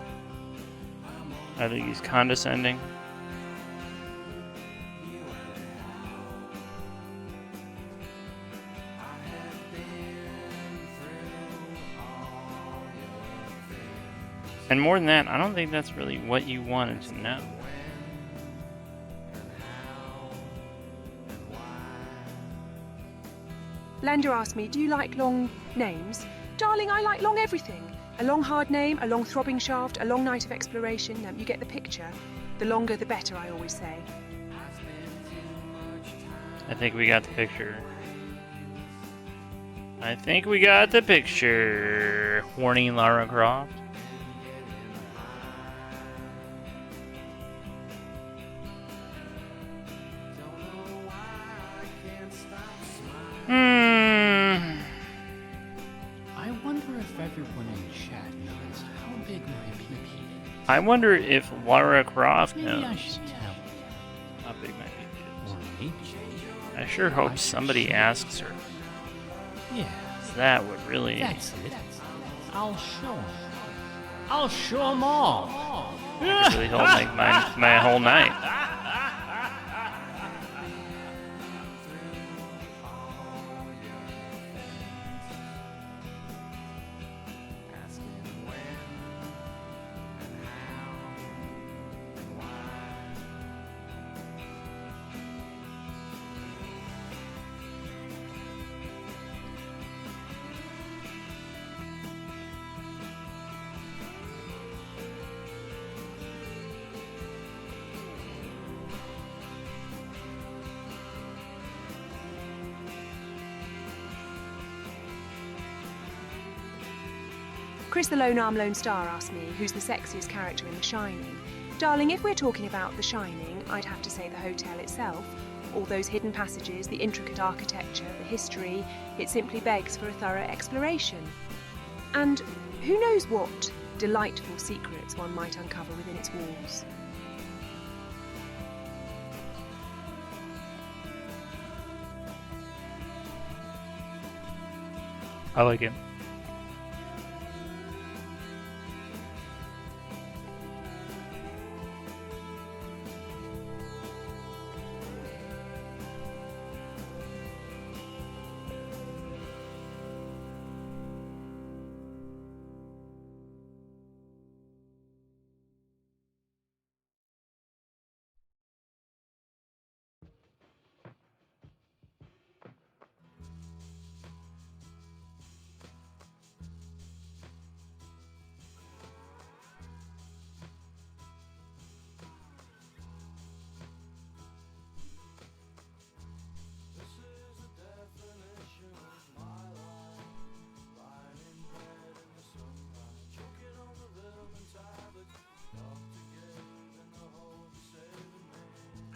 I think he's condescending. And more than that, I don't think that's really what you wanted to know. Lender asked me, do you like long names? Darling, I like long everything. A long hard name, a long throbbing shaft, a long night of exploration. You get the picture. The longer the better, I always say. I think we got the picture. I think we got the picture. Warning, Lara Croft. I wonder if everyone in chat knows how big my pee-pee is. I wonder if Lara Croft Maybe I knows should tell how big my pee-pee is. Or maybe. I sure hope somebody asks her. Yeah, That would really... that's it. I'll show 'em. I'll show 'em all. That could really hold my whole night. Chris the Lone Arm Lone Star asked me who's the sexiest character in The Shining. Darling, if we're talking about The Shining, I'd have to say the hotel itself. All those hidden passages, the intricate architecture, the history, it simply begs for a thorough exploration. And who knows what delightful secrets one might uncover within its walls. I like it.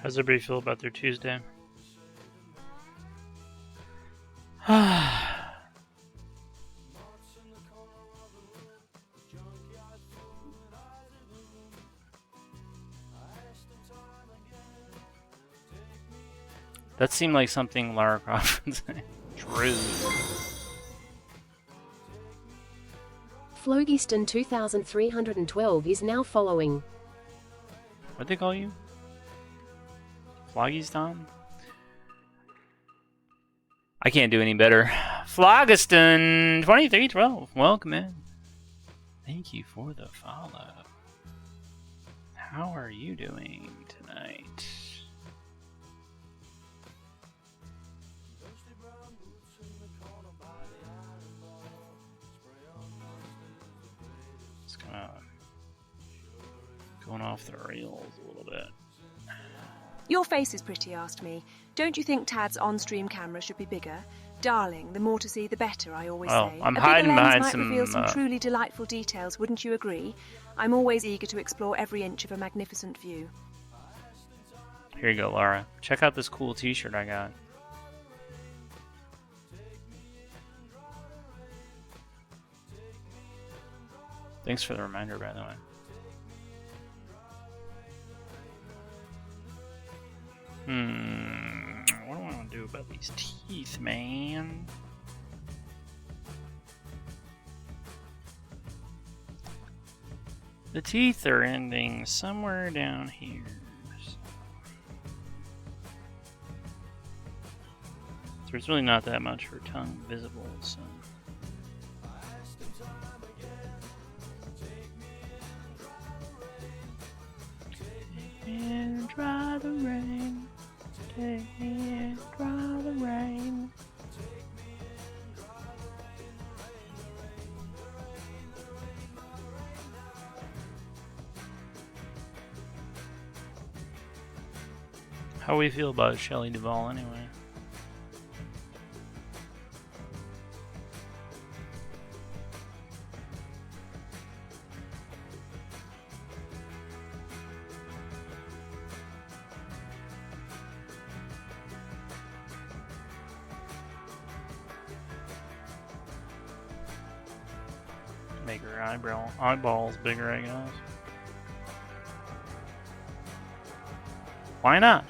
How's everybody feel about their Tuesday? That seemed like something Lara Croft would say. True. Flogiston 2312 is now following. What'd they call you? Flogiston? I can't do any better. Flogiston 2312, welcome in. Thank you for the follow. How are you doing tonight? It's kind of going off the rails a little bit. Your face is pretty, asked me. Don't you think Tad's on-stream camera should be bigger? Darling, the more to see, the better, I always Oh, say. I'm A hiding bigger lens behind might some, reveal some truly delightful details, wouldn't you agree? I'm always eager to explore every inch of a magnificent view. Here you go, Laura. Check out this cool t-shirt I got. Thanks for the reminder, by the way. What do I want to do about these teeth, man? The teeth are ending somewhere down here. So there's really not that much for tongue visible, so. Take me and dry the rain. Take me and dry the rain. How we feel about Shelley Duvall anyway? Make her eyeballs bigger, I guess. Why not?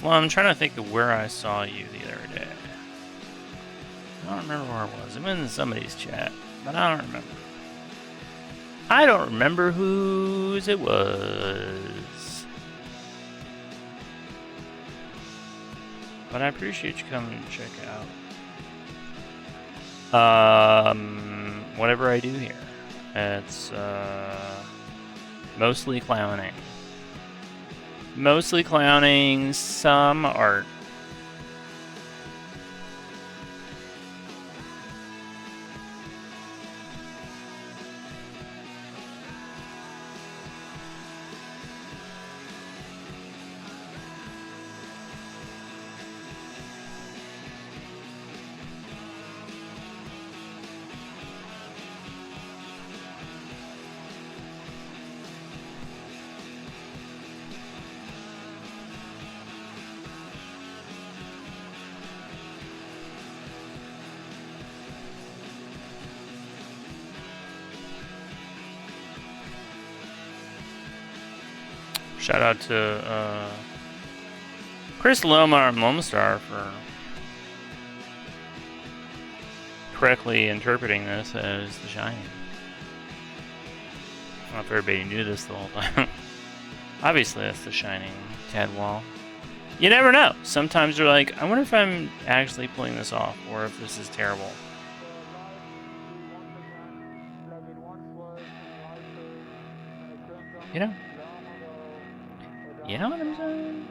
Well, I'm trying to think of where I saw you the other day. I don't remember where it was. It was in somebody's chat, but I don't remember. I don't remember whose it was. But I appreciate you coming to check out. Whatever I do here. It's mostly clowning. Mostly clowning, some art. Shout out to Chris Lomar and Lomstar for correctly interpreting this as The Shining. I don't know if everybody knew this the whole time. Obviously, that's The Shining, Tadwall. You never know. Sometimes you're like, I wonder if I'm actually pulling this off, or if this is terrible. You know? You know what I'm saying?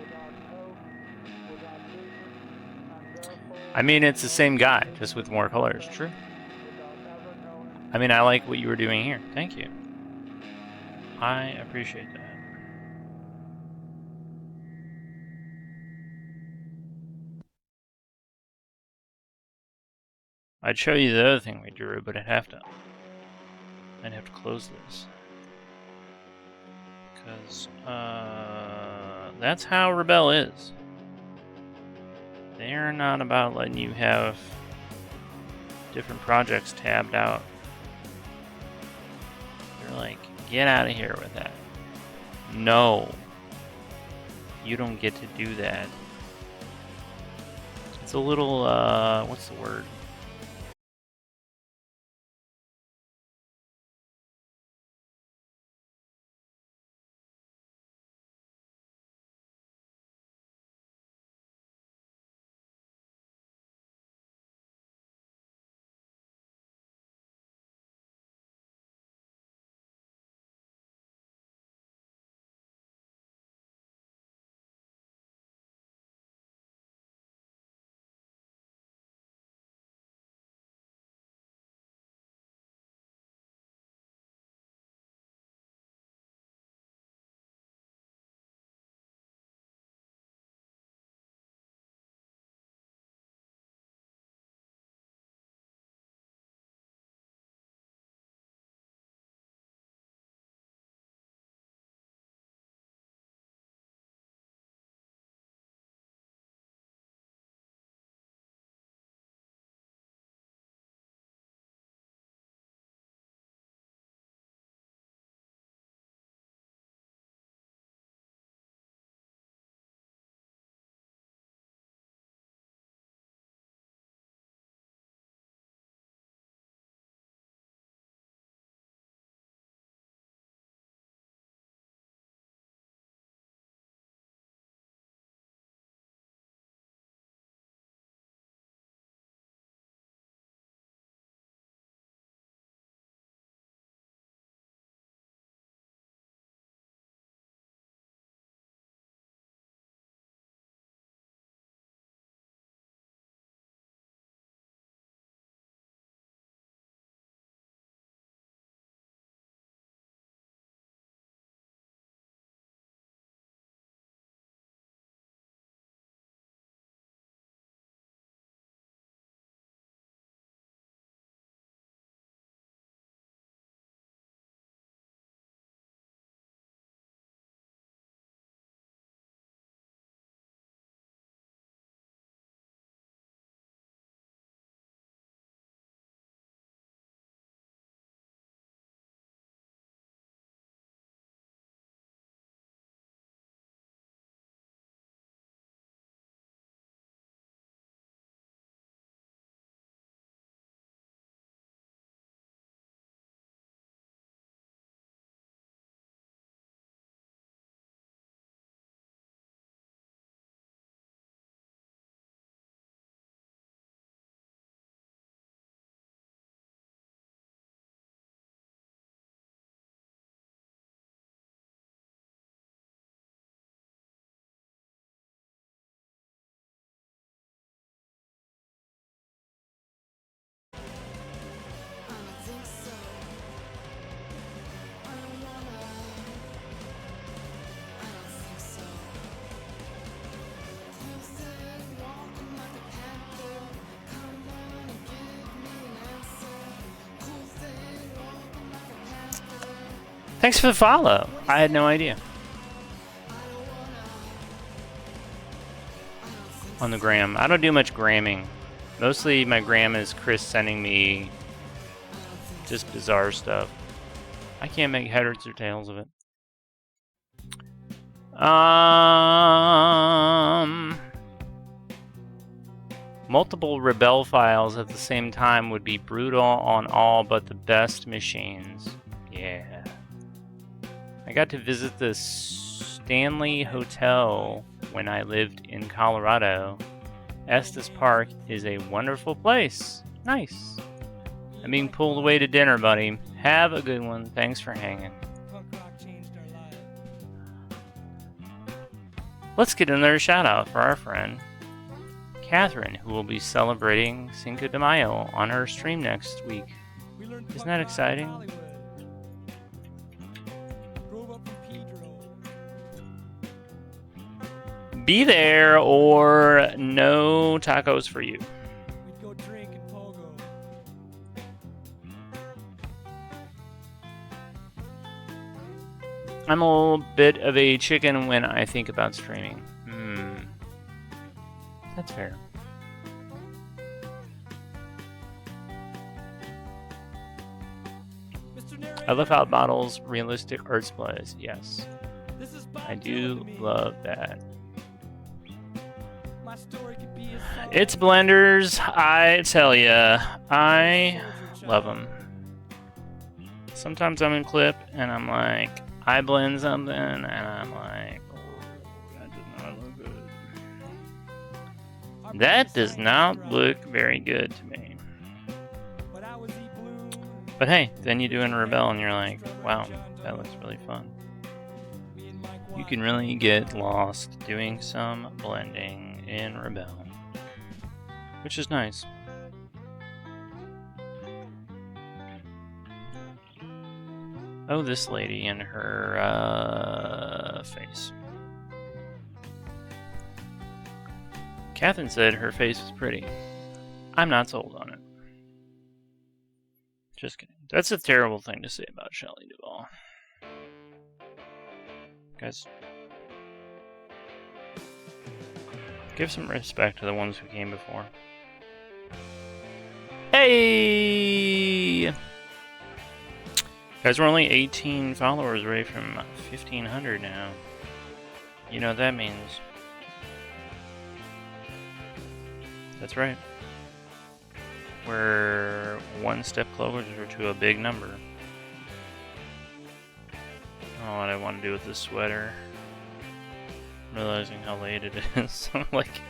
I mean, it's the same guy, just with more colors. True. I mean, I like what you were doing here. Thank you. I appreciate that. I'd show you the other thing we drew, but I'd have to close this. Because, that's how Rebel is. They're not about letting you have different projects tabbed out. They're like, get out of here with that. No. You don't get to do that. It's a little, what's the word? Thanks for the follow. I had no idea. On the gram. I don't do much gramming. Mostly my gram is Chris sending me just bizarre stuff. I can't make headers or tails of it. Multiple Rebel files at the same time would be brutal on all but the best machines. Yeah. I got to visit the Stanley Hotel when I lived in Colorado. Estes Park is a wonderful place. Nice. I'm being pulled away to dinner, buddy. Have a good one. Thanks for hanging. Let's get another shout out for our friend Catherine, who will be celebrating Cinco de Mayo on her stream next week. Isn't that exciting? Be there or no tacos for you. We'd go drink and pogo. I'm a bit of a chicken when I think about streaming. That's fair. I love how it models realistic art supplies. Yes, I do love that. It's blenders, I tell ya. I love them. Sometimes I'm in clip and I'm like, I blend something and I'm like, oh, that does not look good. That does not look very good to me. But hey, then you do in Rebel and you're like, wow, that looks really fun. You can really get lost doing some blending in Rebel, which is nice. Oh, this lady and her face. Catherine said her face was pretty. I'm not sold on it. Just kidding. That's a terrible thing to say about Shelley Duvall. Guys, give some respect to the ones who came before. Hey! Guys, we're only 18 followers away from 1,500 now. You know what that means. That's right. We're one step closer to a big number. Oh, what I want to do with this sweater. I'm realizing how late it is. I'm like,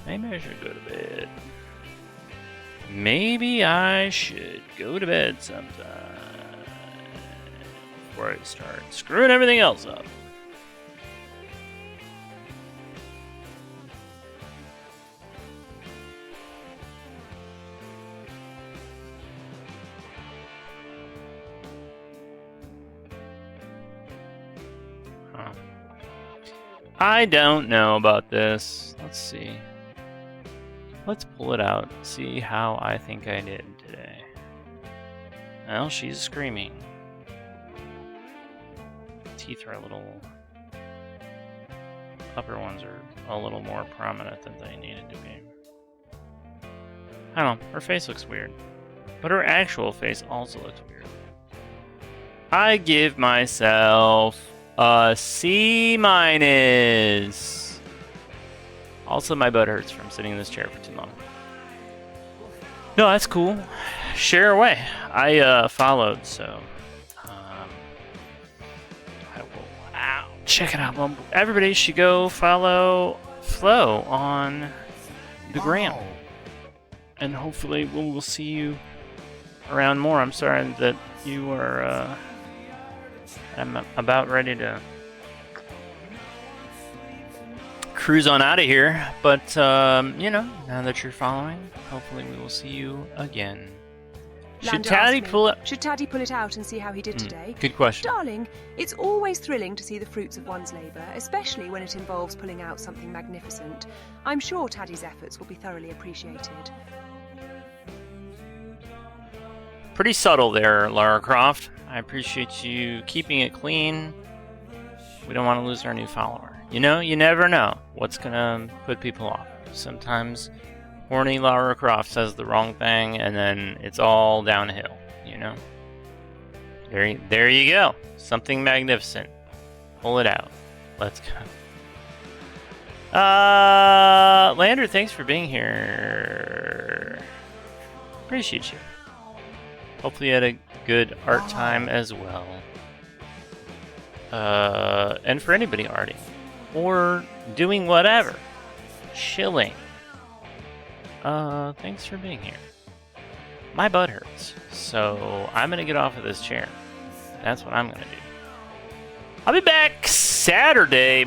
maybe I should go to bed. Maybe I should go to bed sometime before I start screwing everything else up. I don't know about this. Let's see. Let's pull it out. See how I think I did today. Well, she's screaming. Teeth are a little... Upper ones are a little more prominent than they needed to be. I don't know. Her face looks weird. But her actual face also looks weird. I give myself a C-. Also, my butt hurts from sitting in this chair for too long. No, that's cool. Share away. I followed, so I will. Check it out. Everybody should go follow Flo on the gram, and hopefully we'll see you around more. I'm sorry that you are. I'm about ready to cruise on out of here, but you know, now that you're following, hopefully we will see you again. Should Taddy pull it? Should Taddy pull it out and see how he did today? Good question. Darling, it's always thrilling to see the fruits of one's labour, especially when it involves pulling out something magnificent. I'm sure Taddy's efforts will be thoroughly appreciated. Pretty subtle there, Lara Croft. I appreciate you keeping it clean. We don't want to lose our new follower. You know, you never know what's gonna put people off. Sometimes horny Lara Croft says the wrong thing, and then it's all downhill. You know. There you go. Something magnificent. Pull it out. Let's go. Lander, thanks for being here. Appreciate you. Hopefully you had a good art time as well. And for anybody arting. Or doing whatever. Chilling. Thanks for being here. My butt hurts. So I'm gonna get off of this chair. That's what I'm gonna do. I'll be back Saturday,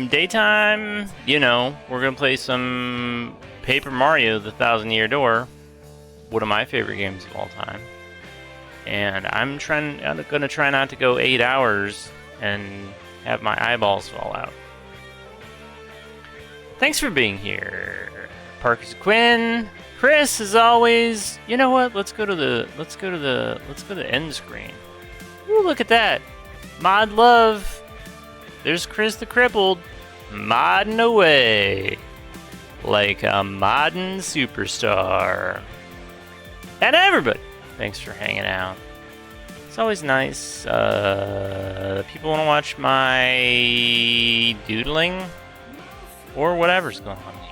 daytime. You know, we're gonna play some Paper Mario: The Thousand Year Door, one of my favorite games of all time. And I'm gonna try not to go 8 hours and have my eyeballs fall out. Thanks for being here, Parkers Quinn. Chris, as always. You know what? Let's go to the end screen. Ooh, look at that. Mod love. There's Chris the Crippled. Modding away. Like a modding superstar. And everybody, thanks for hanging out. It's always nice. People want to watch my doodling or whatever's going on here.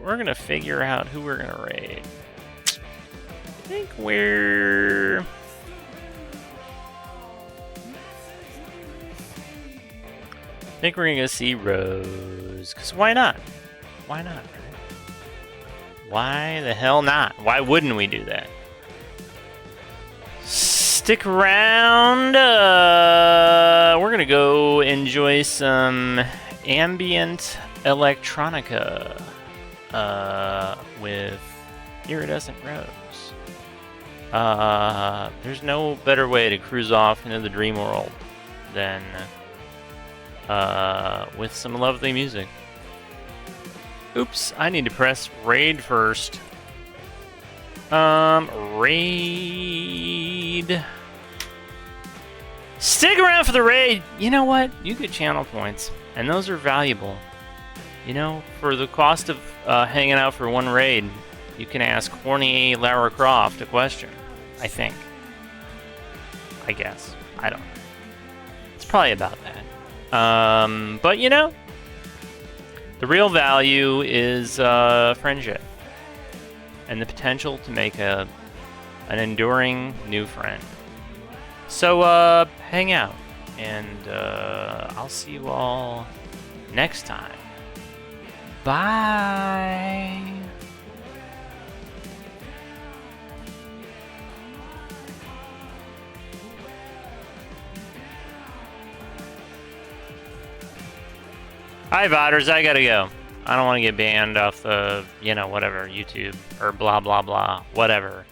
We're gonna figure out who we're gonna raid. I think we're gonna go see Rose. Cause why not? Why not? Right? Why the hell not? Why wouldn't we do that? Stick around. We're gonna go enjoy some ambient electronica with Iridescent Rose. There's no better way to cruise off into the dream world than with some lovely music. Oops, I need to press raid first. Raid. Stick around for the raid. You know what? You get channel points, and those are valuable. You know, for the cost of hanging out for one raid, you can ask horny Lara Croft a question. I think. I guess. I don't know. It's probably about that. But you know, the real value is friendship and the potential to make an enduring new friend. So hang out, and I'll see you all next time. Bye. Hi, Vodders, I gotta go. I don't want to get banned off the, whatever, YouTube, or blah, blah, blah, whatever.